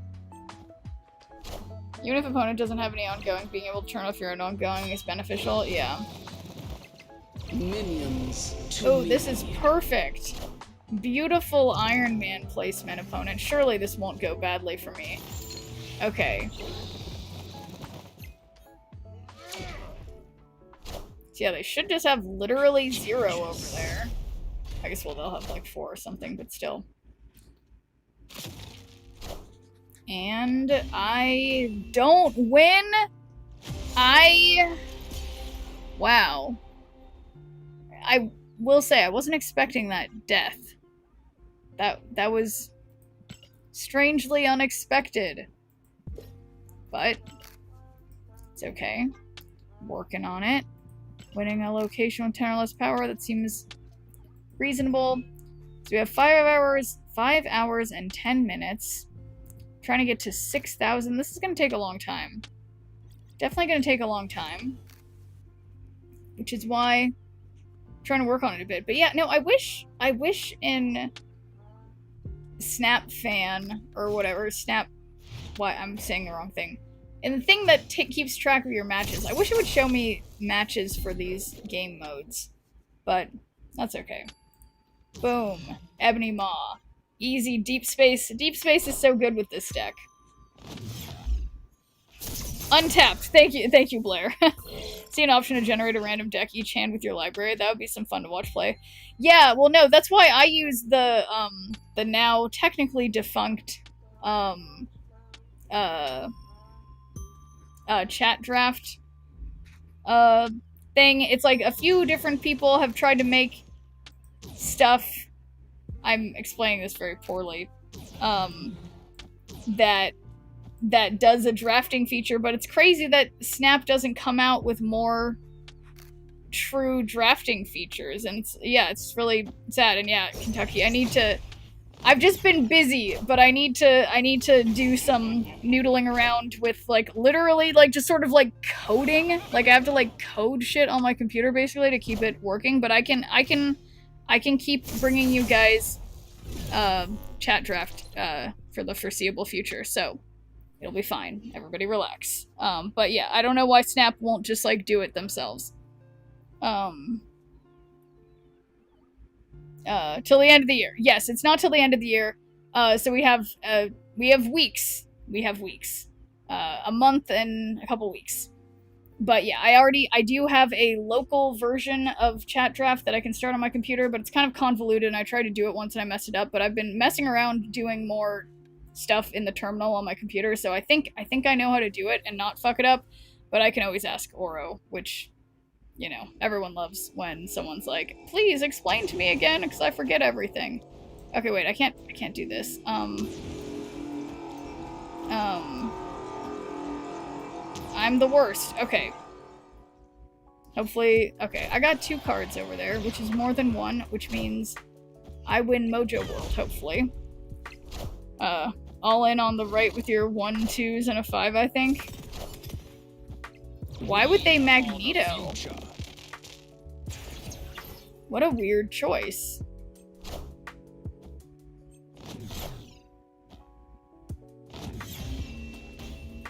Even if opponent doesn't have any ongoing, being able to turn off your own ongoing is beneficial. Yeah. Minions. Oh, this is perfect. Beautiful Iron Man placement, opponent. Surely this won't go badly for me. Okay. So yeah, they should just have literally 0 over there. I guess, well, they'll have like 4 or something, but still. And I don't win. Wow. I will say, I wasn't expecting that death. That was strangely unexpected. But it's okay. Working on it. Winning a location with 10 or less power, that seems reasonable. So we have 5 hours and 10 minutes. Trying to get to 6,000. This is going to take a long time. Definitely going to take a long time. Which is why I'm trying to work on it a bit. But yeah, no, I wish in Snap Fan or whatever, I'm saying the wrong thing. And the thing that keeps track of your matches, I wish it would show me matches for these game modes. But that's okay. Boom. Ebony Maw. Easy. Deep Space. Deep Space is so good with this deck. Untapped. Thank you, Blair. See an option to generate a random deck each hand with your library. That would be some fun to watch play. Yeah, well, no, that's why I use the now technically defunct, chat draft, thing. It's like a few different people have tried to make stuff, I'm explaining this very poorly, that does a drafting feature, but it's crazy that Snap doesn't come out with more true drafting features, and it's really sad. And yeah, Kentucky, I've just been busy, but I need to do some noodling around with, like, literally, like, just sort of, like, coding. Like, I have to, like, code shit on my computer, basically, to keep it working, but I can keep bringing you guys, chat draft, for the foreseeable future, so It'll be fine. Everybody relax. But yeah, I don't know why Snap won't just, like, do it themselves. Till the end of the year. Yes, it's not till the end of the year. So we have weeks. We have weeks. A month and a couple weeks. But yeah, I do have a local version of Chat Draft that I can start on my computer, but it's kind of convoluted, and I tried to do it once and I messed it up, but I've been messing around doing more stuff in the terminal on my computer, so I think I know how to do it and not fuck it up, but I can always ask Oro, which, you know, everyone loves when someone's like, please explain to me again, because I forget everything. Okay, wait, I can't do this. I'm the worst. Okay. Hopefully... Okay, I got 2 cards over there, which is more than 1, which means I win Mojo World, hopefully. All in on the right with your 1, 2s, and a 5, I think. Why would they Magneto? What a weird choice.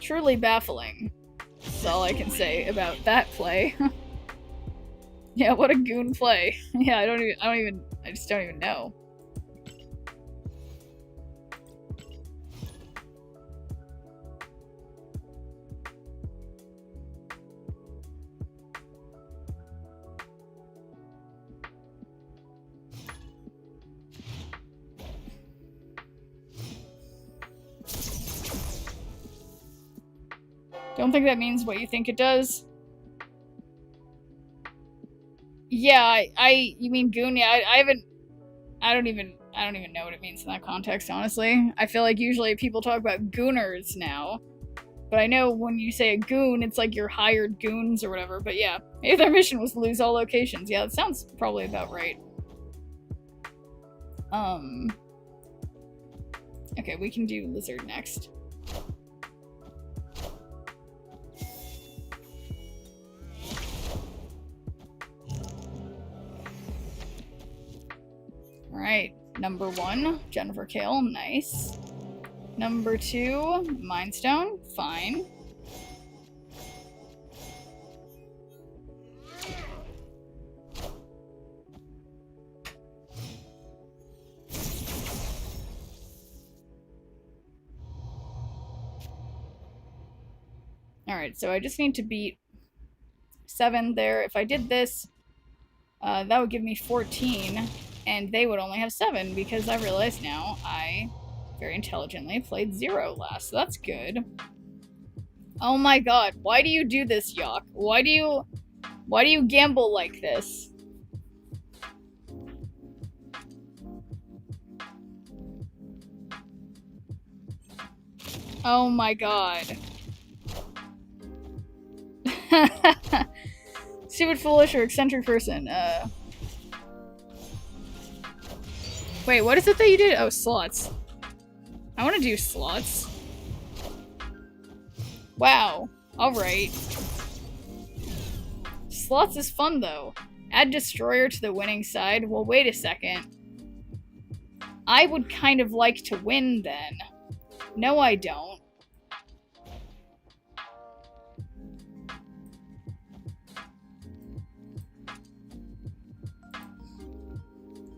Truly baffling. That's all I can say about that play. Yeah, what a goon play. Yeah, I just don't even know. Don't think that means what you think it does. Yeah, you mean goon? Yeah, I don't even know what it means in that context, honestly. I feel like usually people talk about gooners now. But I know when you say a goon, it's like your hired goons or whatever. But yeah, maybe their mission was to lose all locations. Yeah, that sounds probably about right. Okay, we can do lizard next. Alright, number 1, Jennifer Kale, nice. Number 2, Mindstone, fine. Alright, so I just need to beat 7 there. If I did this, that would give me 14. And they would only have 7, because I realize now I very intelligently played 0 last. So that's good. Oh my god, why do you do this, Yock? Why do you gamble like this? Oh my god. Stupid, foolish, or eccentric person. Wait, what is it that you did? Oh, slots. I want to do slots. Wow. Alright. Slots is fun, though. Add Destroyer to the winning side. Well, wait a second. I would kind of like to win, then. No, I don't.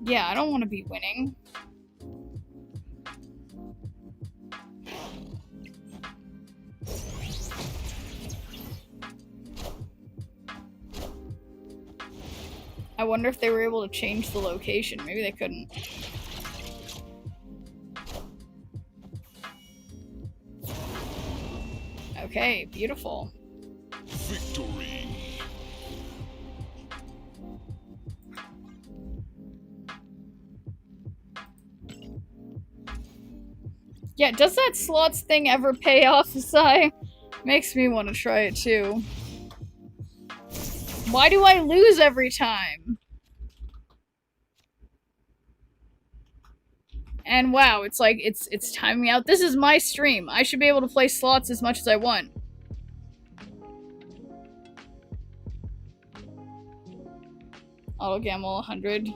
Yeah, I don't want to be winning. I wonder if they were able to change the location. Maybe they couldn't. Okay, beautiful. Victory. Yeah, does that slots thing ever pay off, Sai? Makes me want to try it too. Why do I lose every time? And wow, it's like, it's timing me out. This is my stream. I should be able to play slots as much as I want. Auto gamble 100.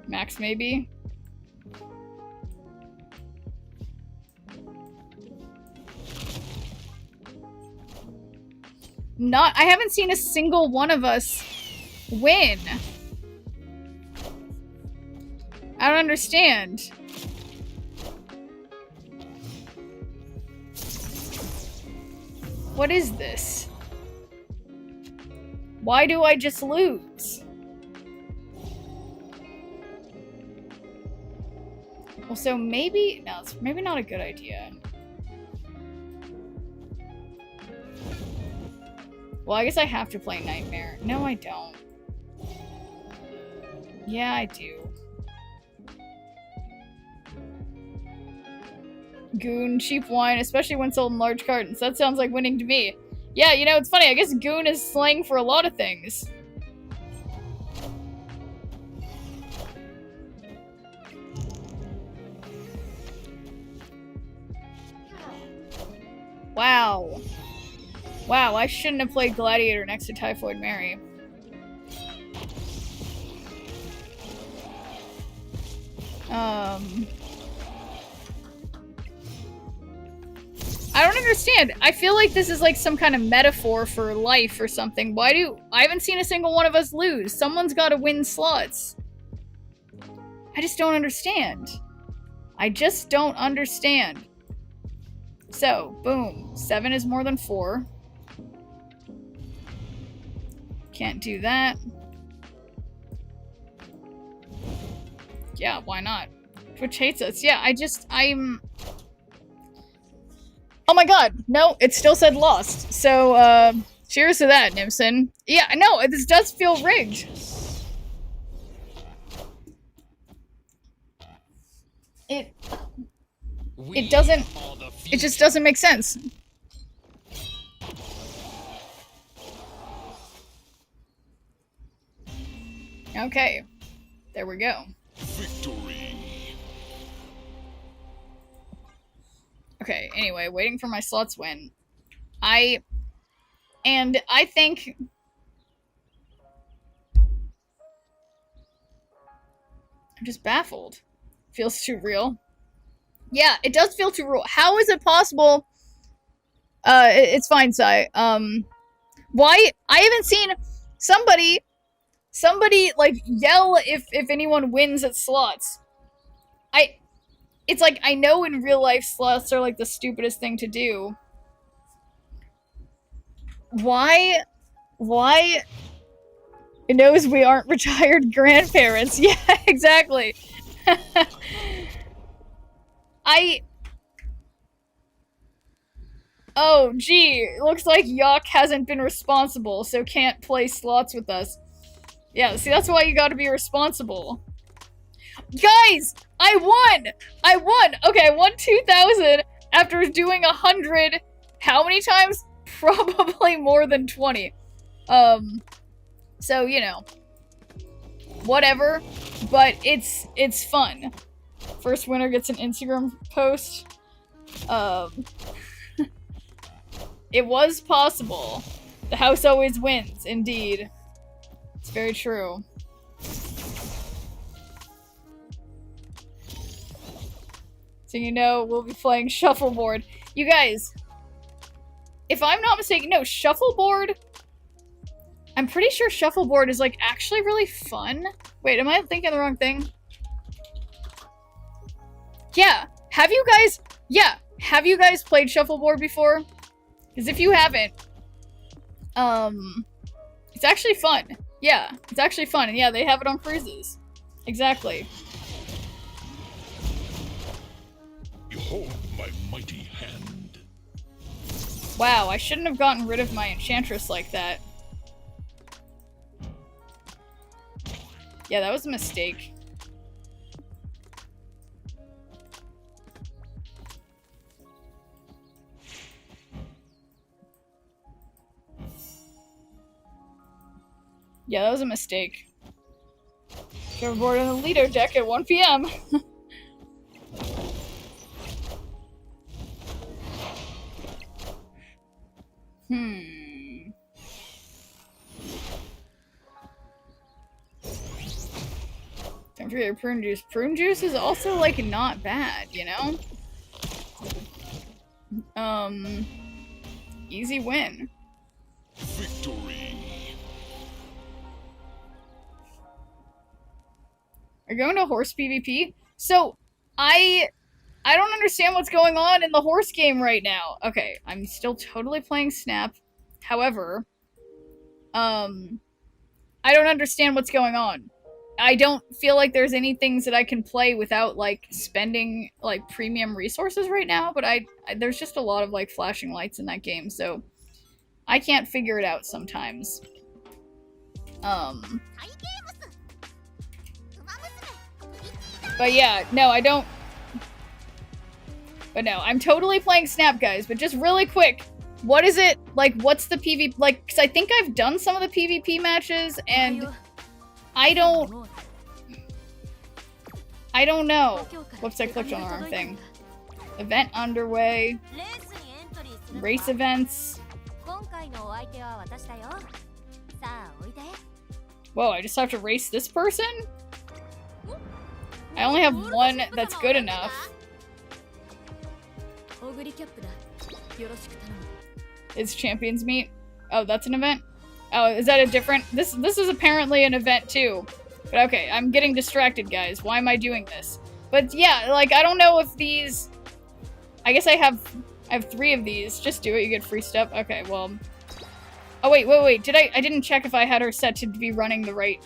Max maybe. I haven't seen a single one of us win. I don't understand. What is this? Why do I just lose? Well, so maybe... No, it's maybe not a good idea. Well, I guess I have to play Nightmare. No, I don't. Yeah, I do. Goon, cheap wine, especially when sold in large cartons. That sounds like winning to me. Yeah, you know, it's funny. I guess goon is slang for a lot of things. Wow. Wow, I shouldn't have played Gladiator next to Typhoid Mary. I don't understand. I feel like this is like some kind of metaphor for life or something. I haven't seen a single one of us lose. Someone's gotta win slots. I just don't understand. I just don't understand. So, boom. 7 is more than 4. Can't do that. Yeah, why not? Twitch hates us. Yeah, I'm... Oh my god, no, it still said lost. So, cheers to that, Nimson. Yeah, no, this does feel rigged. It doesn't... It just doesn't make sense. Okay. There we go. Victory. Okay, anyway, waiting for my slots win. I think... I'm just baffled. Feels too real. Yeah, it does feel too real. How is it possible? It's fine, Sai. Why? I haven't seen somebody, like, yell if anyone wins at slots. It's like, I know in real life slots are, like, the stupidest thing to do. Why? It knows we aren't retired grandparents. Yeah, exactly. Oh, gee, looks like Yuck hasn't been responsible, so can't play slots with us. Yeah, see, that's why you gotta be responsible. Guys! I won! Okay, I won 2,000 after doing 100... How many times? Probably more than 20. So, you know. Whatever. But it's fun. First winner gets an Instagram post. It was possible. The house always wins, indeed. It's very true. So you know, we'll be playing shuffleboard. You guys, if I'm not mistaken, no, shuffleboard... I'm pretty sure shuffleboard is, like, actually really fun. Wait, am I thinking the wrong thing? Yeah, have you guys played shuffleboard before? Because if you haven't, it's actually fun. Yeah, it's actually fun, and yeah, they have it on cruises. Exactly. Behold my mighty hand. Wow, I shouldn't have gotten rid of my enchantress like that. Yeah, that was a mistake. Yeah, that was a mistake. Shuffleboard in the Lido deck at 1 PM. Don't forget your prune juice. Prune juice is also, like, not bad, you know? Easy win. Victory. Are you going to horse PvP? So, I don't understand what's going on in the horse game right now. Okay, I'm still totally playing Snap. However, I don't understand what's going on. I don't feel like there's any things that I can play without, like, spending, like, premium resources right now, but there's just a lot of, like, flashing lights in that game, so I can't figure it out sometimes. But yeah, no, I don't... But no, I'm totally playing Snap, guys, but just really quick, what is it, like, what's the PvP, like, because I think I've done some of the PvP matches, and I don't know. Whoops, I clicked on the wrong thing. Event underway. Race events. Whoa, I just have to race this person? I only have one that's good enough. Is Champions Meet? Oh, that's an event? Oh, is that a different... This is apparently an event too. But okay, I'm getting distracted, guys. Why am I doing this? But yeah, like, I don't know if these... I guess I have 3 of these. Just do it, you get free stuff. Okay, well... Oh, wait. I didn't check if I had her set to be running the right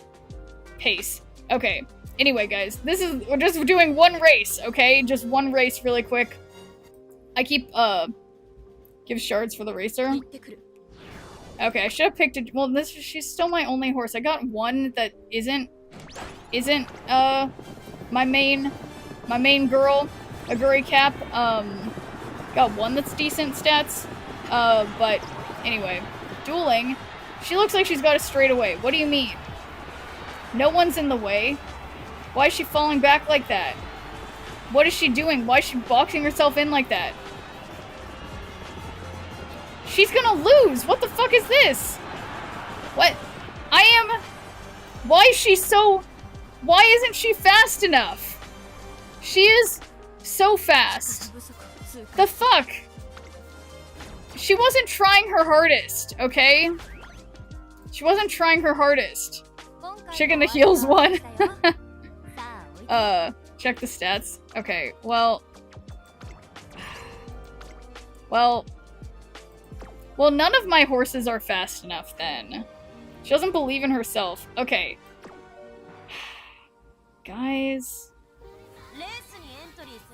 pace. Okay. Anyway, guys, we're just doing one race, okay? Just one race really quick. I keep, give shards for the racer. Okay, I should have picked it. Well, she's still my only horse. I got one that isn't, my main girl, Aguri Cap. Got one that's decent stats. But anyway, dueling. She looks like she's got a straightaway. What do you mean? No one's in the way. Why is she falling back like that? What is she doing? Why is she boxing herself in like that? She's gonna lose! What the fuck is this? What? Why is she so... Why isn't she fast enough? She is so fast. The fuck? She wasn't trying her hardest, okay? She wasn't trying her hardest. Chicken the heels one. Check the stats. Okay, well, none of my horses are fast enough then. She doesn't believe in herself. Okay. Guys.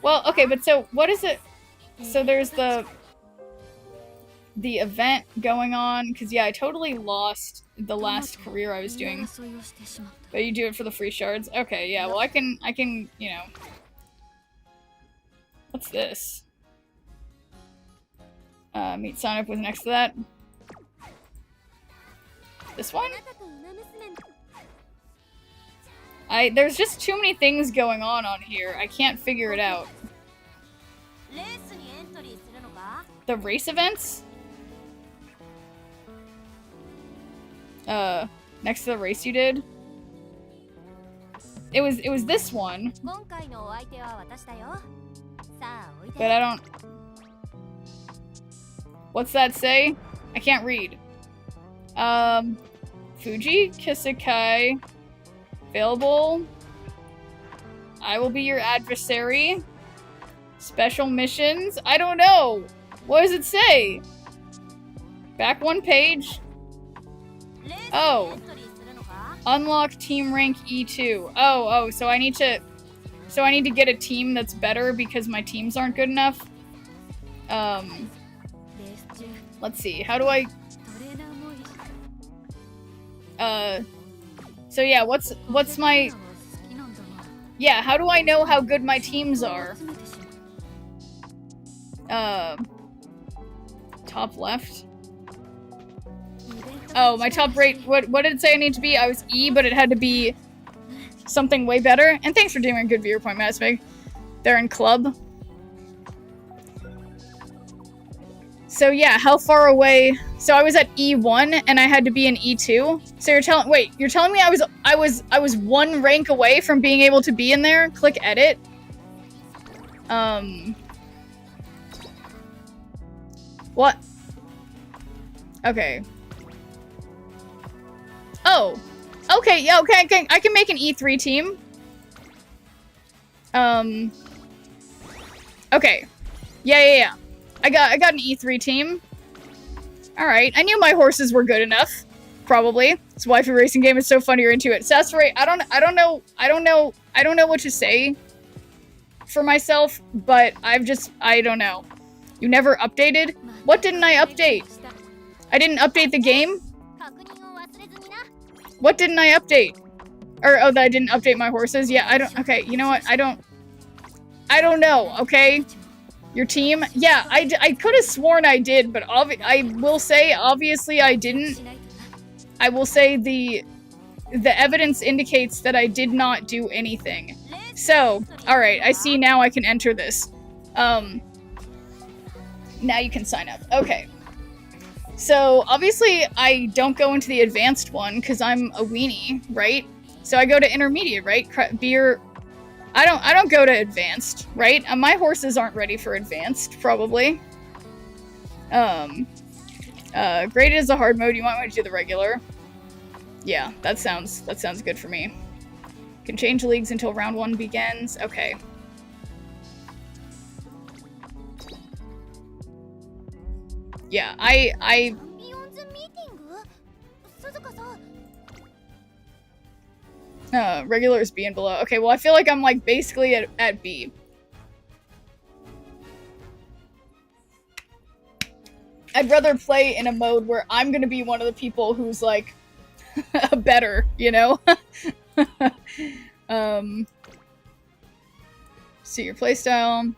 Well, okay, but so, what is it? So there's the event going on, because yeah, I totally lost the last career I was doing. But you do it for the free shards? Okay, yeah, well I can, you know. What's this? Meet sign up was next to that. This one? There's just too many things going on here. I can't figure it out. The race events? Next to the race you did? It was this one. But I don't... What's that say? I can't read. Fuji, Kisakai, available. I will be your adversary. Special missions? I don't know. What does it say? Back one page. Oh. Unlock team rank E2. Oh, so I need to get a team that's better because my teams aren't good enough. Let's see. How do I... So yeah, what's my... Yeah, how do I know how good my teams are? Top left. Oh, my top rate. What did it say I need to be? I was E, but it had to be something way better. And thanks for doing a good viewer point, Masvig. They're in club. So yeah, how far away? So I was at E1 and I had to be in E2. So you're telling me I was one rank away from being able to be in there? Click edit. What? Okay. Oh. Okay, yeah, okay, I can make an E3 team. Okay. Yeah. I got an E3 team. Alright, I knew my horses were good enough. Probably. This waifu racing game is so fun you're into it. Sassafray, I don't know what to say for myself, but I don't know. You never updated? What didn't I update? I didn't update the game? What didn't I update? Or, oh, that I didn't update my horses? Yeah, I don't, okay, you know what? I don't know, okay? Your team? Yeah, I could have sworn I did, but I will say, obviously I didn't. I will say the evidence indicates that I did not do anything. So, alright, I see now I can enter this. Now you can sign up. Okay. So, obviously, I don't go into the advanced one, because I'm a weenie, right? So I go to intermediate, right? Beer... I don't go to advanced, right? My horses aren't ready for advanced, probably. Graded is a hard mode. You want me to do the regular? Yeah, that sounds good for me. Can change leagues until round 1 begins. Okay. Yeah, regular is B and below. Okay, well I feel like I'm like basically at B. I'd rather play in a mode where I'm gonna be one of the people who's like better, you know? See your playstyle.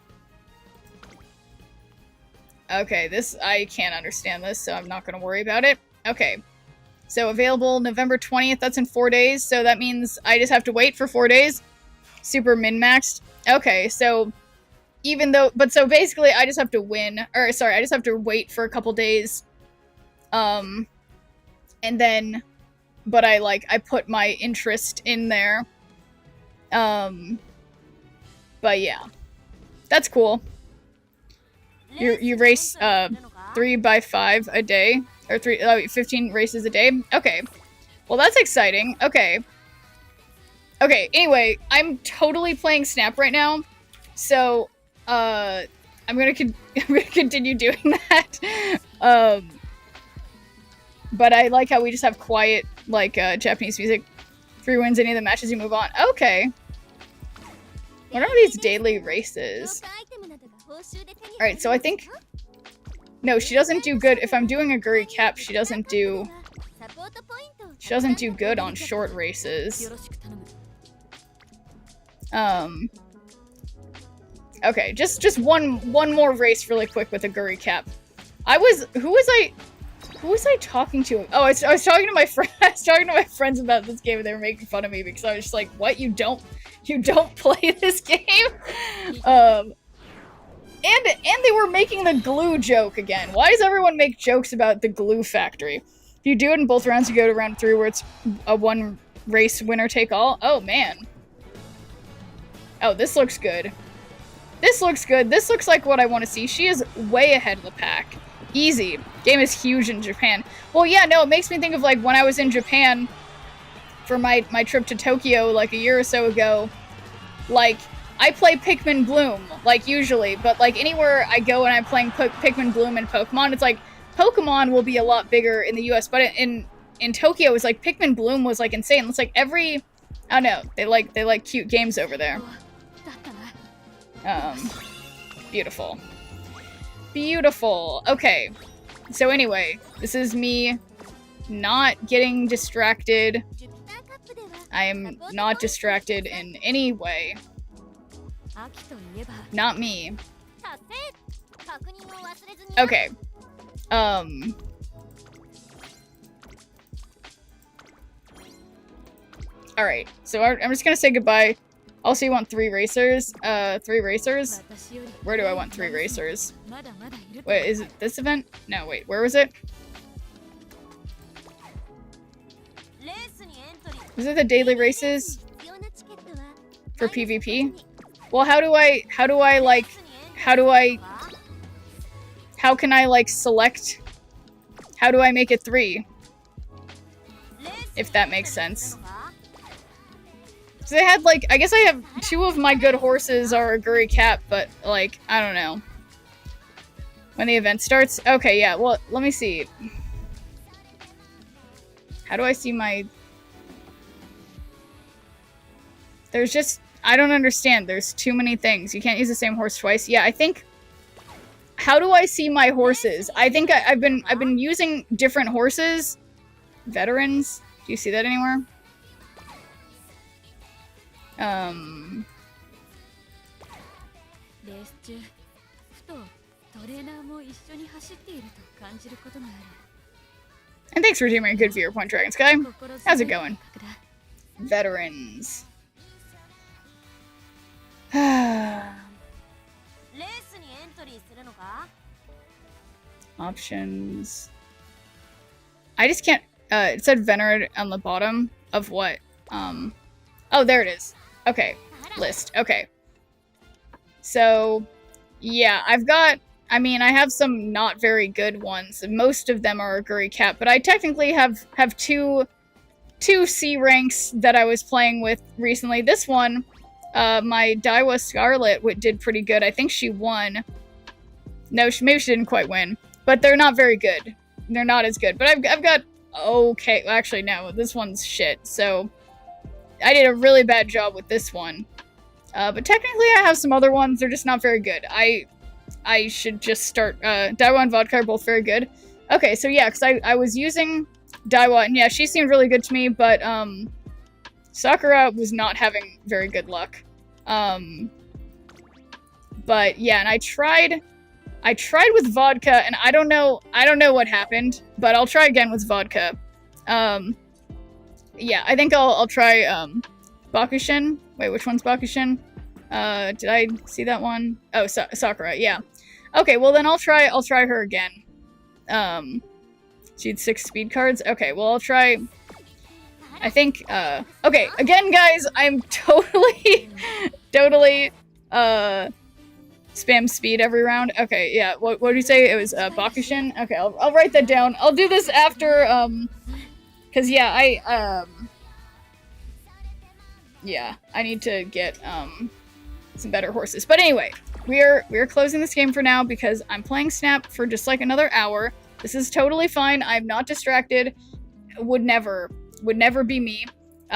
Okay, I can't understand this, so I'm not gonna worry about it. Okay. So available November 20th, that's in 4 days, so that means I just have to wait for 4 days. Super min-maxed. Okay, so even though, but so basically I just have to win, or sorry, I just have to wait for a couple days. And then, but I put my interest in there. But yeah. That's cool. You race, 3 by 5 a day. Or 15 races a day? Okay. Well, that's exciting. Okay. Okay, anyway, I'm totally playing Snap right now. So, I'm gonna continue doing that. But I like how we just have quiet, like, Japanese music. 3 wins any of the matches you move on. Okay. What are these daily races? Alright, so I think... No, she doesn't do good. If I'm doing a Guri cap, she doesn't do good on short races. Okay, just one more race really quick with a Guri cap. Who was I talking to? Oh, I was talking to my friend. I was talking to my friends about this game, and they were making fun of me because I was just like, "What? You don't play this game?" And they were making the glue joke again. Why does everyone make jokes about the glue factory? If you do it in both rounds, you go to round 3 where it's a 1 race winner take all. Oh, man. Oh, this looks good. This looks good. This looks like what I want to see. She is way ahead of the pack. Easy. Game is huge in Japan. Well, yeah, no, it makes me think of, like, when I was in Japan for my trip to Tokyo, like, a year or so ago. Like... I play Pikmin Bloom, like, usually, but, like, anywhere I go and I'm playing Pikmin Bloom and Pokemon, it's like, Pokemon will be a lot bigger in the US, but in Tokyo, it's like, Pikmin Bloom was, like, insane. It's like, I don't know, they like cute games over there. Beautiful. Beautiful. Okay. So anyway, this is me not getting distracted. I am not distracted in any way. Not me. Okay. Alright, so I'm just gonna say goodbye. Also, you want 3 racers? 3 racers? Where do I want 3 racers? Wait, is it this event? No, wait, where was it? Was it the daily races? For PvP? Well, how can I, like, select? How do I make it 3? if that makes sense. So they had, like, I guess I have 2 of my good horses are a Guri Cap, but, like, I don't know. When the event starts? Okay, yeah, well, let me see. How do I see my... There's just... I don't understand. There's too many things. You can't use the same horse twice. Yeah, I think... How do I see my horses? I think I've been using different horses. Veterans? Do you see that anywhere? レース中、ふとトレーナーも一緒に走っていると感じることがある。 And thanks for doing a good viewer point, Dragon Sky. How's it going? Veterans. レースにエントリーするのか? Options. I just can't. It said Venerate on the bottom of what? Oh, there it is. Okay. List. Okay. So, yeah, I've got. I mean, I have some not very good ones. Most of them are a Guri Cap, but I technically have two C ranks that I was playing with recently. This one, my Daiwa Scarlet did pretty good. I think she won. No, maybe she didn't quite win, but they're not very good. They're not as good. But I've got okay. Well, actually, no, this one's shit. So I did a really bad job with this one. But technically, I have some other ones. They're just not very good. I should just start. Daiwa and Vodka are both very good. Okay, so yeah, because I was using Daiwa, and yeah, she seemed really good to me, but Sakura was not having very good luck. But yeah, and I tried with Vodka, and I don't know what happened, but I'll try again with Vodka. Yeah, I think I'll try Bakushin. Wait, which one's Bakushin? Did I see that one? Oh, Sakura, yeah. Okay, well then I'll try her again. She had 6 speed cards. Okay, well I'll try. I think. Okay, again, guys, I'm totally spam speed every round. Okay, yeah. What did you say? It was Bakushin. Okay, I'll write that down. I'll do this after. Cause yeah, yeah, I need to get some better horses. But anyway, we're closing this game for now because I'm playing Snap for just like another hour. This is totally fine. I'm not distracted. Would never be me.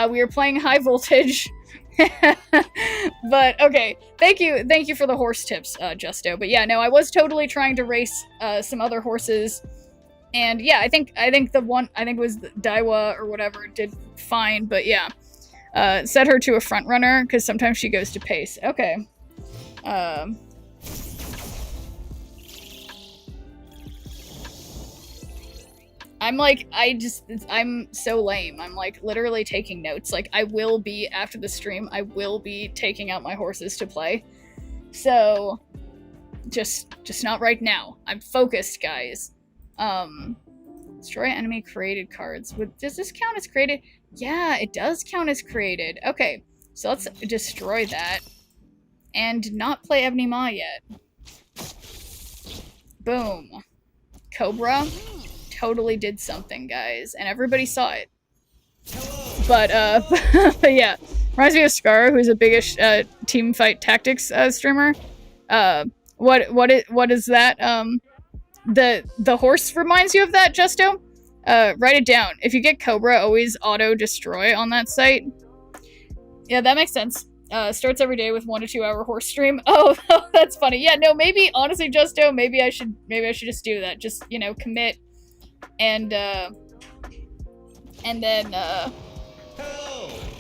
We are playing High Voltage. But okay, thank you for the horse tips, Justo. But yeah, no, I was totally trying to race some other horses. And yeah, I think the one, I think it was Daiwa or whatever, did fine, but yeah. Set her to a front runner, because sometimes she goes to pace. Okay. I'm so lame. I'm like literally taking notes. Like I will be, after the stream, I will be taking out my horses to play. So, just not right now. I'm focused, guys. Destroy enemy created cards. Does this count as created? Yeah, it does count as created. Okay, so let's destroy that. And not play Ebony Ma yet. Boom. Cobra totally did something, guys. And everybody saw it. But, but yeah. Reminds me of Scar, who's a biggish team fight tactics streamer. What is that? The horse reminds you of that, Justo? Write it down. If you get Cobra, always auto-destroy on that site. Yeah, that makes sense. Starts every day with 1 to 2 hour horse stream. Oh, that's funny. Yeah, no, maybe, honestly, Justo, maybe I should just do that. Just, you know, commit, and then,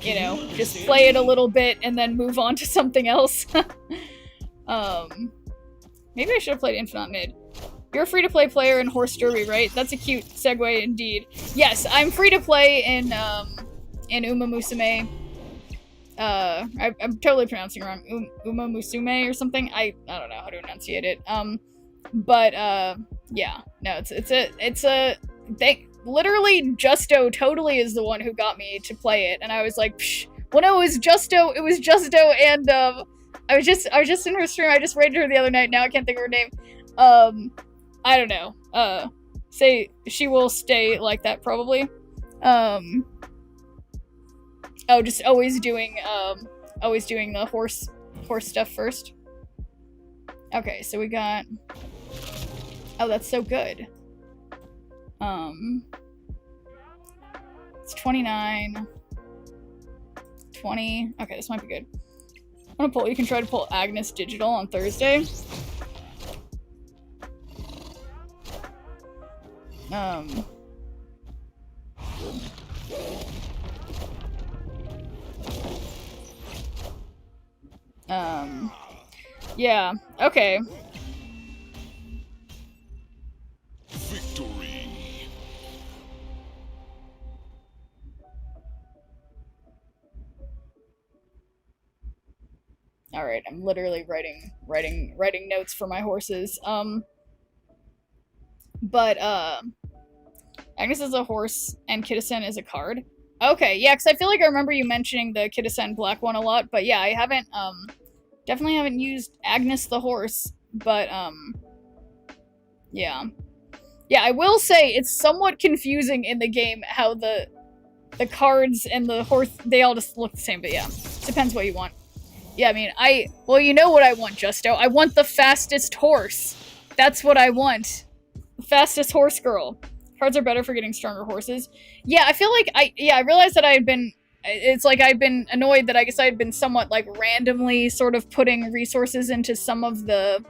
you know, just play it a little bit, and then move on to something else. Maybe I should have played Infinite Mid. You're a free-to-play player in Horse Derby, right? That's a cute segue indeed. Yes, I'm free-to-play in Uma Musume. I'm totally pronouncing it wrong. Uma Musume or something? I don't know how to enunciate it. But yeah. No, literally Justo totally is the one who got me to play it, and I was like, psh. Well, no, it was Justo, and I was just in her stream. I just raided her the other night. Now I can't think of her name. I don't know. Say she will stay like that probably. Oh, just always doing the horse stuff first. Okay, so we got... Oh, that's so good. It's 29. 20. Okay, this might be good. I'm gonna pull... You can try to pull Agnes Digital on Thursday. Yeah, okay. Victory. Alright, I'm literally writing notes for my horses. Agnes is a horse and Kitasen is a card. Okay, yeah, because I feel like I remember you mentioning the Kitasen black one a lot, but yeah, I haven't, definitely haven't used Agnes the horse, but, yeah. Yeah, I will say, it's somewhat confusing in the game how the cards and the horse, they all just look the same, but yeah. Depends what you want. Yeah, I mean, well, you know what I want, Justo. I want the fastest horse. That's what I want. The fastest horse girl. Cards are better for getting stronger horses. Yeah, I feel like I realized that I'd been annoyed that I guess I had been somewhat, like, randomly sort of putting resources into some of the,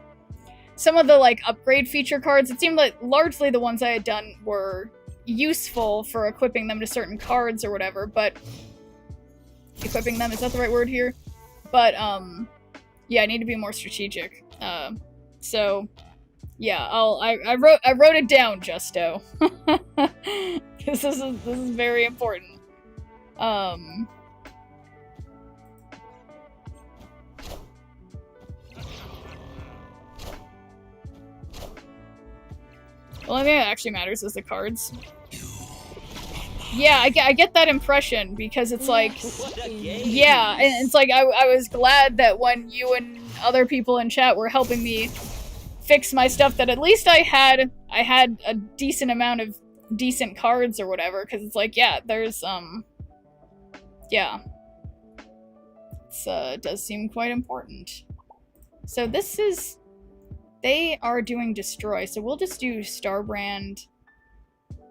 like, upgrade feature cards. It seemed like largely the ones I had done were useful for equipping them to certain cards or whatever, but... Equipping them, is that the right word here? But, yeah, I need to be more strategic. So... Yeah, I wrote it down, Justo. This is very important. Well, I think that actually matters is the cards. Yeah, I get that impression because it's like, yeah, and it's like I was glad that when you and other people in chat were helping me fix my stuff, that at least I had a decent amount of decent cards or whatever, because it's like, yeah, there's yeah, it does seem quite important. So this is, they are doing destroy, so we'll just do Starbrand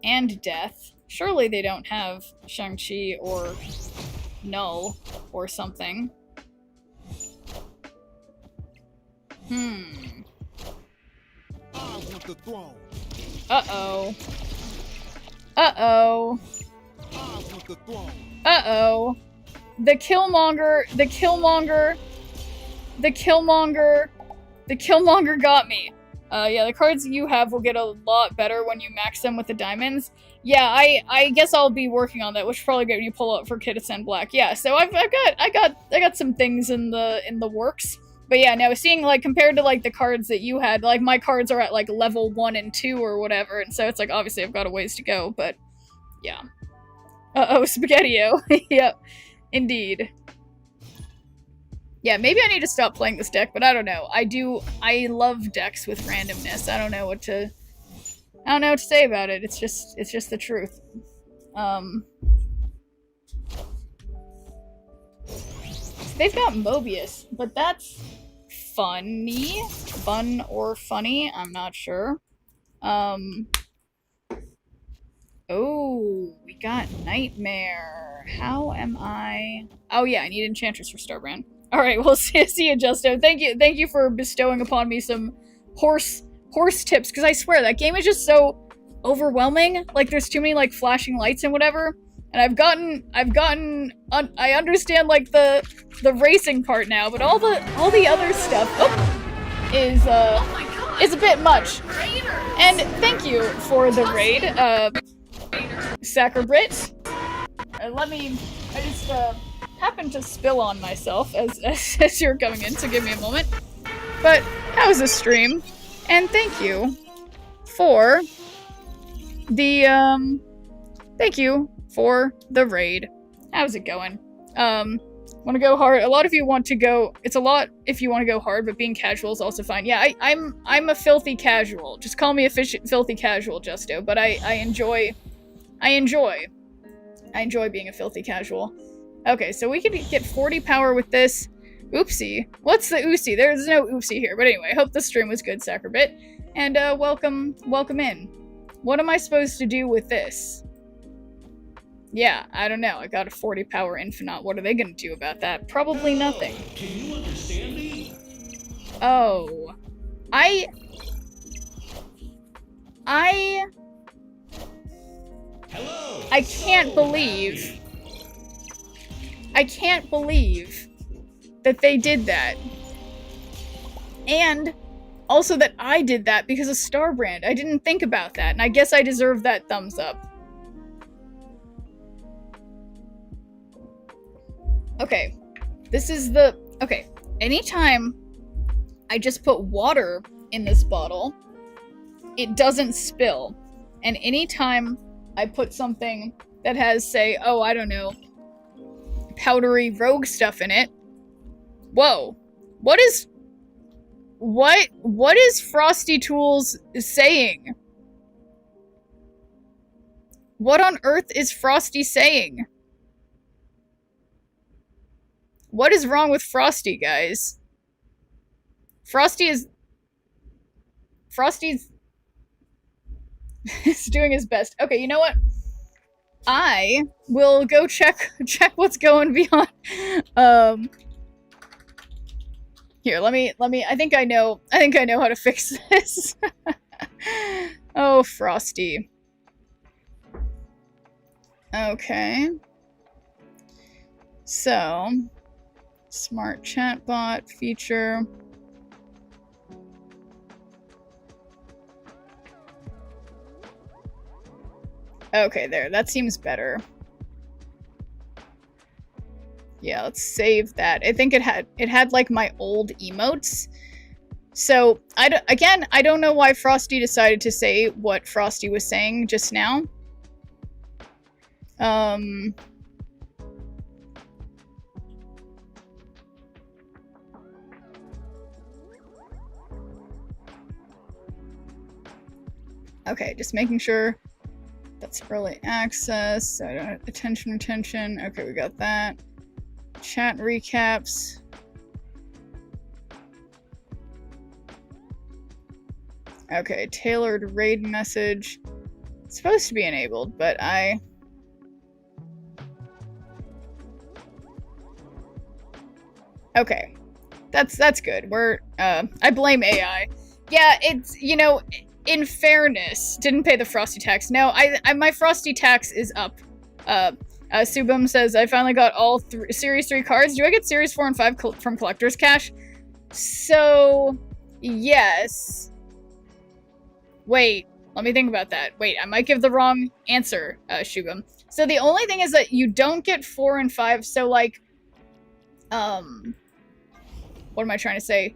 and Death. Surely they don't have Shang-Chi or Null or something. Uh-oh. Uh-oh. Uh-oh. The Killmonger got me. Yeah, the cards you have will get a lot better when you max them with the diamonds. Yeah, I guess I'll be working on that, which will probably get me pull up for Kitasen Black. Yeah, so I got some things in the works. But yeah, now seeing, like, compared to, like, the cards that you had, like, my cards are at, like, level 1 and 2 or whatever, and so it's like, obviously I've got a ways to go, but, yeah. Uh-oh, Spaghetti-O. Yep, indeed. Yeah, maybe I need to stop playing this deck, but I don't know. I love decks with randomness. I don't know what to say about it. It's just the truth. They've got Mobius, but that's funny. Fun or funny, I'm not sure. Oh, we got Nightmare. How am I? Oh yeah, I need Enchantress for Starbrand. Alright, well, see you, Justo. Thank you for bestowing upon me some horse tips, because I swear, that game is just so overwhelming. Like, there's too many, like, flashing lights and whatever. And I understand, like, the racing part now, but all the other stuff is a bit much. And thank you for the raid, Sacrabrit. I just happened to spill on myself as you're coming in, so give me a moment. But how was the stream? And thank you for the raid. How's it going? Want to go hard? A lot of you want to go. It's a lot if you want to go hard, but being casual is also fine. Yeah, I'm a filthy casual. Just call me a filthy casual, Justo. But I enjoy being a filthy casual. Okay, so we could get 40 power with this. Oopsie. What's the oopsie? There's no oopsie here. But anyway, I hope the stream was good, Sacrabit. And welcome in. What am I supposed to do with this? Yeah, I don't know. I got a 40 power Infinite. What are they gonna do about that? Probably nothing. Can you understand me? Oh. I can't believe that they did that. And also that I did that because of Starbrand. I didn't think about that, and I guess I deserve that thumbs up. Okay, this is the... Okay, anytime I just put water in this bottle, it doesn't spill. And anytime I put something that has, say, oh, I don't know, powdery rogue stuff in it... Whoa. What is Frosty Tools saying? What on earth is Frosty saying? What is wrong with Frosty, guys? Frosty's is doing his best. Okay, you know what? I will go check what's going beyond. Here, let me I think I know how to fix this. Oh, Frosty. Okay. So, smart chatbot feature. Okay, there. That seems better. Yeah, let's save that. I think it had like my old emotes. So, I don't know why Frosty decided to say what Frosty was saying just now. Okay, just making sure that's early access. I don't have attention retention. Okay, we got that. Chat recaps. Okay, tailored raid message. It's supposed to be enabled, but Okay. That's good. I blame AI. Yeah, it's, you know, in fairness, didn't pay the Frosty tax. No, my Frosty tax is up. Subum says, I finally got all Series 3 cards. Do I get Series 4 and 5 from Collector's Cash? So, yes. Wait, let me think about that. Wait, I might give the wrong answer, Shubham. So the only thing is that you don't get 4 and 5, so like, what am I trying to say?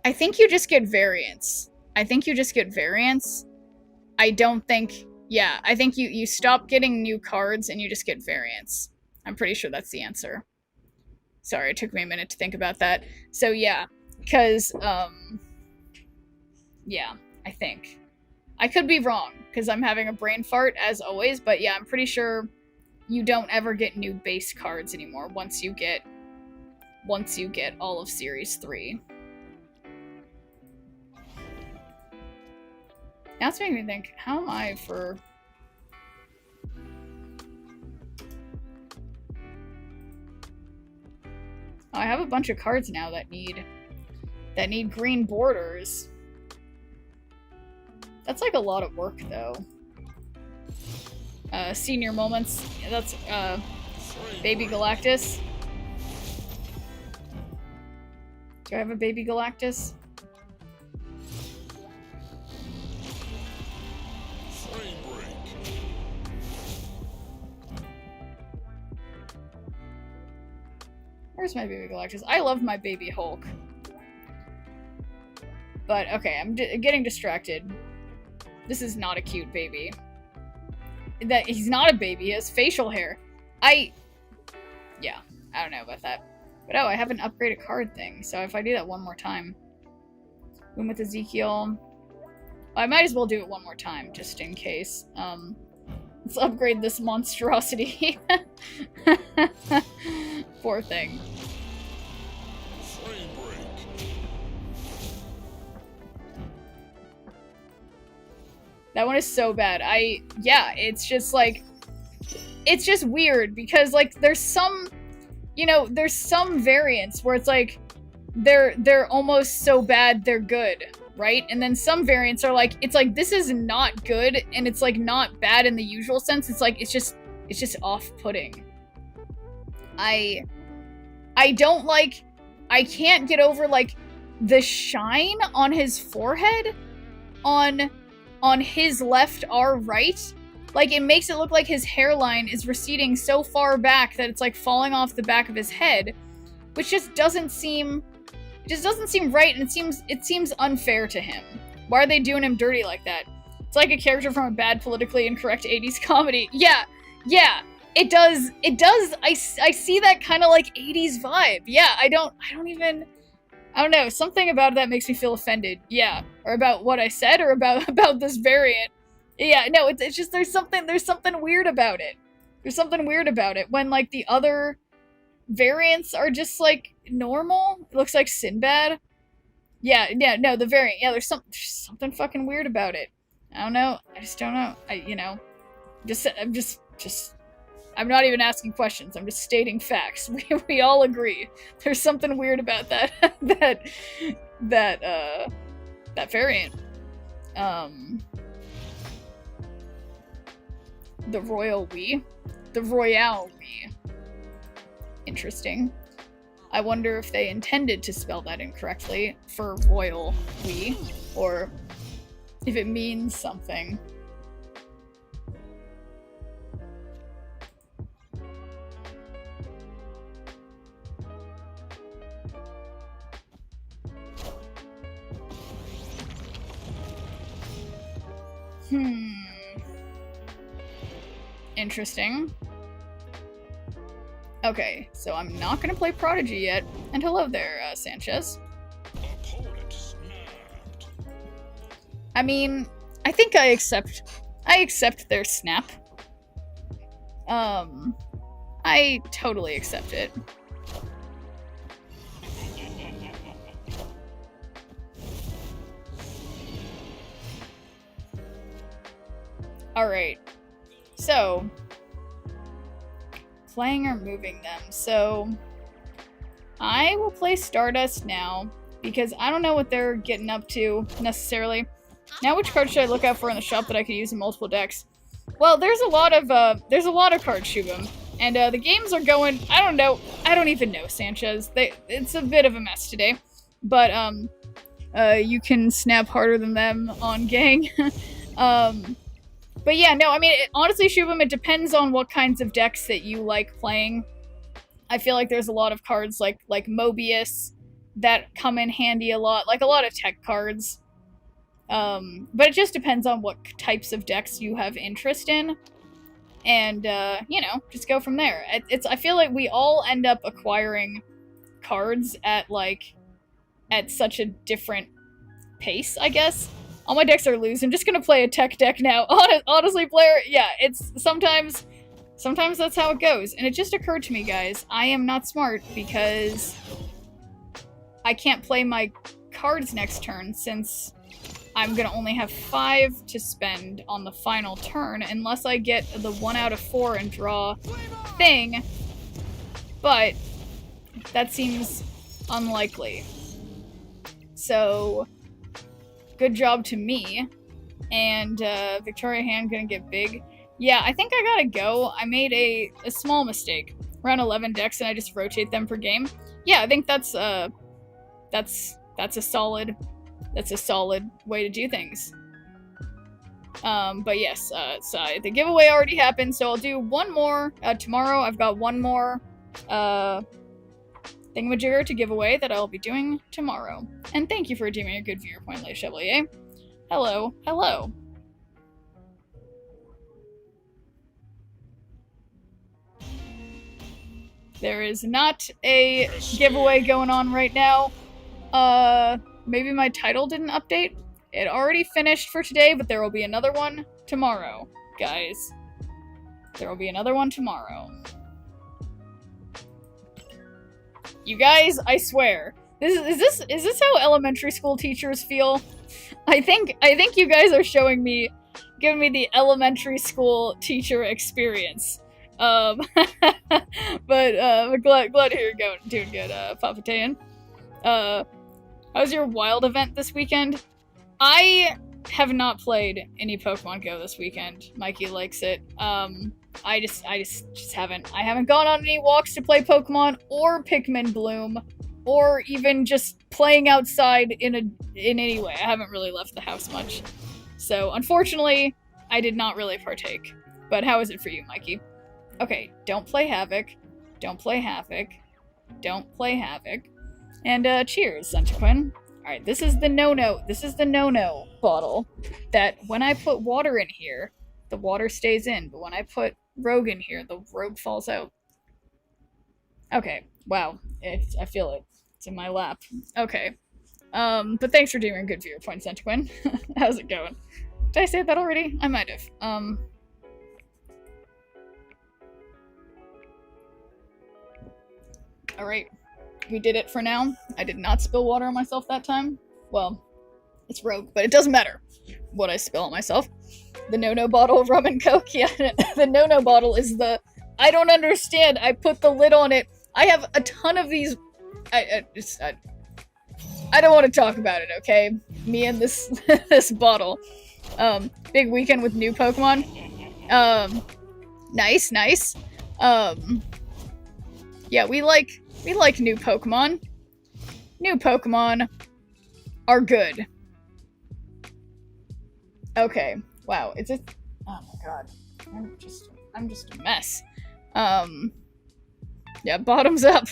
I think you just get variants. I don't think... Yeah, I think you stop getting new cards and you just get variants. I'm pretty sure that's the answer. Sorry, it took me a minute to think about that. So yeah, because, yeah, I think. I could be wrong, because I'm having a brain fart, as always, but yeah, I'm pretty sure you don't ever get new base cards anymore once you get all of Series 3. Now it's making me think, how am I for... Oh, I have a bunch of cards now that need green borders. That's like a lot of work, though. Senior moments. Yeah, that's, Baby Galactus. Do I have a Baby Galactus? Where's my Baby Galactus? I love my Baby Hulk. But, okay, I'm getting distracted. This is not a cute baby. He's not a baby, he has facial hair. Yeah, I don't know about that. But oh, I have an upgraded card thing, so if I do that one more time. Boom with Ezekiel. I might as well do it one more time, just in case. Let's upgrade this monstrosity. Poor thing. Frame break. That one is so bad. Yeah, it's just like, it's just weird because like there's some, you know, there's some variants where it's like they're almost so bad they're good, right? And then some variants are like, it's like this is not good and it's like not bad in the usual sense. It's like it's just off-putting. I don't like, I can't get over like the shine on his forehead on his left, our right. Like, it makes it look like his hairline is receding so far back that it's, like, falling off the back of his head, which just doesn't seem right, and it seems unfair to him. Why are they doing him dirty like that? It's like a character from a bad politically incorrect 80s comedy. Yeah, it does, I see that kind of, like, 80s vibe. Yeah, I don't know, something about that makes me feel offended. Yeah, or about what I said, or about this variant. Yeah, no, it's just there's something weird about it. There's something weird about it when like the other variants are just like normal. It looks like Sinbad. Yeah, no, the variant. Yeah, there's something fucking weird about it. I don't know. I just don't know. I'm not even asking questions. I'm just stating facts. We all agree. There's something weird about that that variant. The Royal Wii. The Royale Wii. Interesting. I wonder if they intended to spell that incorrectly for Royal Wii, or if it means something. Interesting. Okay, so I'm not gonna play Prodigy yet. And hello there, Sanchez. Opponent snapped. I mean, I think I accept their snap. I totally accept it. Alright. So, playing or moving them. So, I will play Stardust now, because I don't know what they're getting up to, necessarily. Now, which cards should I look out for in the shop that I could use in multiple decks? Well, there's a lot of cards, Shubham. And, the games are going, I don't even know, Sanchez. It's a bit of a mess today. But, you can snap harder than them on Gang. But yeah, no, I mean, honestly, Shubham, it depends on what kinds of decks that you like playing. I feel like there's a lot of cards like Mobius that come in handy a lot, like a lot of tech cards. But it just depends on what types of decks you have interest in. And, you know, just go from there. I feel like we all end up acquiring cards at such a different pace, I guess. All my decks are loose. I'm just gonna play a tech deck now. Honestly, player, yeah, it's sometimes that's how it goes. And it just occurred to me, guys, I am not smart because I can't play my cards next turn since I'm gonna only have 5 to spend on the final turn unless I get the 1 out of 4 and draw thing. But that seems unlikely. So good job to me. And Victoria Hand gonna get big. Yeah, I think I gotta go. I made a small mistake. Around 11 decks and I just rotate them per game. Yeah, I think that's a solid way to do things. But yes, so the giveaway already happened, so I'll do one more tomorrow. I've got one more thingamajigger to give away that I'll be doing tomorrow. And thank you for redeeming a good viewer point, Le Chevalier. Hello, hello. There is not a giveaway going on right now. Maybe my title didn't update? It already finished for today, but there will be another one tomorrow, guys. There will be another one tomorrow. You guys, I swear. Is this how elementary school teachers feel? I think you guys are giving me the elementary school teacher experience. But glad to hear you're doing good, Papa Tayan. How's your wild event this weekend? I have not played any Pokemon Go this weekend. Mikey likes it. I just haven't. I haven't gone on any walks to play Pokemon or Pikmin Bloom, or even just playing outside in any way. I haven't really left the house much. So, unfortunately, I did not really partake. But how is it for you, Mikey? Okay, don't play Havoc. Don't play Havoc. Don't play Havoc. And, cheers, Centiquin. Alright, this is the no-no. This is the no-no bottle. That when I put water in here, the water stays in. But when I put Rogue in here, the Rogue falls out. Okay, wow. I feel it. It's in my lap. Okay. But thanks for doing good viewer point, Centiquin. How's it going? Did I say that already? I might have. Alright. We did it for now. I did not spill water on myself that time. Well, it's Rogue, but it doesn't matter what I spill on myself. The no-no bottle of rum and coke, yeah. The no-no bottle is the... I don't understand. I put the lid on it. I have a ton of these... I don't want to talk about it, okay? Me and this this bottle. Big weekend with new Pokemon. Nice. Yeah, we like new Pokemon. New Pokemon are good. Okay. Wow, it's just... Oh my god. I'm just a mess. Yeah, bottoms up.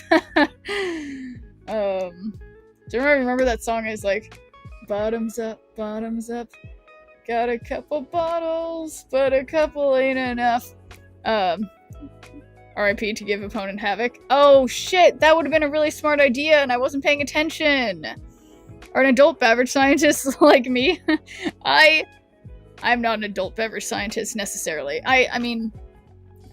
Do you remember that song is like, bottoms up, got a couple bottles, but a couple ain't enough. RIP to give opponent Havoc. Oh shit, that would have been a really smart idea and I wasn't paying attention. Or an adult beverage scientist like me. I'm not an adult beverage scientist necessarily. I mean,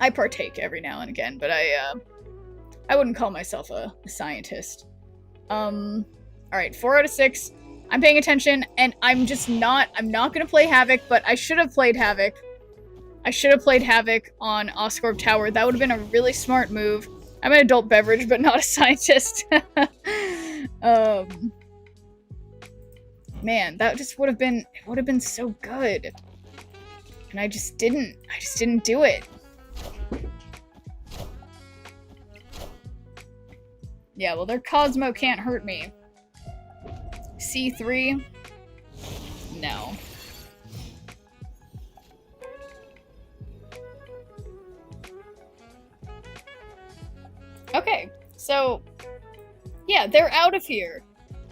I partake every now and again, but I wouldn't call myself a scientist. Alright, 4 out of 6. I'm paying attention, and I'm not gonna play Havoc, but I should have played Havoc. I should have played Havoc on Oscorp Tower. That would have been a really smart move. I'm an adult beverage, but not a scientist. Man, that just would have been so good. And I just didn't do it. Yeah, well, their Cosmo can't hurt me. C3? No. Okay, so... yeah, they're out of here.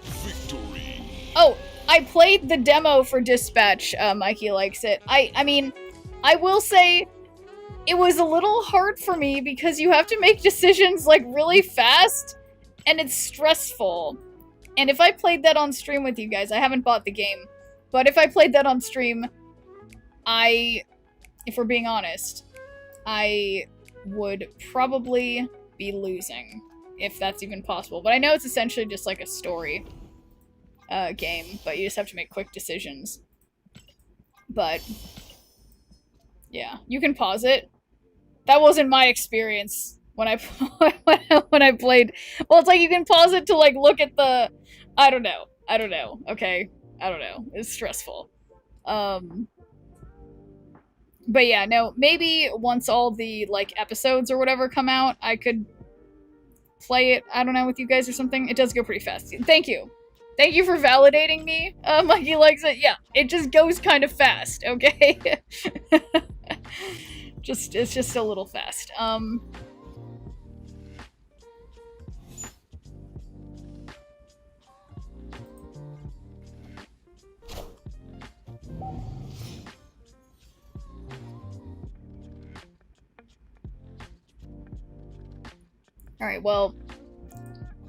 Victory. Oh, I played the demo for Dispatch, Mikey likes it. I mean, I will say... it was a little hard for me because you have to make decisions, like, really fast, and it's stressful. And if I played that on stream with you guys, I haven't bought the game, but if I played that on stream, if we're being honest, I would probably be losing, if that's even possible. But I know it's essentially just like a story game, but you just have to make quick decisions. But, yeah, you can pause it. That wasn't my experience when I when I played. Well, it's like you can pause it to like look at the... I don't know, okay? I don't know. It's stressful. But yeah, no, maybe once all the, like, episodes or whatever come out, I could play it, I don't know, with you guys or something. It does go pretty fast. Thank you. Thank you for validating me. Mikey likes it. Yeah, it just goes kind of fast, okay? It's just a little fast. Alright, well,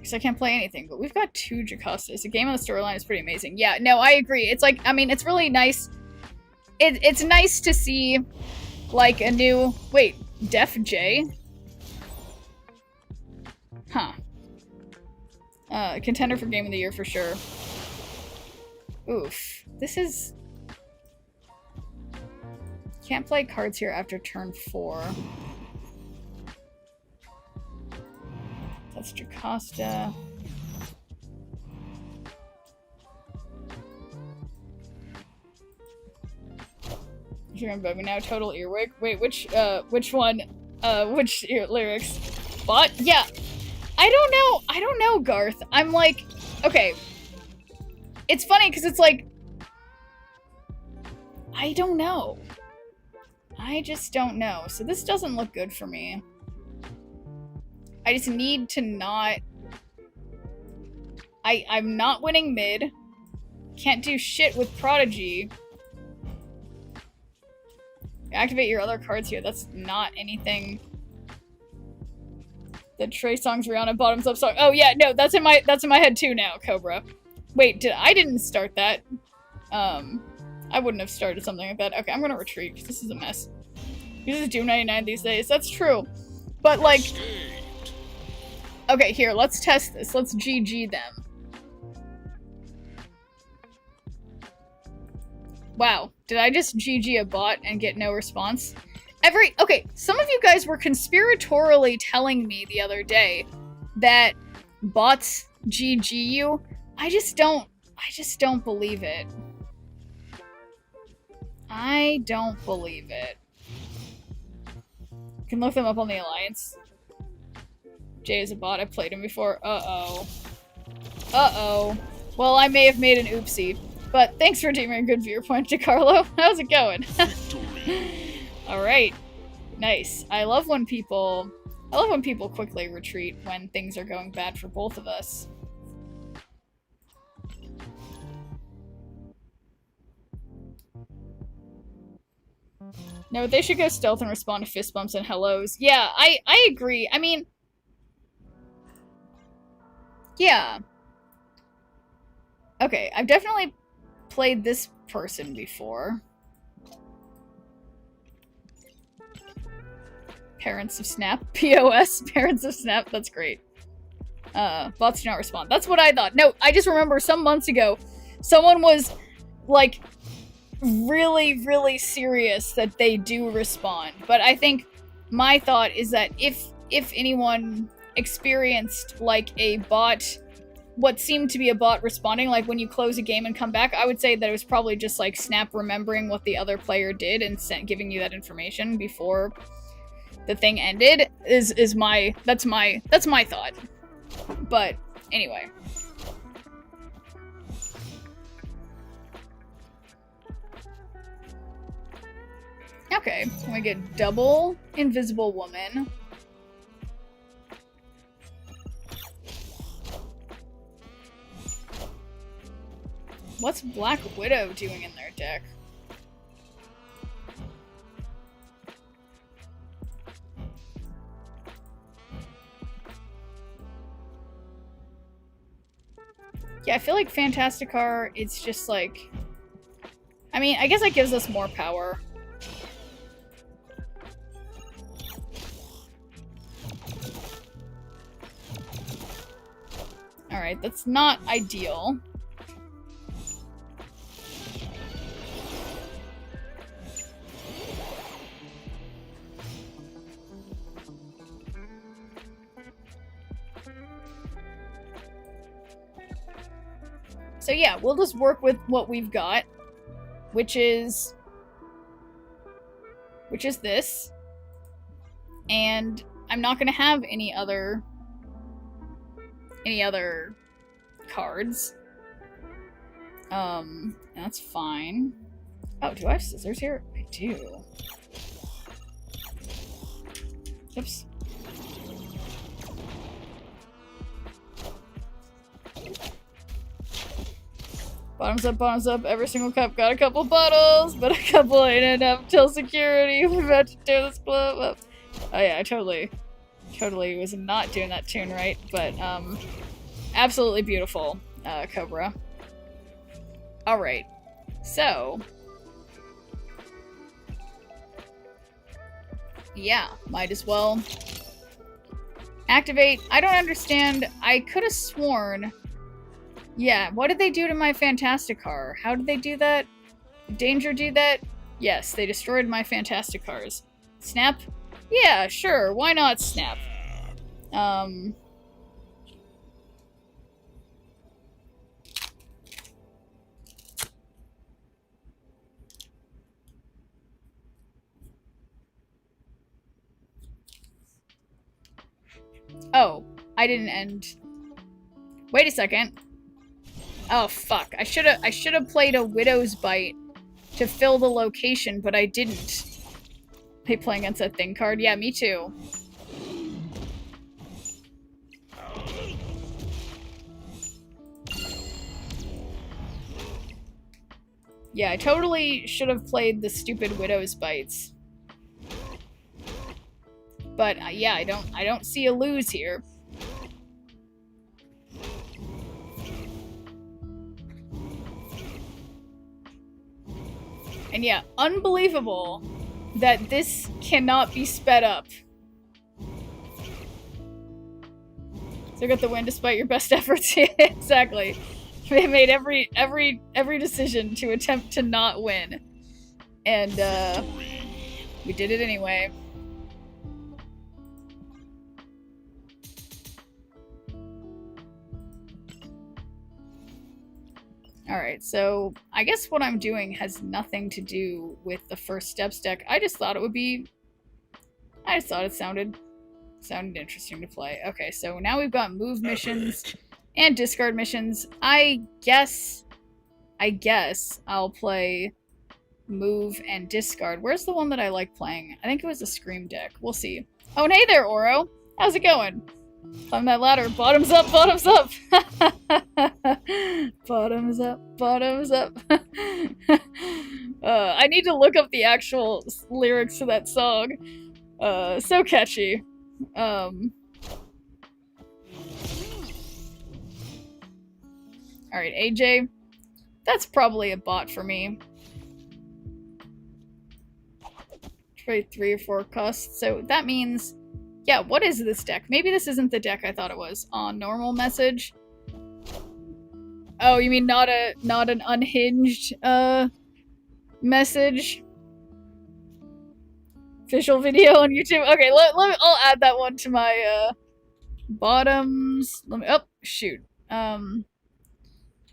because I can't play anything, but we've got 2 Jocastas. The game and the storyline is pretty amazing. Yeah, no, I agree. It's like, I mean, it's really nice. It's nice to see, like, a new... Wait, Def J? Huh. Contender for Game of the Year for sure. Oof. This is... Can't play cards here after turn 4. That's Jocasta. You're gonna bug me now. Total earwig. Wait, which one? Which lyrics? Bot? Yeah. I don't know, Garth. I'm like, okay. It's funny because it's like, I don't know. I just don't know. So this doesn't look good for me. I just need to not... I'm not winning mid. Can't do shit with Prodigy. Activate your other cards here. That's not anything... The Trey Songz Rihanna bottoms up song. Oh yeah, no, that's in my head too now, Cobra. Wait, I didn't start that. I wouldn't have started something like that. Okay, I'm gonna retreat, because this is a mess. Users do 99 these days. That's true. But like... Okay, here, let's test this. Let's GG them. Wow, did I just GG a bot and get no response? Okay, some of you guys were conspiratorially telling me the other day that bots GG you. I just don't believe it. I don't believe it. You can look them up on the Alliance. Jay is a bot. I've played him before. Uh-oh. Uh-oh. Well, I may have made an oopsie. But thanks for taking a good viewer point, DeCarlo. How's it going? Alright. Nice. I love when people quickly retreat when things are going bad for both of us. No, they should go stealth and respond to fist bumps and hellos. Yeah, I agree. I mean... Yeah. Okay, I've definitely played this person before. Parents of Snap. POS. Parents of Snap. That's great. Bots do not respond. That's what I thought. No, I just remember some months ago, someone was, like, really, really serious that they do respond. But I think my thought is that if anyone experienced, like, a bot... what seemed to be a bot responding, like when you close a game and come back, I would say that it was probably just like Snap remembering what the other player did and giving you that information before the thing ended is my thought. But anyway. Okay, we get double Invisible Woman. What's Black Widow doing in their deck? Yeah, I feel like Fantasticar, it's just like... I mean, I guess that gives us more power. Alright, that's not ideal. So yeah, we'll just work with what we've got, which is this. And I'm not gonna have any other cards. That's fine. Oh, do I have scissors here? I do. Oops. Bottoms up, every single cup got a couple bottles, but a couple ain't enough till security. We're about to tear this club up. Oh yeah, I totally Totally was not doing that tune right, but, absolutely beautiful, Cobra. Alright, so... yeah, might as well activate. I don't understand. I could have sworn... yeah, what did they do to my Fantastic Car? How did they do that? Did Danger do that? Yes, they destroyed my Fantastic Cars. Snap? Yeah, sure, why not snap? Oh, I didn't end. Wait a second. Oh fuck! I should have played a Widow's Bite to fill the location, but I didn't. They playing against that thing card? Yeah, me too. Yeah, I totally should have played the stupid Widow's Bites. But yeah, I don't see a lose here. And yeah, unbelievable that this cannot be sped up. So I got the win despite your best efforts. Exactly. They made every decision to attempt to not win. And we did it anyway. Alright, so I guess what I'm doing has nothing to do with the First Steps deck. I just thought it would be... I just thought it sounded interesting to play. Okay, so now we've got move missions and discard missions. I guess I'll play move and discard. Where's the one that I like playing? I think it was a Scream deck. We'll see. Oh, and hey there, Oro! How's it going? Climb that ladder. Bottoms up, bottoms up! Bottoms up, bottoms up. I need to look up the actual lyrics to that song. So catchy. Alright, AJ. That's probably a bot for me. Trade 3 or 4 costs. So that means... yeah, what is this deck? Maybe this isn't the deck I thought it was. On normal message. Oh, you mean not an unhinged message? Official video on YouTube. Okay, I'll add that one to my bottoms. Let me shoot.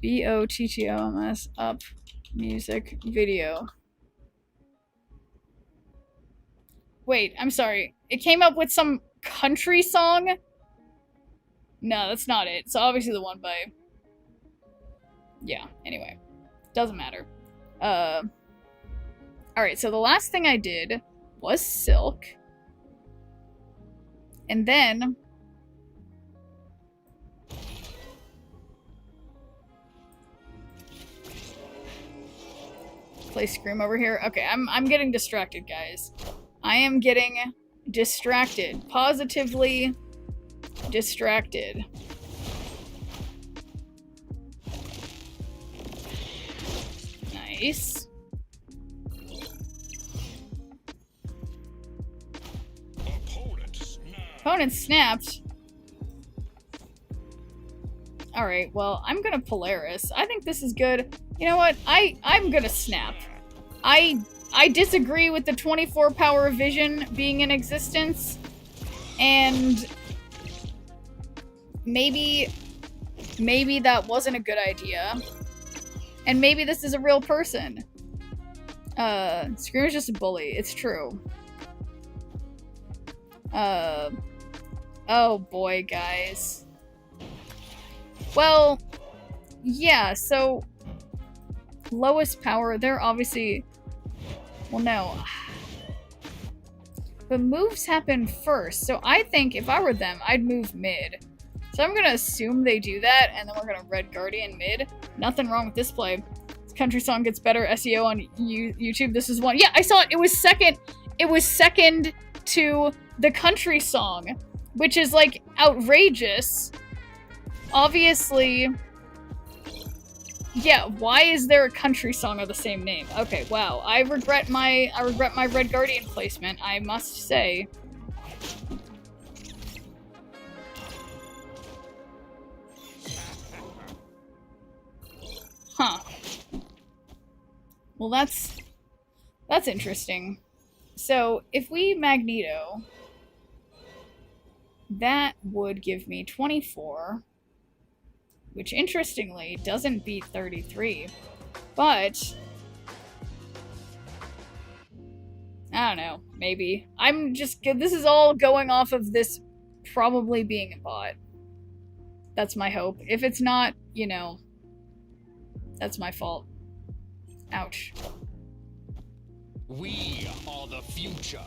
BOTTOMS up music video. Wait, I'm sorry. It came up with some country song? No, that's not it. So obviously the one by... yeah, anyway. Doesn't matter. Alright, so the last thing I did was Silk. And then... play Scream over here. Okay, I'm getting distracted, guys. I am getting distracted. Positively distracted. Nice. Opponent snapped. Alright, well, I'm gonna Polaris. I think this is good. You know what? I'm gonna snap. I disagree with the 24 power vision being in existence, and maybe that wasn't a good idea, and maybe this is a real person. Scream is just a bully. It's true. Oh boy, guys. Well, yeah, so lowest power, they're obviously... well, no. But moves happen first, so I think if I were them, I'd move mid. So I'm gonna assume they do that, and then we're gonna Red Guardian mid. Nothing wrong with this play. This country song gets better SEO on YouTube. This is one. Yeah, I saw it. It was second to the country song, which is, like, outrageous. Obviously... Yeah, why is there a country song of the same name? Okay, wow. I regret my Red Guardian placement, I must say. Huh. Well, that's interesting. So, if we Magneto, that would give me 24, which interestingly doesn't beat 33, but I don't know, maybe. This is all going off of this probably being a bot. That's my hope. If it's not, you know, that's my fault. Ouch. We are the future.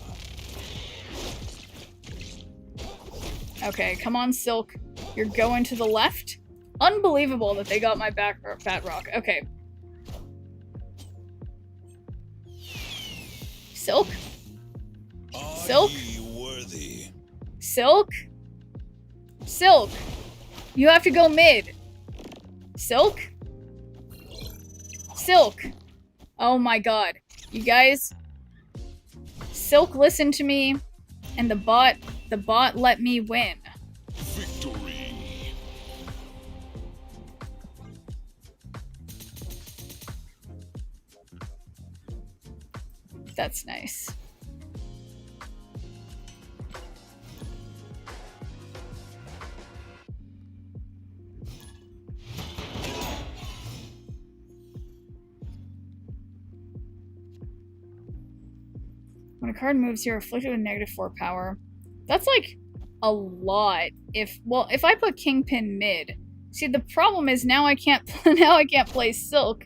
Okay, come on, Silk. You're going to the left? Unbelievable that they got my Batrock. Okay. Silk? Silk? Are ye worthy? Silk? Silk! You have to go mid. Silk? Silk! Oh my god. You guys... Silk listened to me, and the bot let me win. Victory. That's nice. When a card moves, you're afflicted with -4 power. That's like a lot. If I put Kingpin mid, see the problem is now I can't play Silk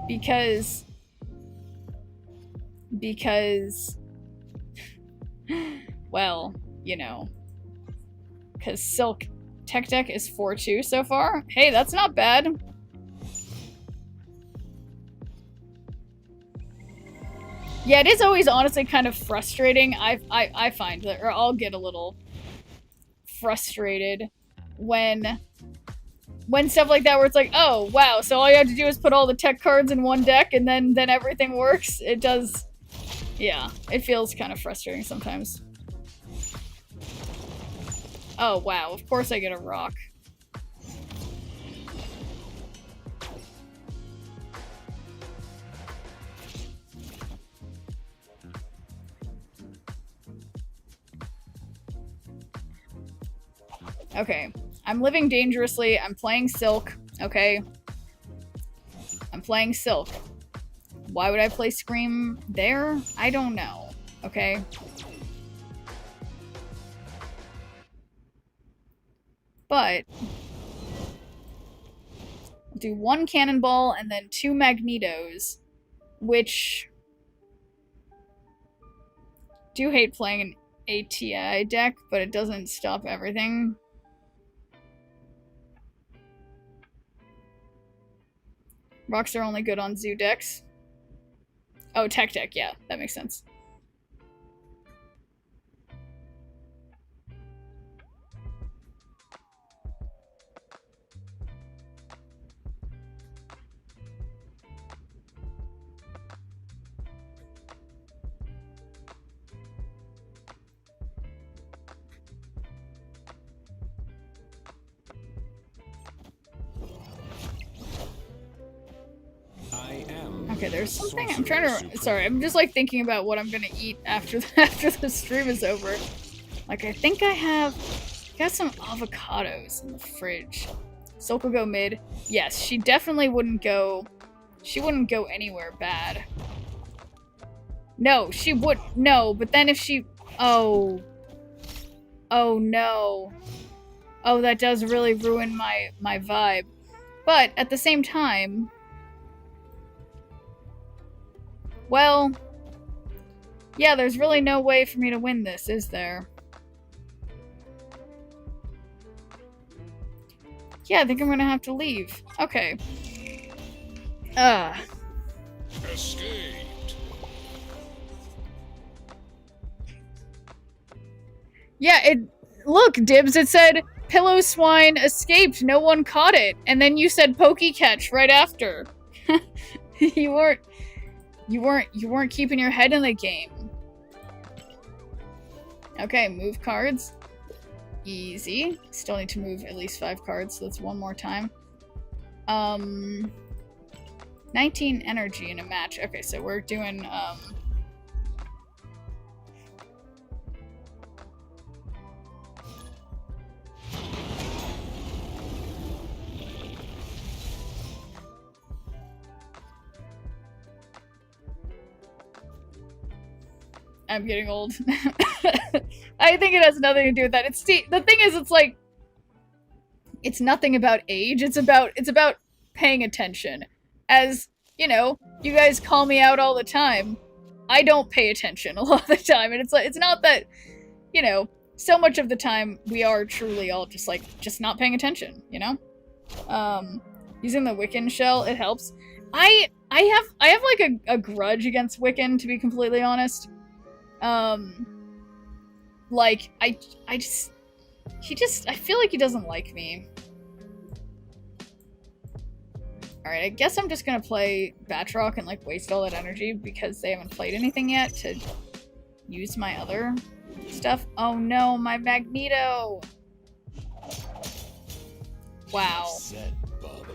because well, you know, because Silk tech deck is 4-2 so far. Hey, that's not bad. Yeah, it is always honestly kind of frustrating. I find that, or I'll get a little frustrated when stuff like that, where it's like, oh wow, so all you have to do is put all the tech cards in one deck and then everything works. It does, yeah, it feels kind of frustrating sometimes. Oh wow, of course I get a rock. Okay, I'm living dangerously. I'm playing Silk, okay? I'm playing Silk. Why would I play Scream there? I don't know, okay? But I'll do 1 Cannonball and then 2 Magnetos, which do hate playing an ATI deck, but it doesn't stop everything. Rocks are only good on Zoo decks. Oh, tech deck, yeah, that makes sense. Okay, there's something I'm trying to. Sorry, I'm just like thinking about what I'm gonna eat after the stream is over. Like, I think I got some avocados in the fridge. Silk will go mid. Yes, she definitely wouldn't go. She wouldn't go anywhere bad. No, she would. No, but then if she. Oh. Oh no. Oh, that does really ruin my vibe. But at the same time. Well, yeah, there's really no way for me to win this, is there? Yeah, I think I'm gonna have to leave. Okay. Escaped. Yeah, look, Dibs, it said Pillow Swine escaped, no one caught it. And then you said Pokecatch right after. You weren't keeping your head in the game. Okay, move cards. Easy. Still need to move at least 5 cards, so that's one more time. 19 energy in a match. Okay, so we're doing, I'm getting old. I think it has nothing to do with that. The thing is, it's like, it's nothing about age. It's about paying attention. As, you know, you guys call me out all the time. I don't pay attention a lot of the time. And it's like, it's not that, you know, so much of the time we are truly all just not paying attention, you know? Using the Wiccan shell, it helps. I have like a grudge against Wiccan, to be completely honest. Like, I feel like he doesn't like me. Alright, I guess I'm just gonna play Batroc and, like, waste all that energy because they haven't played anything yet to use my other stuff. Oh no, my Magneto! Wow. Set, Bob.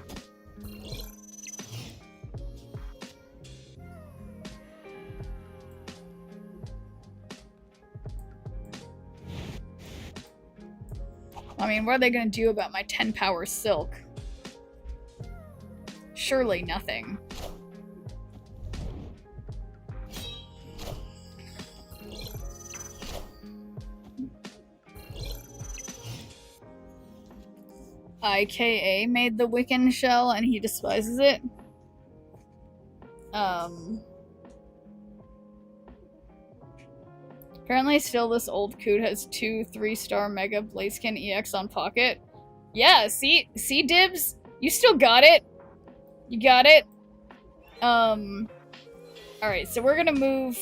I mean, what are they gonna do about my 10 power silk? Surely nothing. IKA made the Wiccan shell and he despises it. Apparently still this old coot has 2 3-star Mega Blaziken EX on pocket. Yeah, see Dibs? You still got it. You got it. Alright, so we're gonna move...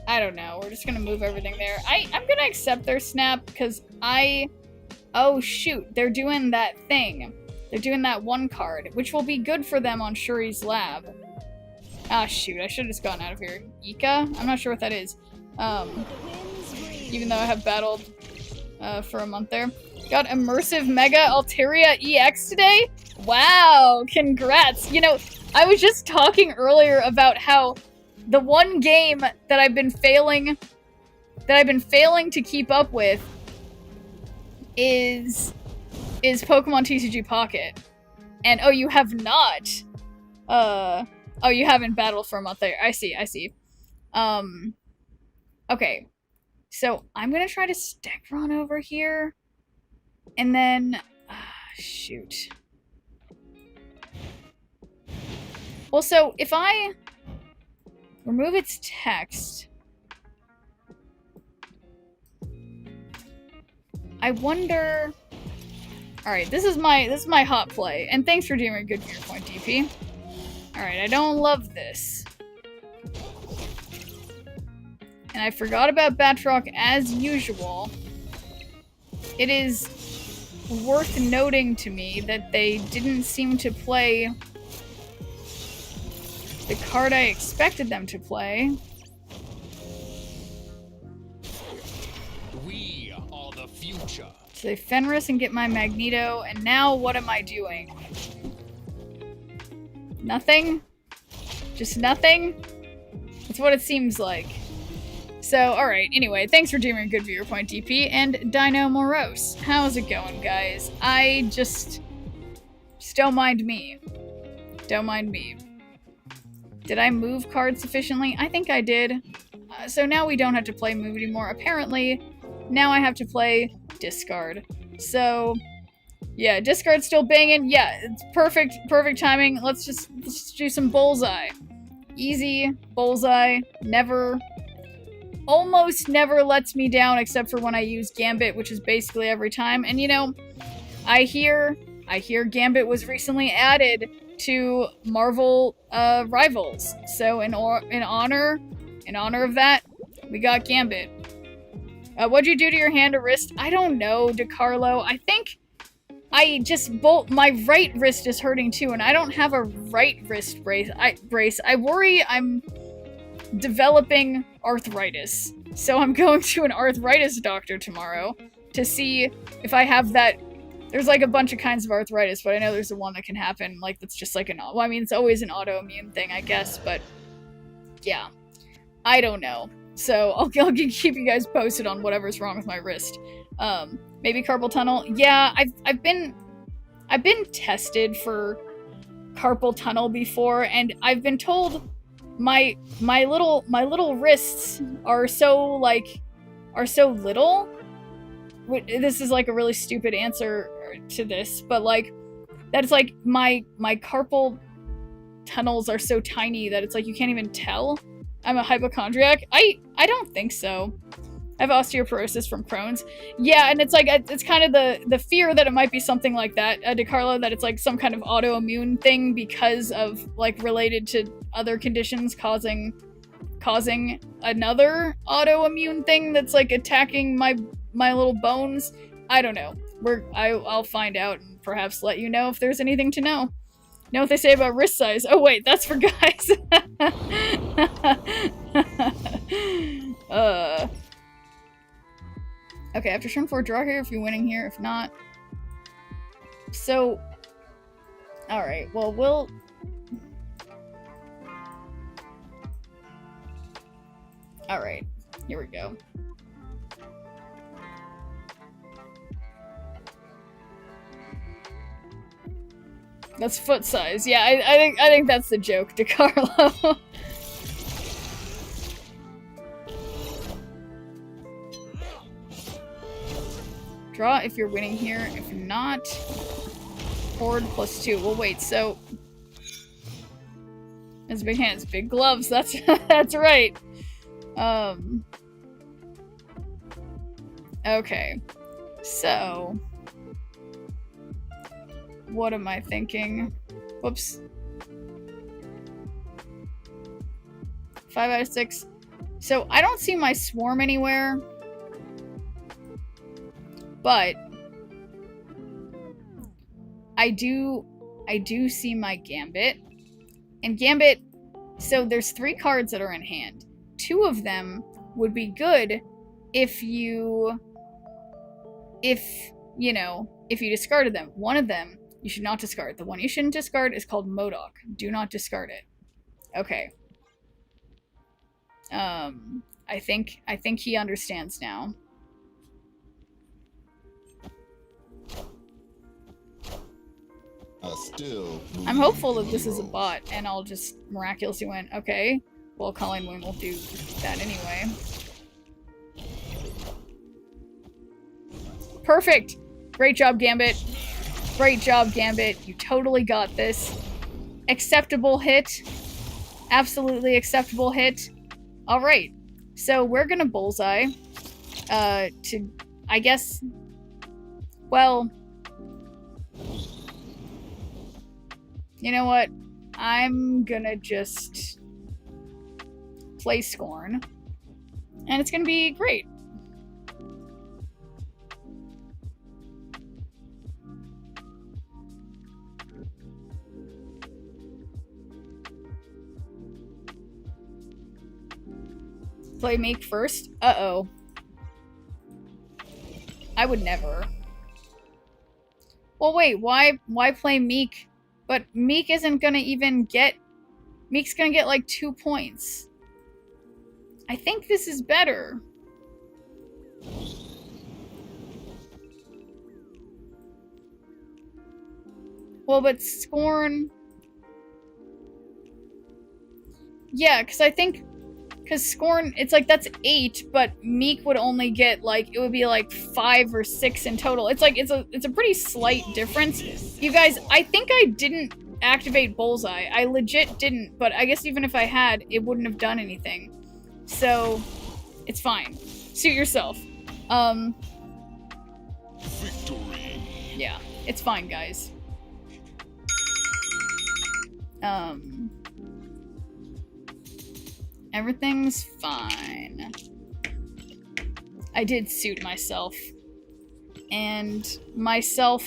I don't know, we're just gonna move everything there. I'm gonna accept their snap, because oh shoot, they're doing that thing. They're doing that one card, which will be good for them on Shuri's lab. Ah shoot, I should've just gotten out of here. Ika? I'm not sure what that is. Even though I have battled for a month there. Got Immersive Mega Alteria EX today? Wow, congrats. You know, I was just talking earlier about how the one game that I've been failing to keep up with is Pokemon TCG Pocket. And oh, you have not. Oh, you haven't battled for a month there. I see. Okay. So, I'm gonna try to stick run over here. And then shoot. Well, so if I remove its text, I wonder. All right, this is my hot play, and thanks for doing a good viewpoint, DP. All right, I don't love this, and I forgot about Batroc as usual. It is worth noting to me that they didn't seem to play the card I expected them to play. We are the future. So they Fenris and get my Magneto, and now what am I doing? Nothing? Just nothing? That's what it seems like. So, alright, anyway, thanks for doing a good viewer point, DP, and Dino Morose. How's it going, guys? Just don't mind me. Don't mind me. Did I move cards sufficiently? I think I did. So now we don't have to play move anymore. Apparently, now I have to play discard. So, yeah, discard's still banging. Yeah, it's perfect timing. Let's just do some bullseye. Easy, bullseye, almost never lets me down except for when I use Gambit, which is basically every time. And you know, I hear Gambit was recently added to Marvel Rivals. So in honor of that, we got Gambit. What'd you do to your hand or wrist? I don't know, DeCarlo. I think I just my right wrist is hurting too, and I don't have a right wrist brace. I worry I'm developing arthritis. So I'm going to an arthritis doctor tomorrow to see if I have that. There's like a bunch of kinds of arthritis, but I know there's the one that can happen, like that's just like well, I mean, it's always an autoimmune thing, I guess, but yeah. I don't know. So I'll keep you guys posted on whatever's wrong with my wrist. Maybe carpal tunnel. Yeah, I've been tested for carpal tunnel before, and I've been told my little wrists are so little. This is like a really stupid answer to this, but like that's like my carpal tunnels are so tiny that it's like you can't even tell I'm a hypochondriac. I don't think so. I have osteoporosis from Crohn's. Yeah, and it's like it's kind of the fear that it might be something like that, DeCarlo, that it's like some kind of autoimmune thing because of like related to other conditions causing another autoimmune thing that's like attacking my little bones. I don't know. I'll find out and perhaps let you know if there's anything to know. Know what they say about wrist size? Oh wait, that's for guys. Okay, after turn 4, draw here if you're winning here. If not, so all right. Well, we'll. All right, here we go. That's foot size. Yeah, I think that's the joke, DeCarlo. Draw if you're winning here. If not, horde +2. Well, wait. So, it's big hands, big gloves. That's that's right. Okay. So. What am I thinking? Whoops. 5 out of 6. So I don't see my swarm anywhere. But I do see my Gambit. And Gambit, so there's 3 cards that are in hand. 2 of them would be good if you discarded them. One of them you should not discard. The one you shouldn't discard is called Modok. Do not discard it. Okay. I think he understands now. I'm hopeful that this is a bot, and I'll just miraculously win. Okay. Well, Colleen Wing will do that anyway. Perfect! Great job, Gambit. Great job, Gambit. You totally got this. Acceptable hit. Absolutely acceptable hit. Alright. So we're gonna bullseye. I guess... Well... You know what? I'm gonna just... play Scorn. And it's gonna be great. Play Meek first? Uh-oh. I would never. Well, wait, why play Meek? But Meek isn't gonna even get... Meek's gonna get like 2 points. I think this is better. Well, but Scorn... Yeah, because I think... Because Scorn, it's like, that's 8, but Meek would only get, like, it would be like 5 or 6 in total. It's like, it's a pretty slight difference. You guys, I think I didn't activate Bullseye. I legit didn't, but I guess even if I had, it wouldn't have done anything. So, it's fine. Suit yourself. Victory. Yeah, it's fine, guys. Everything's fine. I did suit myself. And myself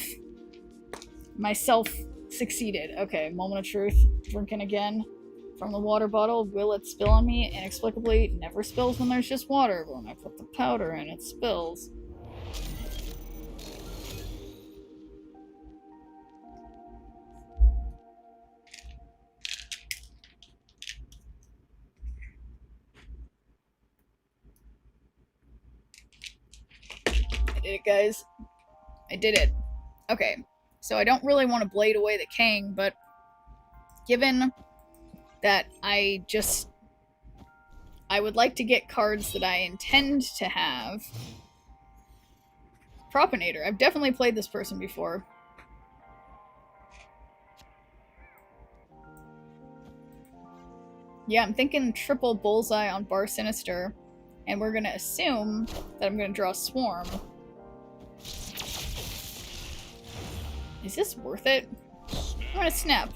succeeded. Okay, moment of truth. Drinking again from the water bottle. Will it spill on me? Inexplicably, never spills when there's just water. But when I put the powder in, it spills. I did it, guys. I did it. Okay, so I don't really want to blade away the king, but given that I would like to get cards that I intend to have. Propinator. I've definitely played this person before. Yeah, I'm thinking triple bullseye on Bar Sinister, and we're gonna assume that I'm gonna draw Swarm. Is this worth it? I'm gonna snap.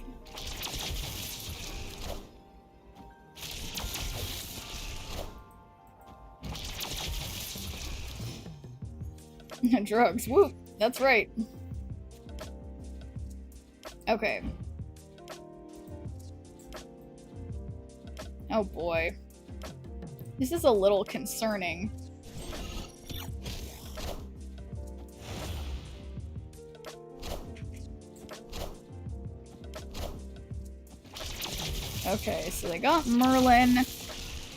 Drugs. Woo! That's right. Okay. Oh boy. This is a little concerning. Okay, so they got Merlin.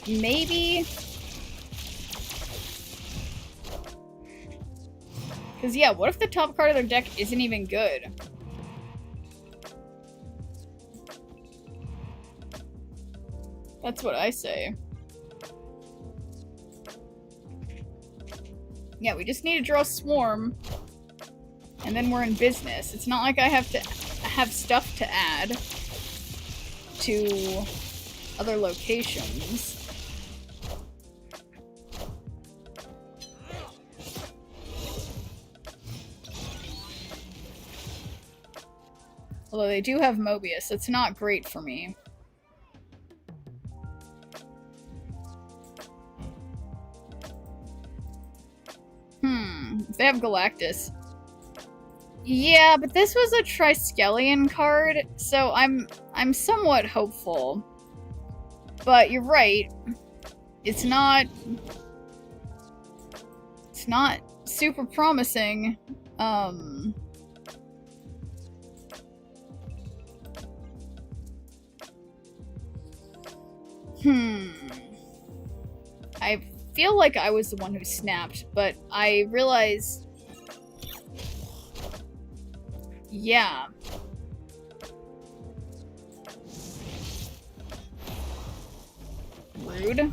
Maybe... Because, yeah, what if the top card of their deck isn't even good? That's what I say. Yeah, we just need to draw Swarm. And then we're in business. It's not like I have to have stuff to add to other locations. Although they do have Mobius, it's not great for me. If they have Galactus. Yeah, but this was a Triskelion card, so I'm somewhat hopeful. But you're right. It's not super promising. I feel like I was the one who snapped, but I realized... Yeah. Rude.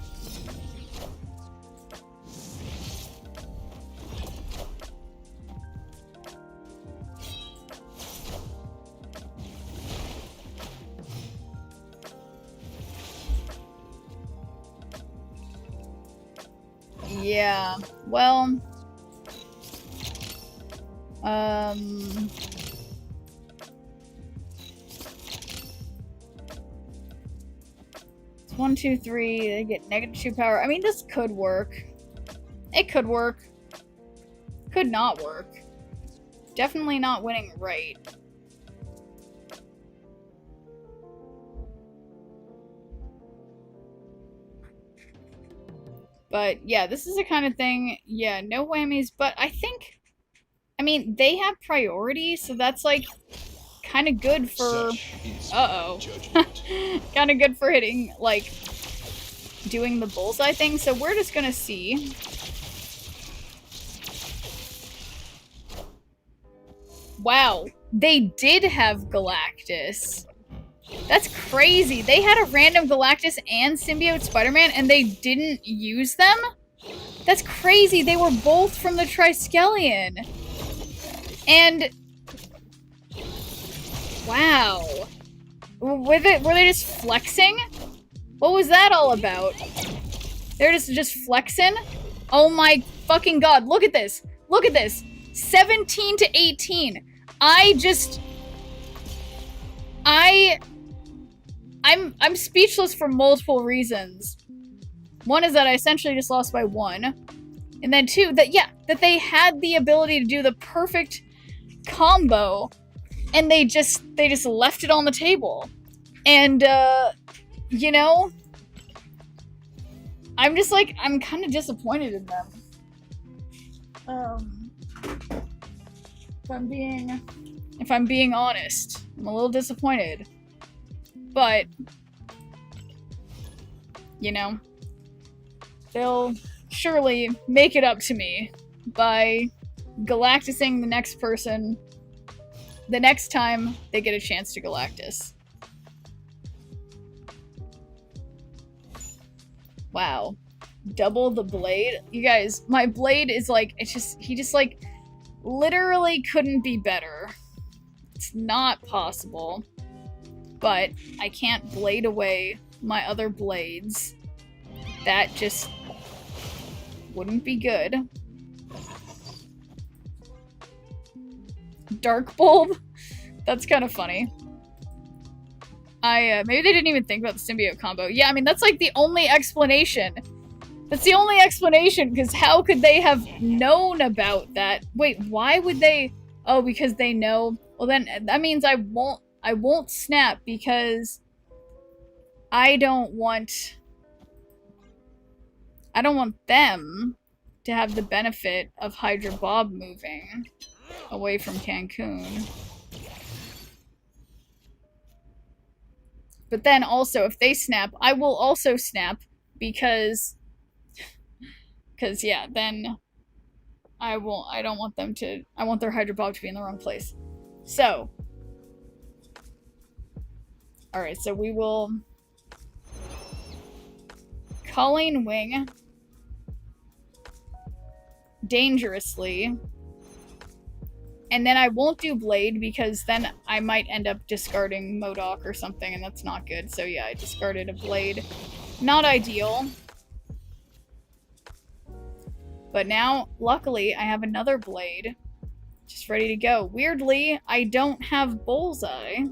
Yeah, well... It's 1, 2, 3, they get -2 power. I mean, this could work. It could work. Could not work. Definitely not winning right. But yeah, this is the kind of thing, yeah, no whammies, but I think, I mean, they have priority, so that's like kind of good for, kind of good for hitting, like, doing the bullseye thing, so we're just gonna see. Wow, they did have Galactus. That's crazy. They had a random Galactus and Symbiote Spider-Man and they didn't use them? That's crazy. They were both from the Triskelion. And... Wow. Were they just flexing? What was that all about? They're just flexing? Oh my fucking god. Look at this. Look at this. 17 to 18. I'm speechless for multiple reasons. One is that I essentially just lost by 1. And then two, that they had the ability to do the perfect combo, and they just left it on the table. And you know, I'm just like, I'm kind of disappointed in them. If I'm being honest, I'm a little disappointed. But you know, they'll surely make it up to me by Galactusing the next person the next time they get a chance to Galactus. Wow. Double the blade? You guys, my blade is like, he just like literally couldn't be better. It's not possible. But I can't blade away my other blades. That just wouldn't be good. Dark Bulb? That's kind of funny. Maybe they didn't even think about the symbiote combo. Yeah, I mean, that's like the only explanation. That's the only explanation, because how could they have known about that? Wait, why would they? Oh, because they know. Well, then that means I won't snap, because I don't want them to have the benefit of Hydra Bob moving away from Cancun. But then also, if they snap, I will also snap, because yeah, then I don't want them to, I want their Hydra Bob to be in the wrong place. So, alright, so we will Colleen Wing dangerously, and then I won't do Blade, because then I might end up discarding MODOK or something, and that's not good. So yeah, I discarded a Blade. Not ideal. But now, luckily, I have another Blade just ready to go. Weirdly, I don't have Bullseye.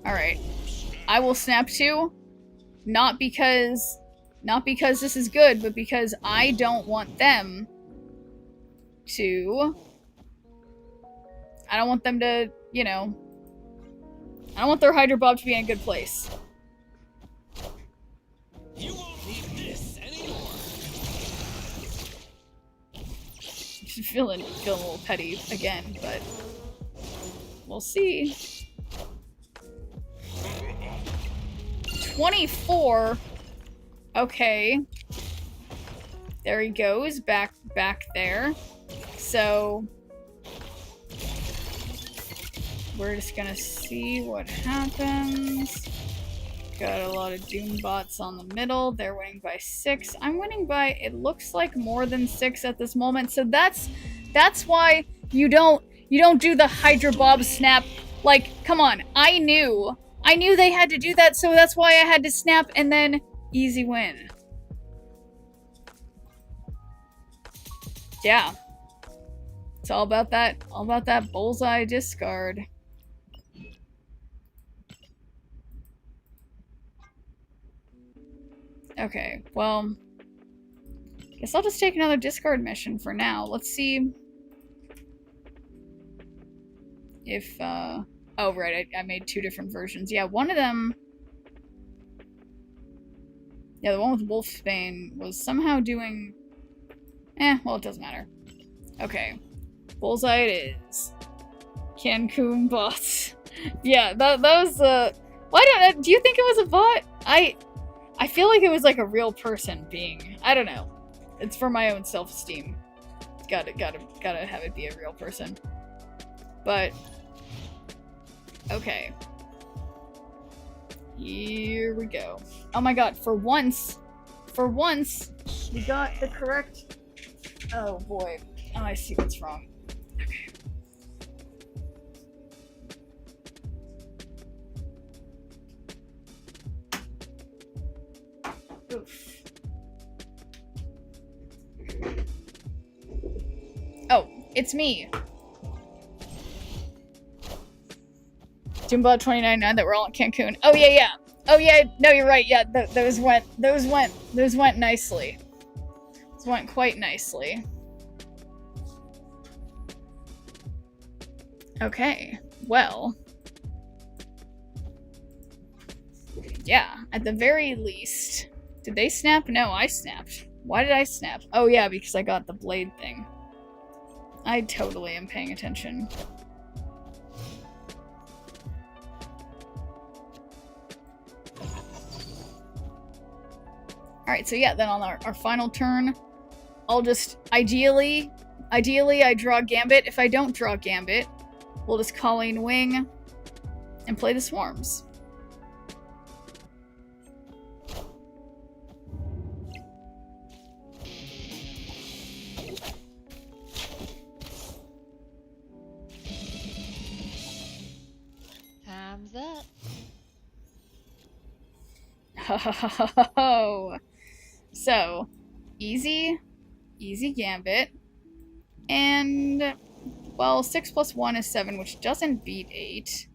Alright. I will snap too. Not because this is good, but because I don't want them to... I don't want them to, you know... I don't want their Hydra Bob to be in a good place. You won't need this anymore. feeling a little petty again, but we'll see. 24. Okay. There he goes, back there. So we're just gonna see what happens. Got a lot of Doom bots on the middle. They're winning by 6. I'm winning by, it looks like, more than 6 at this moment. So that's why you don't do the Hydra Bob snap. Like, come on, I knew they had to do that, so that's why I had to snap, and then easy win. Yeah. It's all about that bullseye discard. Okay, well, guess I'll just take another discard mission for now. Let's see if, oh, right, I made 2 different versions. Yeah, one of them, yeah, the one with Wolfsbane was somehow doing, well, it doesn't matter. Okay, bullseye it is. Cancun bots. Yeah, that was, do you think it was a bot? I feel like it was like a real person being, I don't know. It's for my own self-esteem. Gotta have it be a real person. But, okay. Here we go. Oh my god, for once, we got the correct, oh boy. Oh, I see what's wrong. Okay. Oof. it's me. Jimbo 29.9 that we're all in Cancun. Oh yeah, yeah. Oh yeah, no, you're right. Yeah, those went nicely. Those went quite nicely. Okay, well. Yeah, at the very least. Did they snap? No, I snapped. Why did I snap? Oh yeah, because I got the blade thing. I totally am paying attention. Alright, so yeah, then on our final turn, I'll just, ideally I draw Gambit. If I don't draw Gambit, we'll just Colleen Wing and play the Swarms. Time's up. Ho. So, easy Gambit. And, well, 6 plus 1 is 7, which doesn't beat 8.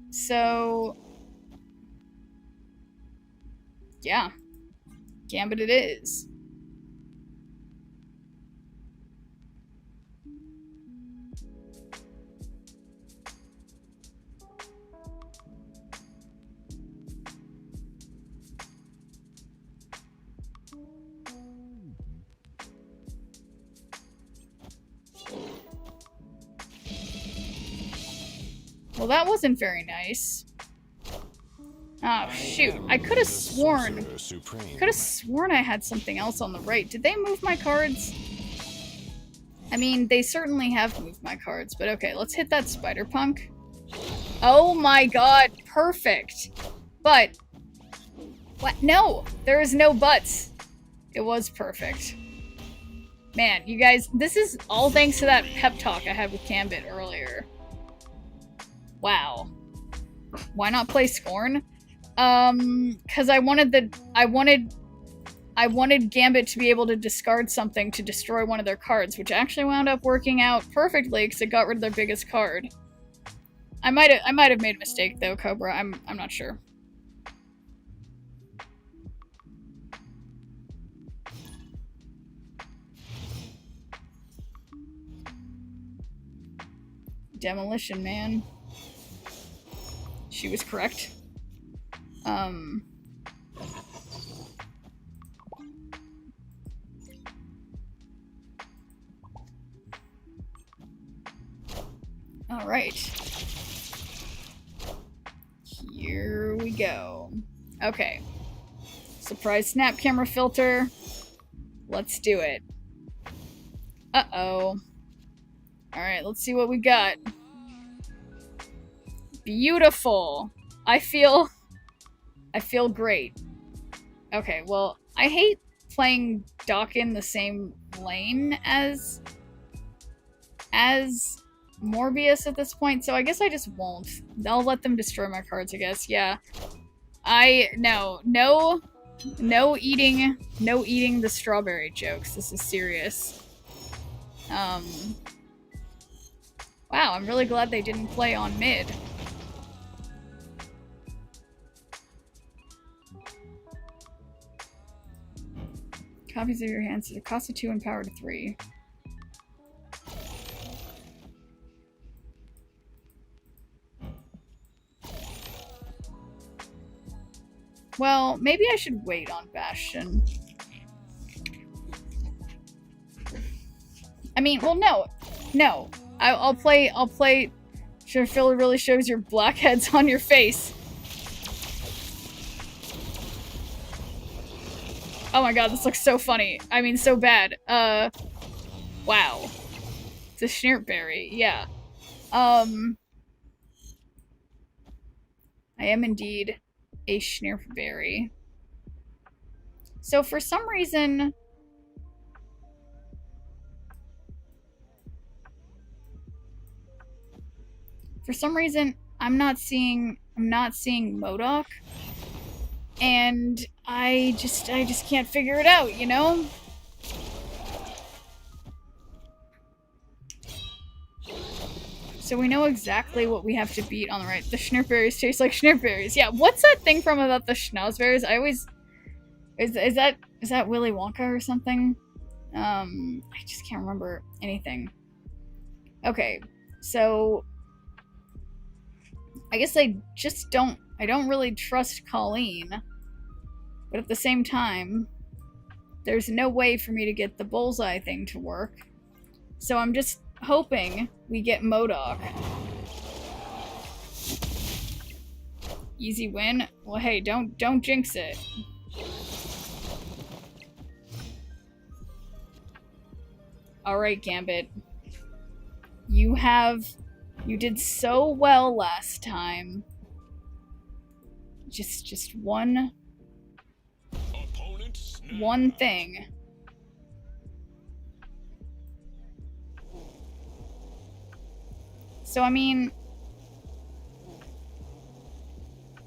So, yeah. Gambit it is. Well, that wasn't very nice. Oh, shoot. I could have sworn I had something else on the right. Did they move my cards? I mean, they certainly have moved my cards, but okay, let's hit that Spider Punk. Oh my god, perfect. But, what? No, there is no buts. It was perfect. Man, you guys, this is all thanks to that pep talk I had with Gambit earlier. Wow. Why not play Scorn? Cause I wanted Gambit to be able to discard something to destroy one of their cards, which actually wound up working out perfectly because it got rid of their biggest card. I might have made a mistake though, Cobra. I'm not sure. Demolition Man. She was correct. All right. Here we go. Okay. Surprise snap camera filter. Let's do it. Uh-oh. All right, let's see what we got. Beautiful. I feel great. Okay, well, I hate playing Doc in the same lane as Morbius at this point, so I guess I just won't. I'll let them destroy my cards, I guess. Yeah. No eating the strawberry jokes. This is serious. Wow, I'm really glad they didn't play on mid. Copies of your hands that cost 2 and power to 3. Well, maybe I should wait on Bastion. I mean, well, no. I'll play. Sure, Phil really shows your blackheads on your face. Oh my god, this looks so funny. I mean, so bad. Wow. It's a Schnurtberry, yeah. I am indeed a Schnurtberry. So for some reason... I'm not seeing MODOK. And I just can't figure it out, you know? So we know exactly what we have to beat on the right. The schnurberries taste like schnurberries. Yeah, what's that thing from about the schnauzberries? I always... Is that Willy Wonka or something? I just can't remember anything. Okay, so... I guess I don't really trust Colleen. But at the same time, there's no way for me to get the bullseye thing to work. So I'm just hoping we get MODOK. Easy win? Well, hey, don't jinx it. Alright, Gambit. You did so well last time. Just one thing. So, I mean...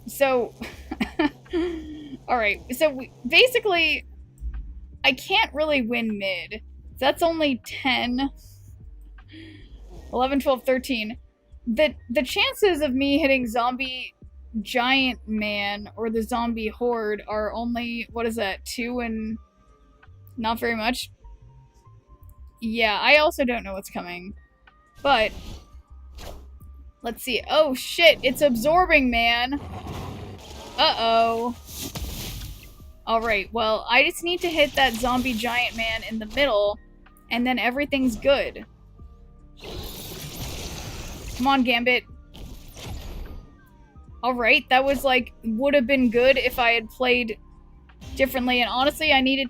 So... Alright, so basically... I can't really win mid. That's only 10... 11, 12, 13. The chances of me hitting zombie giant man or the zombie horde are only, what is that, 2 and not very much? Yeah, I also don't know what's coming. But, let's see. Oh shit, it's absorbing man. Uh-oh. Alright, well, I just need to hit that zombie giant man in the middle, and then everything's good. Come on, Gambit. Alright, that was like, would have been good if I had played differently, and honestly, I needed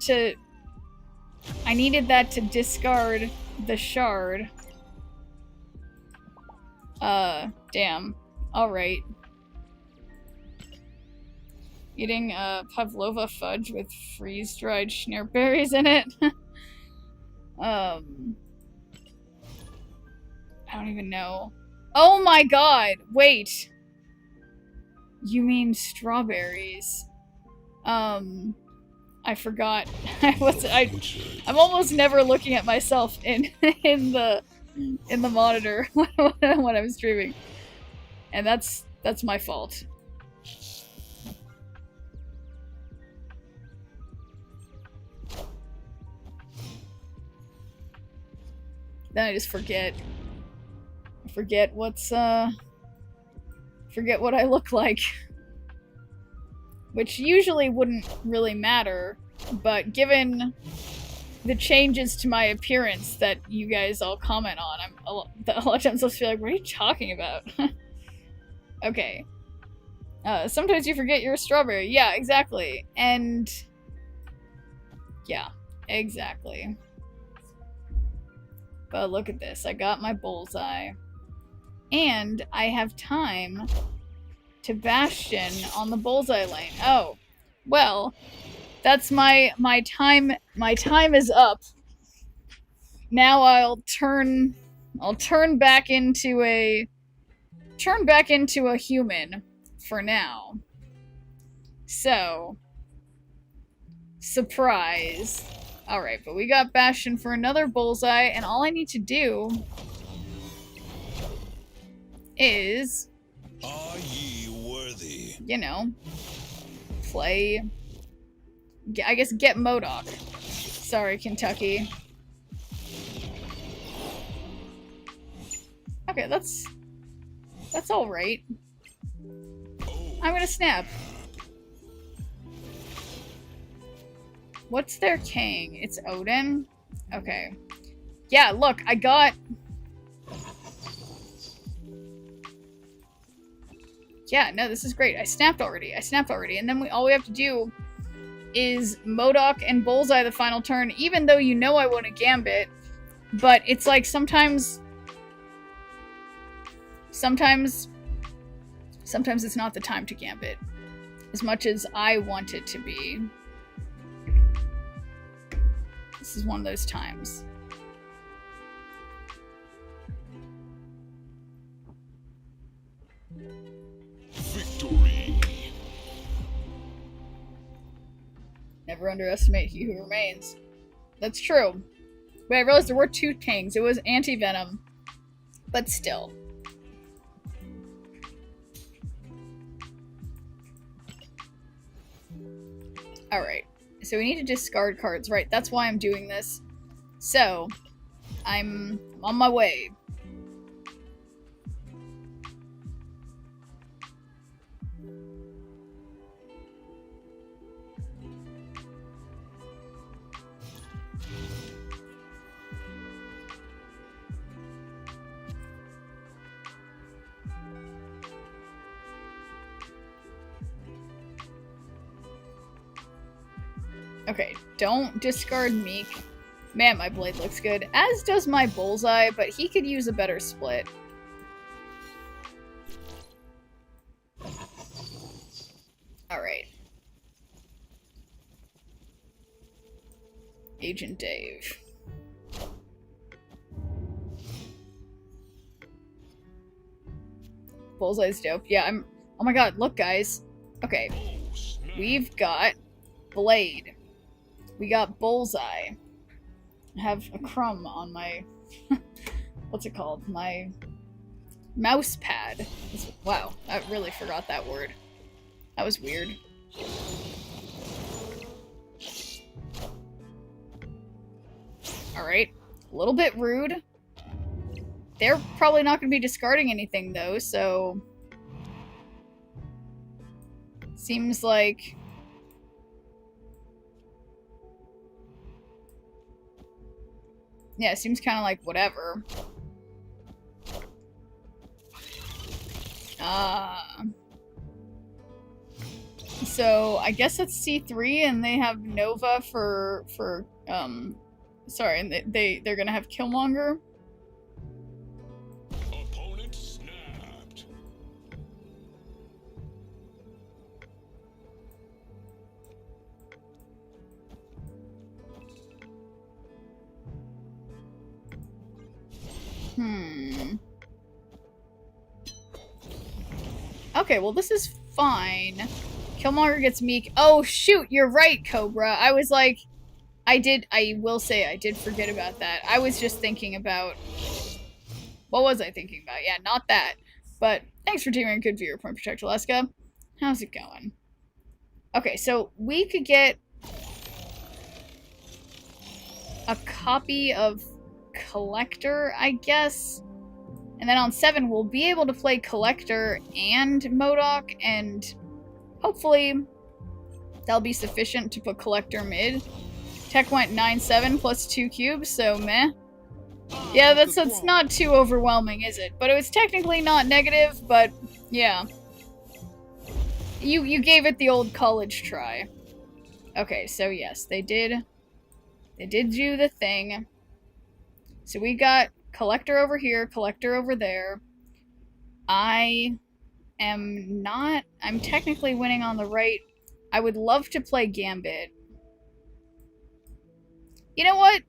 that to discard the shard. Damn. Alright. Eating, pavlova fudge with freeze-dried schnurberries in it. I don't even know. Oh my god! Wait! You mean strawberries. I forgot. I'm almost never looking at myself in the monitor when I'm streaming. And that's my fault. Then I just forget. Forget what's, forget what I look like. Which usually wouldn't really matter, but given the changes to my appearance that you guys all comment on, a lot of times I'm supposed to be like, what are you talking about? Okay. Sometimes you forget you're a strawberry. Yeah, exactly. And... yeah, exactly. But look at this. I got my bullseye. And I have time to Bastion on the bullseye lane. Oh. Well, that's my time is up. Now I'll turn back into a human for now. So, surprise. Alright, but we got Bastion for another bullseye, and all I need to do is, Are ye worthy? you know, play, I guess get MODOK. Sorry, Kentucky. Okay, that's alright. I'm gonna snap. What's their king? It's Odin? Okay. Yeah, look, I got... Yeah, no, this is great. I snapped already. And then all we have to do is MODOK and Bullseye the final turn, even though you know I want a Gambit. But it's like sometimes it's not the time to Gambit. As much as I want it to be. This is one of those times. Victory. Never underestimate he who remains. That's true. But I realized there were two kings. It was anti-venom. But still. Alright. So we need to discard cards. Right, that's why I'm doing this. So, I'm on my way. Okay, don't discard Meek. Man, my blade looks good. As does my bullseye, but he could use a better split. Alright. Agent Dave. Bullseye's dope. Yeah, I'm... Oh my god, look guys. Okay. We've got Blade. We got Bullseye. I have a crumb on my... what's it called? My mouse pad. Wow, I really forgot that word. That was weird. Alright. A little bit rude. They're probably not going to be discarding anything, though, so... Seems like... Yeah, it seems kind of like whatever. So I guess it's C3 and they have Nova for sorry, and they're gonna have Killmonger. Opponent snapped. Okay, well this is fine. Killmonger gets Meek. Oh shoot, you're right, Cobra. I was like, I will say I did forget about that. I was just thinking about, what was I thinking about? Yeah, not that. But thanks for taking a good viewer, Point Protect Alaska. How's it going? Okay, so we could get a copy of Collector, I guess. And then on 7, we'll be able to play Collector and MODOK, and hopefully that'll be sufficient to put Collector mid. Tech went 9-7 plus 2 cubes, so meh. Yeah, that's not too overwhelming, is it? But it was technically not negative, but yeah. You gave it the old college try. Okay, so yes, they did do the thing. So we got Collector over here, Collector over there. I'm technically winning on the right. I would love to play Gambit. You know what?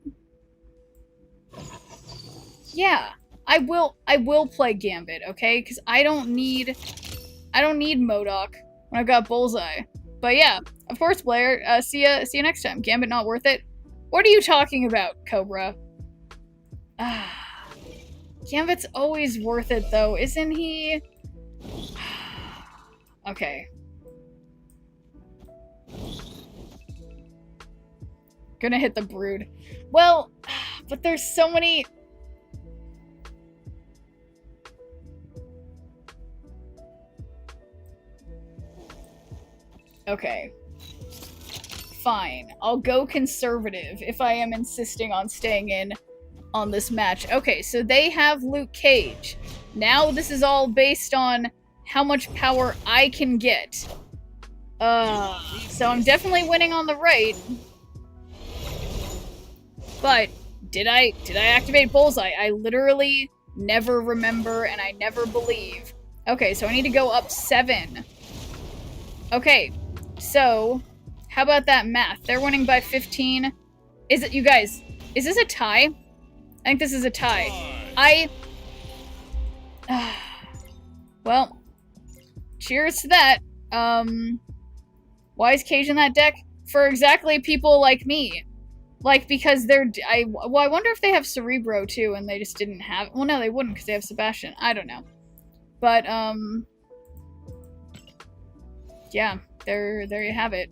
Yeah, I will play Gambit, okay? Because I don't need MODOK when I've got Bullseye. But yeah, of course, Blair. See ya next time. Gambit not worth it? What are you talking about, Cobra? Gambit's always worth it, though, isn't he? Okay. Gonna hit the Brood. Well, but there's so many... Okay. Fine. I'll go conservative if I am insisting on staying in on this match. Okay, so they have Luke Cage. Now this is all based on how much power I can get. So I'm definitely winning on the right. But did I activate Bullseye? I literally never remember and I never believe. Okay, so I need to go up 7. Okay, so how about that math? They're winning by 15. Is it, you guys, is this a tie? I think this is a tie. Well, cheers to that. Why is Cage in that deck? For exactly people like me. Like, because I wonder if they have Cerebro, too, and they just didn't have... Well, no, they wouldn't, because they have Sebastian. I don't know. But, yeah, there you have it.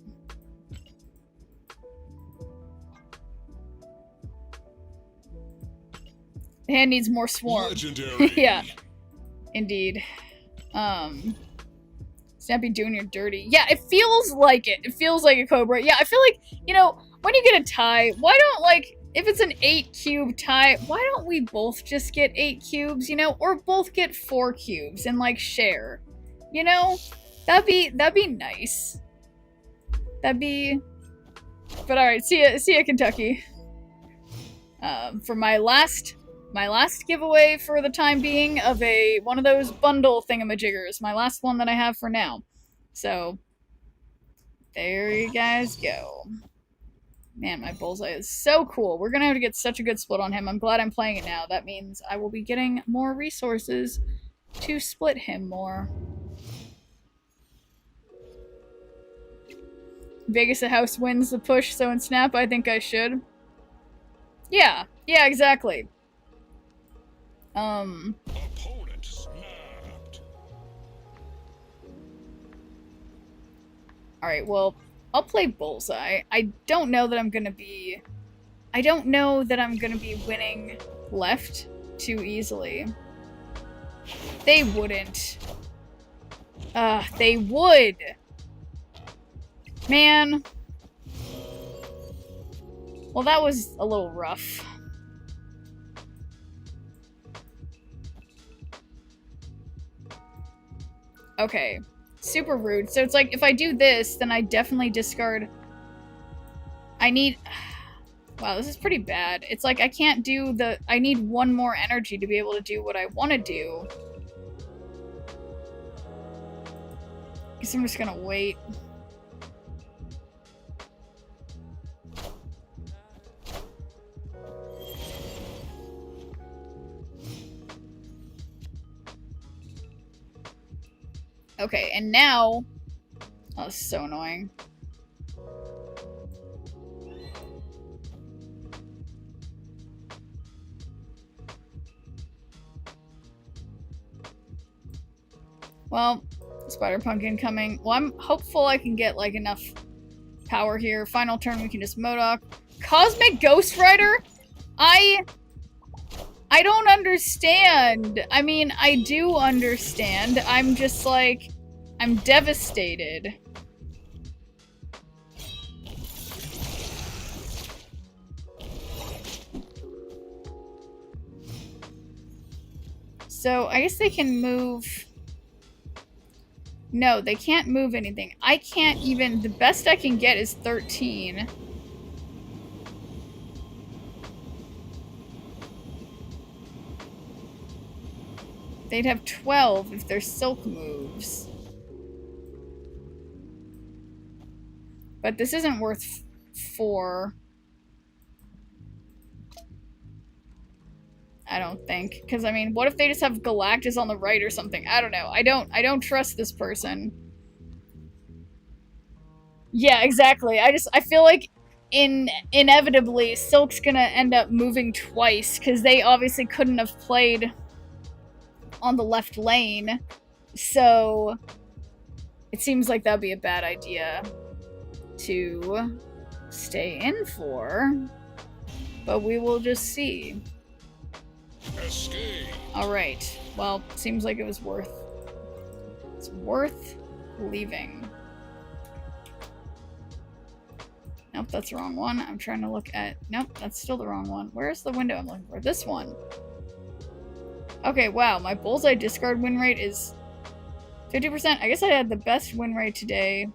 The hand needs more swarm. Legendary. Yeah. Indeed. Snappy doing your dirty. Yeah, it feels like it. It feels like a Cobra. Yeah, I feel like, you know, when you get a tie, why don't, like, if it's an 8 cube tie, why don't we both just get 8 cubes, you know? Or both get 4 cubes and, like, share. You know? That'd be nice. That'd be... But alright, see ya, Kentucky. For my last giveaway for the time being of one of those bundle thingamajiggers. My last one that I have for now. So, there you guys go. Man, my bullseye is so cool. We're gonna have to get such a good split on him. I'm glad I'm playing it now. That means I will be getting more resources to split him more. Vegas the house wins the push, so in Snap I think I should. Yeah, exactly. Opponent snapped. Alright, well, I'll play Bullseye. I don't know that I'm gonna be winning left too easily. They wouldn't. They would! Man. Well, that was a little rough. Okay. Super rude. So it's like, if I do this, then I definitely discard... I need... Wow, this is pretty bad. It's like, I can't do the... I need one more energy to be able to do what I want to do. Guess I'm just gonna wait. Okay, and now... Oh, this is so annoying. Well, Spider Pumpkin coming. Well, I'm hopeful I can get, like, enough power here. Final turn, we can just Modok. Cosmic Ghost Rider? I don't understand. I mean, I do understand. I'm just like, I'm devastated. So, I guess they can move... No, they can't move anything. I can't even... The best I can get is 13. They'd have 12 if their Silk moves. But this isn't worth 4. I don't think. Because, I mean, what if they just have Galactus on the right or something? I don't know. I don't trust this person. Yeah, exactly. I feel like inevitably Silk's gonna end up moving twice because they obviously couldn't have played on the left lane. So it seems like that'd be a bad idea to stay in for. But we will just see. Escape. Alright. Well, seems like it was worth... It's worth leaving. Nope, that's the wrong one. I'm trying to look at... Nope, that's still the wrong one. Where's the window I'm looking for? This one. Okay, wow. My Bullseye discard win rate is 50%. I guess I had the best win rate today.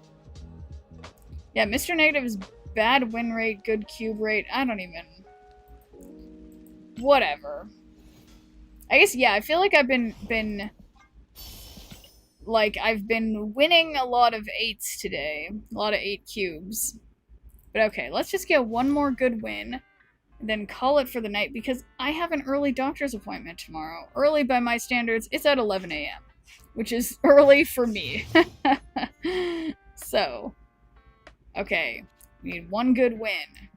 Yeah, Mr. Negative is bad win rate, good cube rate. I don't even... Whatever. I guess, yeah, I feel like I've been winning a lot of 8s today. A lot of 8 cubes. But okay, let's just get one more good win, and then call it for the night, because I have an early doctor's appointment tomorrow. Early by my standards, it's at 11 a.m., which is early for me. So, okay, we need one good win.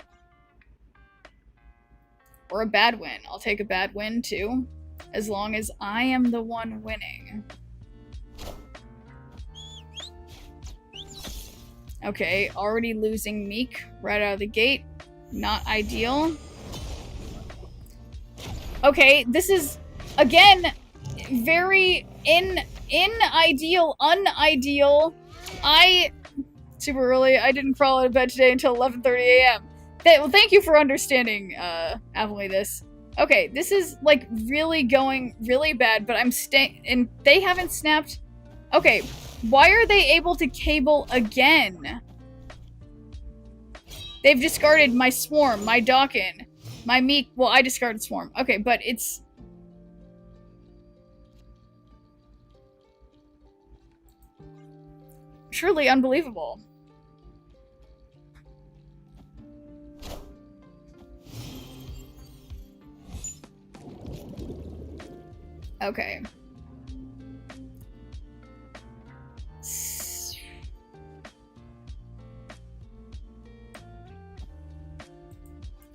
Or a bad win. I'll take a bad win, too. As long as I am the one winning. Okay, already losing Meek right out of the gate. Not ideal. Okay, this is, again, very unideal. Super early. I didn't crawl out of bed today until 11:30 a.m. Well, thank you for understanding, Avalmy, this. Okay, this is, like, really going really bad, but I'm and they haven't snapped. Okay, why are they able to cable again? They've discarded my Swarm, my Dawkin, my Meek. Well, I discarded Swarm. Okay, but it's... truly unbelievable. Okay.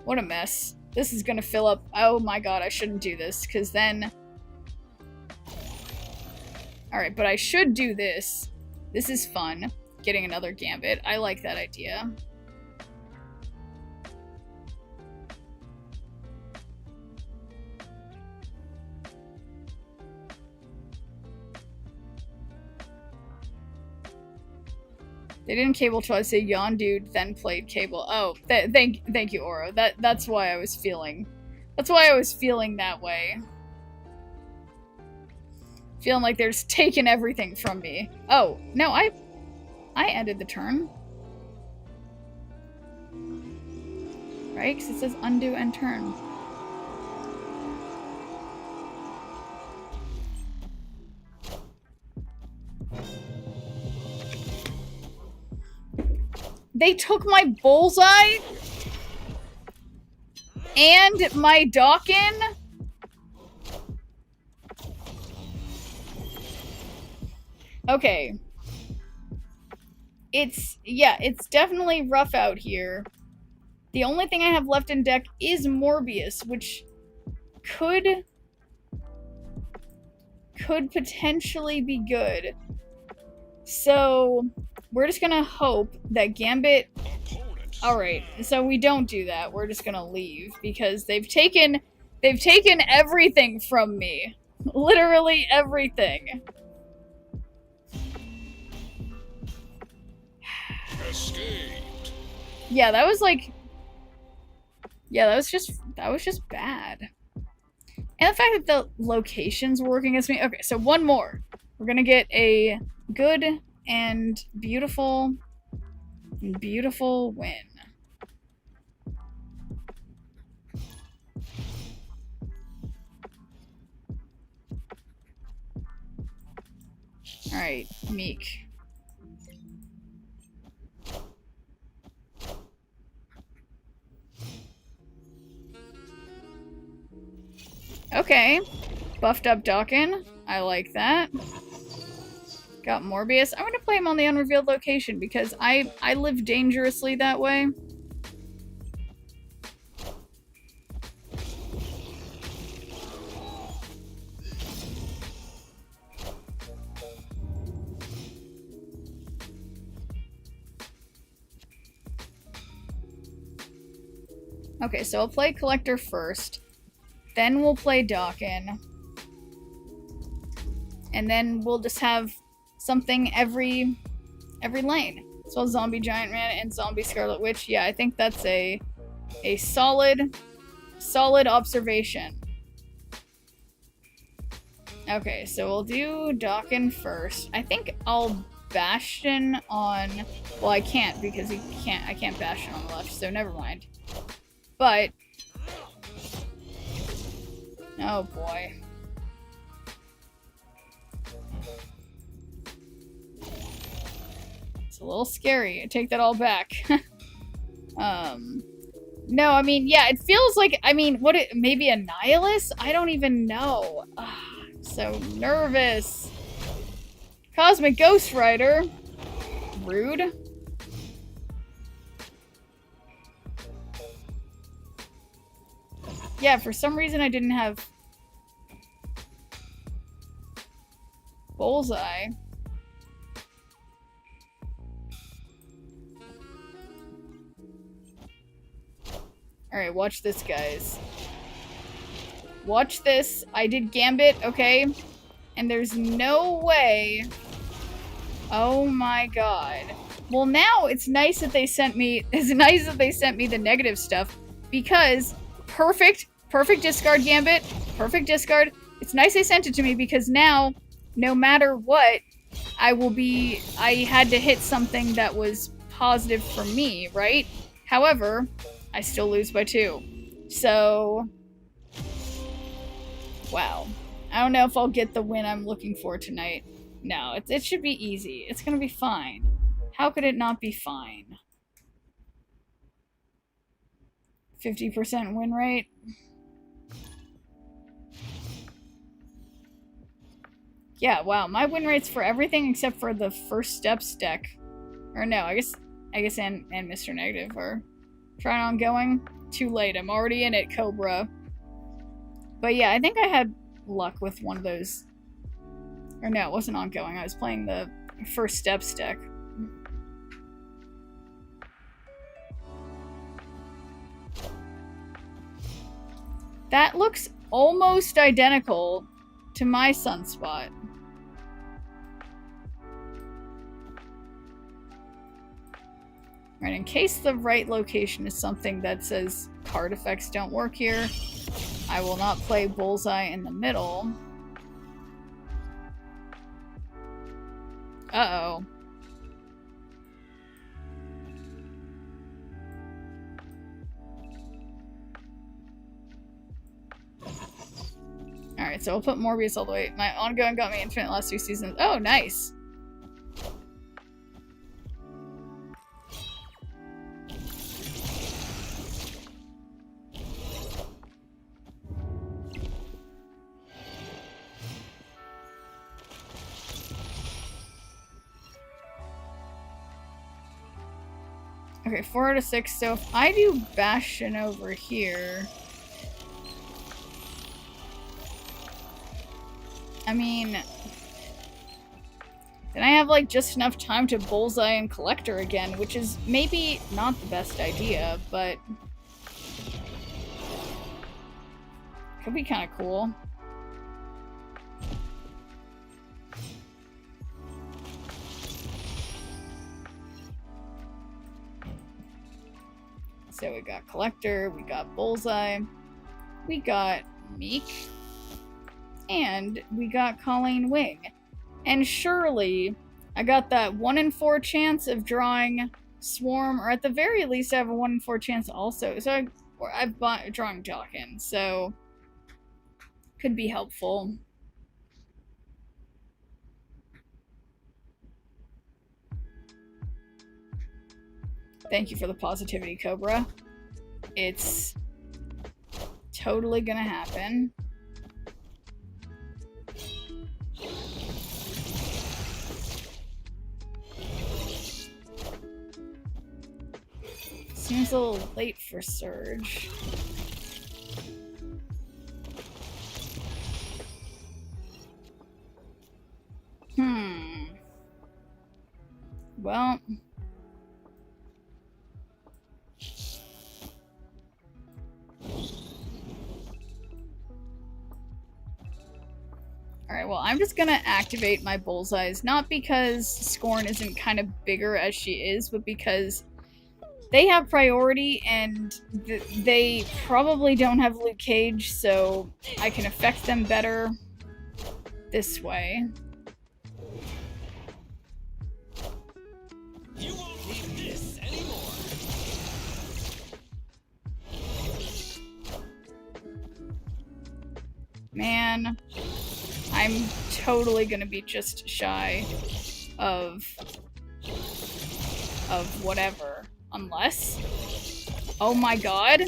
What a mess. This is gonna fill up. Oh my god, I shouldn't do this, because then... Alright, but I should do this. This is fun. Getting another Gambit. I like that idea. They didn't cable till I say Yondu, then played cable. Oh, thank you, Oro. That's why I was feeling. That's why I was feeling that way. Feeling like they're just taking everything from me. Oh, no, I ended the turn. Right? Because it says undo and turn. They took my Bullseye and my Dawkin. Okay. It's definitely rough out here. The only thing I have left in deck is Morbius, which could potentially be good. So, we're just gonna hope that Gambit... Alright, so we don't do that. We're just gonna leave, because they've taken everything from me. Literally everything. Escaped. Yeah, that was like... Yeah, that was just bad. And the fact that the locations were working against me. Okay, so one more. We're gonna get a good and beautiful win. Alright, Meek. Okay. Buffed up Dawkin. I like that. Got Morbius. I'm gonna play him on the unrevealed location because I live dangerously that way. Okay, so I'll play Collector first. Then we'll play Dawkin. And then we'll just have something every lane. So Zombie Giant Man and Zombie Scarlet Witch. Yeah, I think that's a solid observation. Okay, so we'll do Dawkin first. I think I'll Bastion on... Well, I can't because I can't Bastion on the left, so never mind. But... Oh boy. It's a little scary. I take that all back. No, I mean, yeah, it feels like, I mean, maybe a Nihilus? I don't even know. Ugh, I'm so nervous. Cosmic Ghost Rider. Rude. Yeah, for some reason I didn't have Bullseye. Alright, watch this, guys. Watch this. I did Gambit, okay? And there's no way... Oh my god. Well, now it's nice that they sent me... It's nice that they sent me the negative stuff. Because perfect discard Gambit. Perfect discard. It's nice they sent it to me because now, no matter what, I had to hit something that was positive for me, right? However, I still lose by 2. So... Wow. I don't know if I'll get the win I'm looking for tonight. No, it should be easy. It's gonna be fine. How could it not be fine? 50% win rate? Yeah, wow. My win rate's for everything except for the first steps deck. Or no, I guess and Mr. Negative are trying ongoing. Too late. I'm already in it, Cobra. But yeah, I think I had luck with one of those. Or no, it wasn't ongoing. I was playing the first steps deck. That looks almost identical to my sunspot. Right, in case the right location is something that says card effects don't work here, I will not play Bullseye in the middle. Uh-oh. Alright, so I'll put Morbius all the way. My ongoing got me infinite last 2 seasons. Oh, nice! Okay, 4 out of 6. So if I do Bastion over here... I mean... then I have, like, just enough time to Bullseye and Collector again, which is maybe not the best idea, but... could be kind of cool. So we got Collector, we got Bullseye, we got Meek, and we got Colleen Wing. And surely, I got that 1 in 4 chance of drawing Swarm, or at the very least I have a 1 in 4 chance also. So I've bought drawing Dawkins, so could be helpful. Thank you for the positivity, Cobra. It's totally gonna happen. Seems a little late for Surge. Well... Alright, well, I'm just gonna activate my Bullseyes, not because Scorn isn't kind of bigger as she is, but because they have priority, and they probably don't have Luke Cage, so I can affect them better this way. You won't need this anymore. Man, I'm totally gonna be just shy of whatever. Unless... oh my god.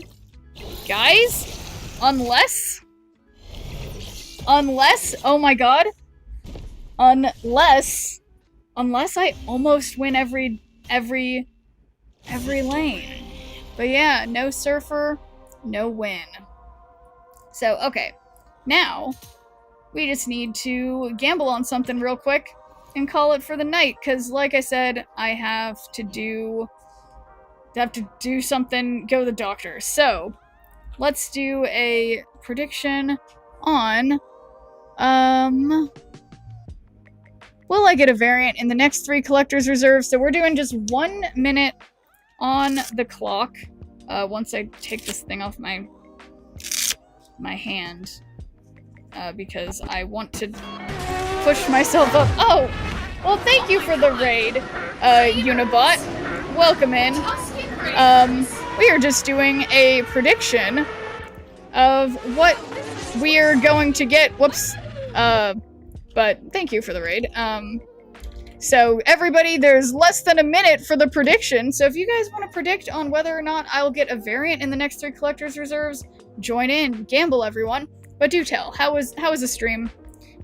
Guys? Unless... oh my god. Unless I almost win every lane. But yeah, no Surfer, no win. So, okay. Now, we just need to gamble on something real quick and call it for the night, because like I said, I have to do something, go to the doctor. So, let's do a prediction on, will I get a variant in the next 3 collector's reserves? So we're doing just 1 minute on the clock. Once I take this thing off my hand, because I want to push myself up. Oh, well, thank you for the raid, Unibot. Welcome in. We are just doing a prediction of what we're going to get. Whoops. But thank you for the raid. So everybody, there's less than a minute for the prediction. So if you guys want to predict on whether or not I'll get a variant in the next 3 collector's reserves, join in. Gamble, everyone. But do tell, how is the stream?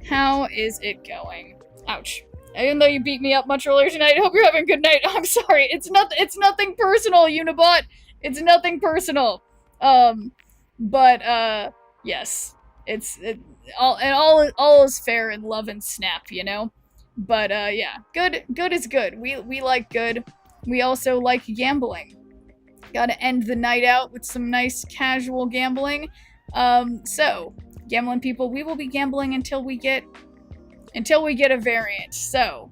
How is it going? Ouch. Even though you beat me up much earlier tonight, I hope you're having a good night. I'm sorry. It's nothing personal, Unibot. It's nothing personal. Yes. All is fair in love and snap, you know? But yeah, good is good. We like good. We also like gambling. Gotta end the night out with some nice casual gambling. So, gambling people, we will be gambling until we get a variant. So,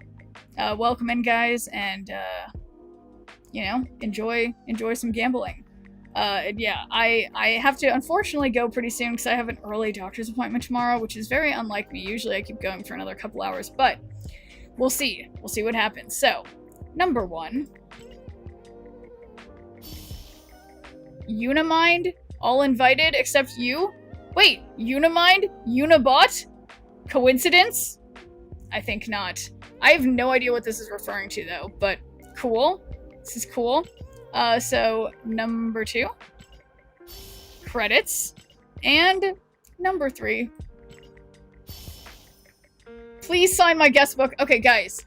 welcome in, guys, and you know, enjoy some gambling. And yeah, I have to unfortunately go pretty soon because I have an early doctor's appointment tomorrow, which is very unlike me. Usually I keep going for another couple hours, but we'll see. We'll see what happens. So, number 1. Unimind, all invited except you? Wait, Unimind? Unibot? Coincidence? I think not. I have no idea what this is referring to though, but cool. This is cool. So, number 2. Credits. And number 3. Please sign my guest book. Okay, guys.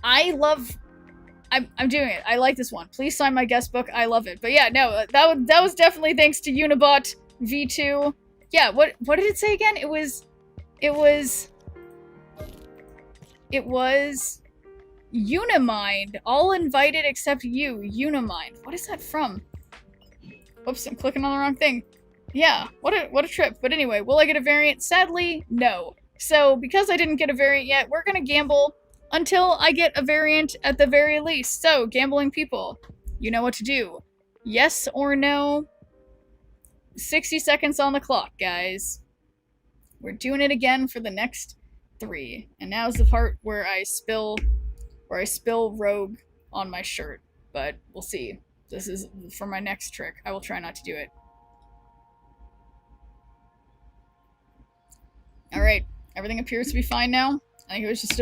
I'm doing it. I like this one. Please sign my guest book. I love it. But yeah, no, that was definitely thanks to Unibot V2. Yeah, what did it say again? It was Unimind. All invited except you. Unimind. What is that from? Whoops, I'm clicking on the wrong thing. Yeah, what a trip. But anyway, will I get a variant? Sadly, no. So, because I didn't get a variant yet, we're gonna gamble until I get a variant at the very least. So, gambling people, you know what to do. Yes or no? 60 seconds on the clock, guys. We're doing it again for the next 3. And now's the part where I spill Rogue on my shirt. But we'll see. This is for my next trick. I will try not to do it. Alright. Everything appears to be fine now. I think it was just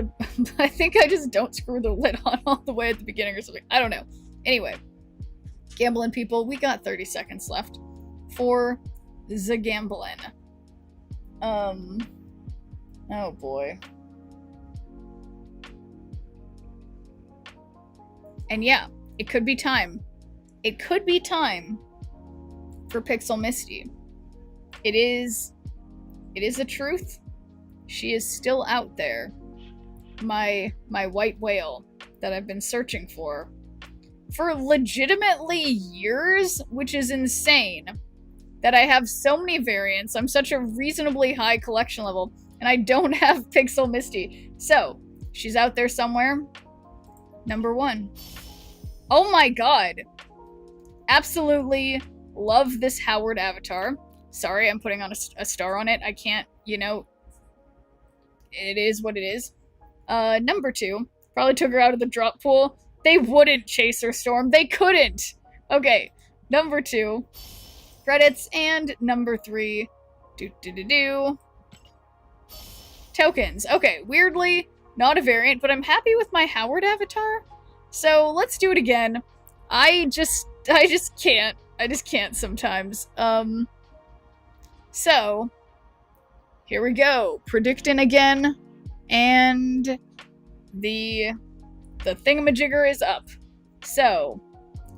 I think I just don't screw the lid on all the way at the beginning or something. I don't know. Anyway. Gambling people, we got 30 seconds left for the gambling. Oh boy. And yeah, it could be time. It could be time for Pixel Misty. It is a truth. She is still out there. My white whale that I've been searching for legitimately years, which is insane. That I have so many variants. I'm such a reasonably high collection level, and I don't have Pixel Misty. So, she's out there somewhere. Number 1. Oh my god. Absolutely love this Howard avatar. Sorry, I'm putting on a star on it. I can't, you know, it is what it is. Number 2. Probably took her out of the drop pool. They wouldn't chase her, Storm. They couldn't. Okay, number 2. Credits, and number 3. Tokens. Okay, weirdly, not a variant, but I'm happy with my Howard avatar. So, let's do it again. I just can't. I just can't sometimes. So, here we go. Predicting again. And the thingamajigger is up. So,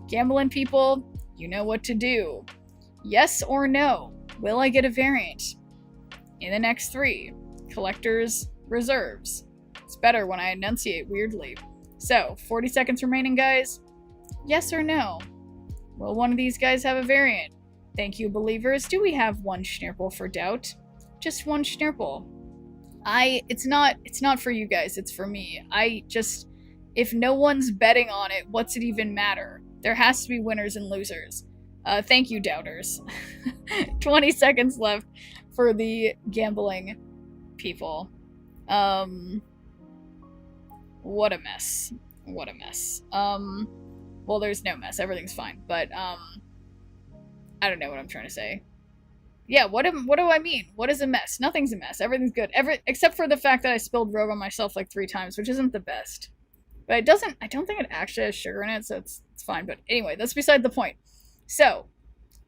gambling people, you know what to do. Yes or no? Will I get a variant in the next 3 collector's reserves? It's better when I enunciate weirdly. So, 40 seconds remaining, guys. Yes or no? Will one of these guys have a variant? Thank you, believers. Do we have one Schnirple for doubt? Just one Schnirple. It's not for you guys, it's for me. If no one's betting on it, what's it even matter? There has to be winners and losers. Thank you, doubters. 20 seconds left for the gambling people. What a mess. What a mess. Well, there's no mess. Everything's fine. But, I don't know what I'm trying to say. Yeah, what do I mean? What is a mess? Nothing's a mess. Everything's good. Except for the fact that I spilled Rogue on myself like 3 times, which isn't the best. But I don't think it actually has sugar in it, so it's fine. But anyway, that's beside the point. So,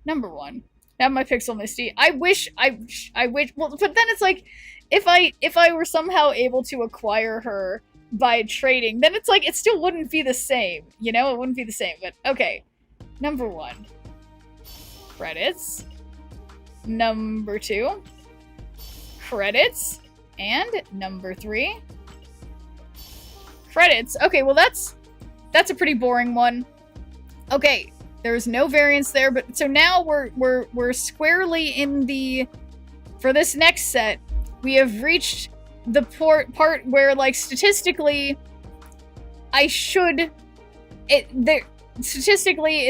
number 1. I have my Pixel Misty. I wish, well, but then it's like, if I were somehow able to acquire her by trading, then it's like, it still wouldn't be the same, you know? It wouldn't be the same, but okay. Number 1. Credits. Number 2. Credits. And number 3. Credits. Okay, well that's a pretty boring one. Okay, there's no variance there, but so now we're squarely in the, for this next set, we have reached the part where, like, statistically, statistically,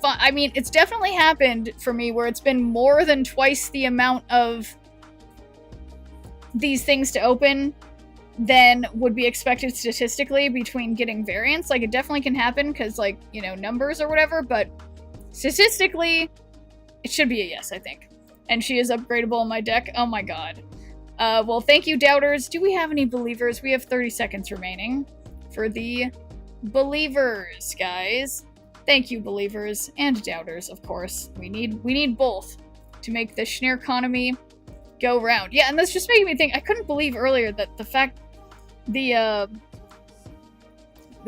I mean, it's definitely happened for me where it's been more than twice the amount of these things to open than would be expected statistically between getting variants. Like, it definitely can happen because, like, you know, numbers or whatever, but statistically, it should be a yes, I think. And she is upgradable in my deck. Oh my god. Well, thank you, doubters. Do we have any believers? We have 30 seconds remaining for the believers, guys. Thank you, believers and doubters, of course. We need both to make the Schnir economy go round. Yeah, and that's just making me think, I couldn't believe earlier that the fact the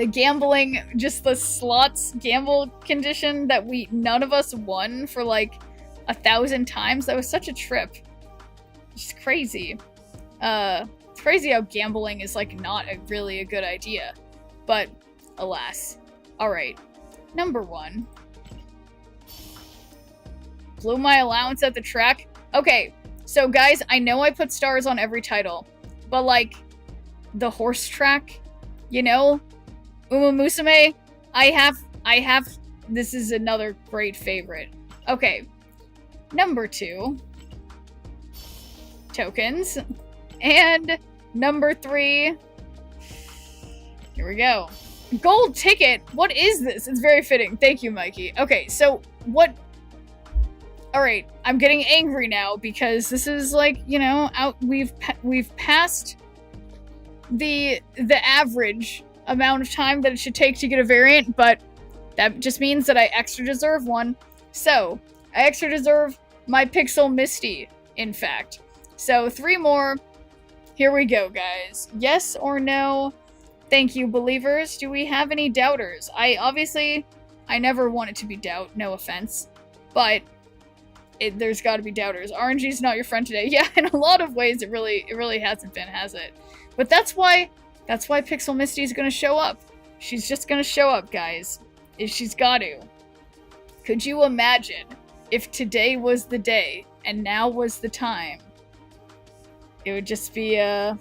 gambling, just the slots gamble condition that none of us won for like 1,000 times, that was such a trip. It's crazy. It's crazy how gambling is like not really a good idea. But alas. Alright. Number 1. Blew my allowance at the track. Okay, so guys, I know I put stars on every title, but like the horse track, you know, Uma Musume, I have, this is another great favorite. Okay, number 2, tokens, and number 3, here we go. Gold ticket, what is this? It's very fitting. Thank you, Mikey. Okay, so what, alright, I'm getting angry now because this is like, you know, we've passed the average amount of time that it should take to get a variant, but that just means that I extra deserve one. So, I extra deserve my Pixel Misty, in fact. So, 3 more. Here we go, guys. Yes or no? Thank you, believers. Do we have any doubters? I never want it to be doubt, no offense. But there's gotta be doubters. RNG's not your friend today. Yeah, in a lot of ways it really hasn't been, has it? But that's why Pixel Misty's gonna show up. She's just gonna show up, guys. She's got to. Could you imagine if today was the day and now was the time? It would just be, it'd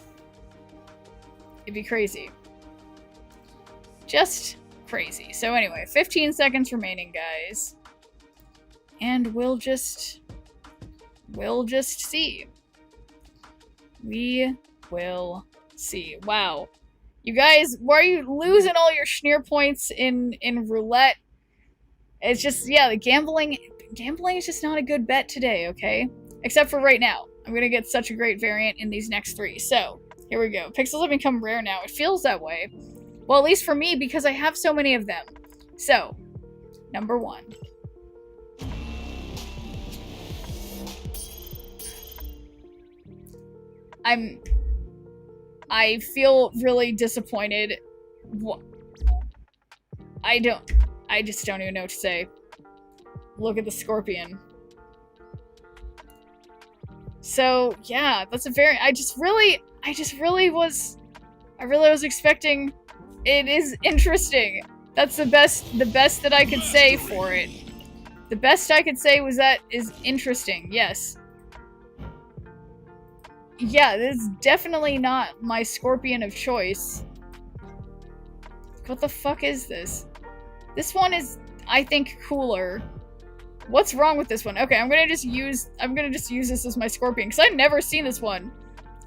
be crazy. Just crazy. So anyway, 15 seconds remaining, guys. And we'll just see. We will see. Wow. You guys, why are you losing all your Schnir points in roulette? It's just, yeah, the gambling is just not a good bet today, okay? Except for right now. I'm gonna get such a great variant in these next 3. So, here we go. Pixels have become rare now. It feels that way. Well, at least for me, because I have so many of them. So, number 1. I feel really disappointed. I just don't even know what to say. Look at the scorpion. So, yeah, that's a very, I really was expecting, it is interesting. That's the best that I could say for it. The best I could say was that is interesting, yes. Yeah, this is definitely not my scorpion of choice. What the fuck is this? This one is, I think, cooler. What's wrong with this one? Okay, I'm gonna just use this as my scorpion, because I've never seen this one.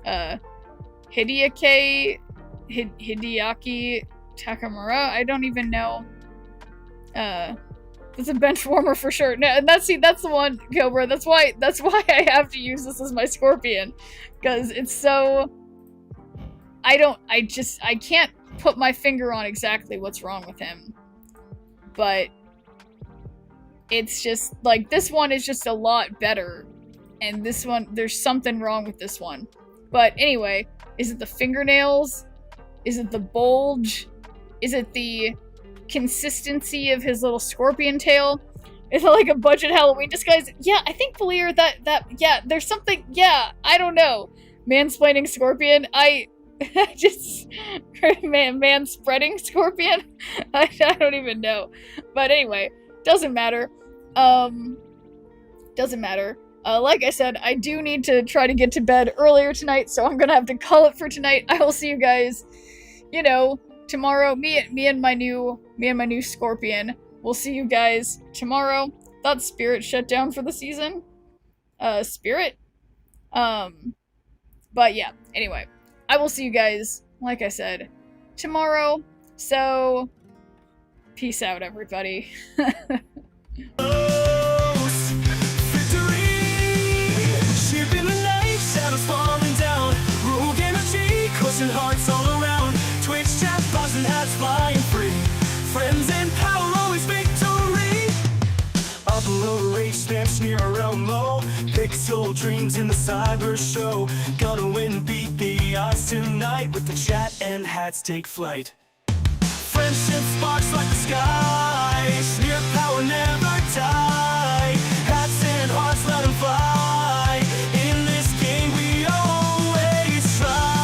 Hideaki Takamura? I don't even know. It's a bench warmer for sure. No, and that's the one, Cobra. That's why I have to use this as my scorpion. Because it's so... I can't put my finger on exactly what's wrong with him. But it's just, like, this one is just a lot better. And this one, there's something wrong with this one. But anyway, is it the fingernails? Is it the bulge? Is it the consistency of his little scorpion tail? Is it like a budget Halloween disguise? Yeah, I think Valir, yeah, there's something, yeah, I don't know. Mansplaining scorpion? Just, man spreading scorpion? I don't even know. But anyway, doesn't matter. Doesn't matter. Like I said, I do need to try to get to bed earlier tonight, so I'm gonna have to call it for tonight. I will see you guys, you know, tomorrow. Me and my new scorpion. We'll see you guys tomorrow. Thought Spirit shut down for the season. Spirit? But yeah, anyway. I will see you guys, like I said, tomorrow. So, peace out, everybody. Hearts all around, Twitch chat, buzz and hats flying free. Friends and power, always victory. Upload rage stamps near around low. Pixel dreams in the cyber show. Gonna win, beat the odds tonight. With the chat and hats take flight. Friendship sparks like the sky. Smear power never die. Hats and hearts let them fly. In this game we always try.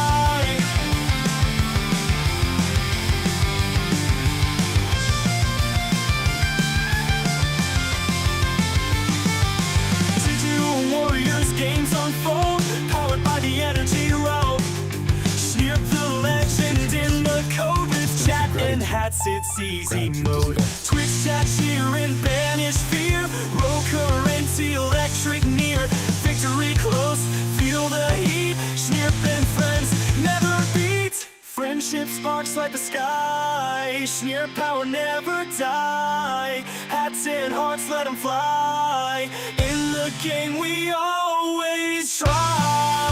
Warriors games unfold, powered by the energy road. Sneer the legend in the code with chat and hats, it's easy mode. Twitch chat, cheer and banish fear. Roll currency, electric near. Victory close, feel the heat. Sneer and friends never beat. Friendship sparks like the sky. Sneer power never die. Hats and hearts let them fly. In the game we always try.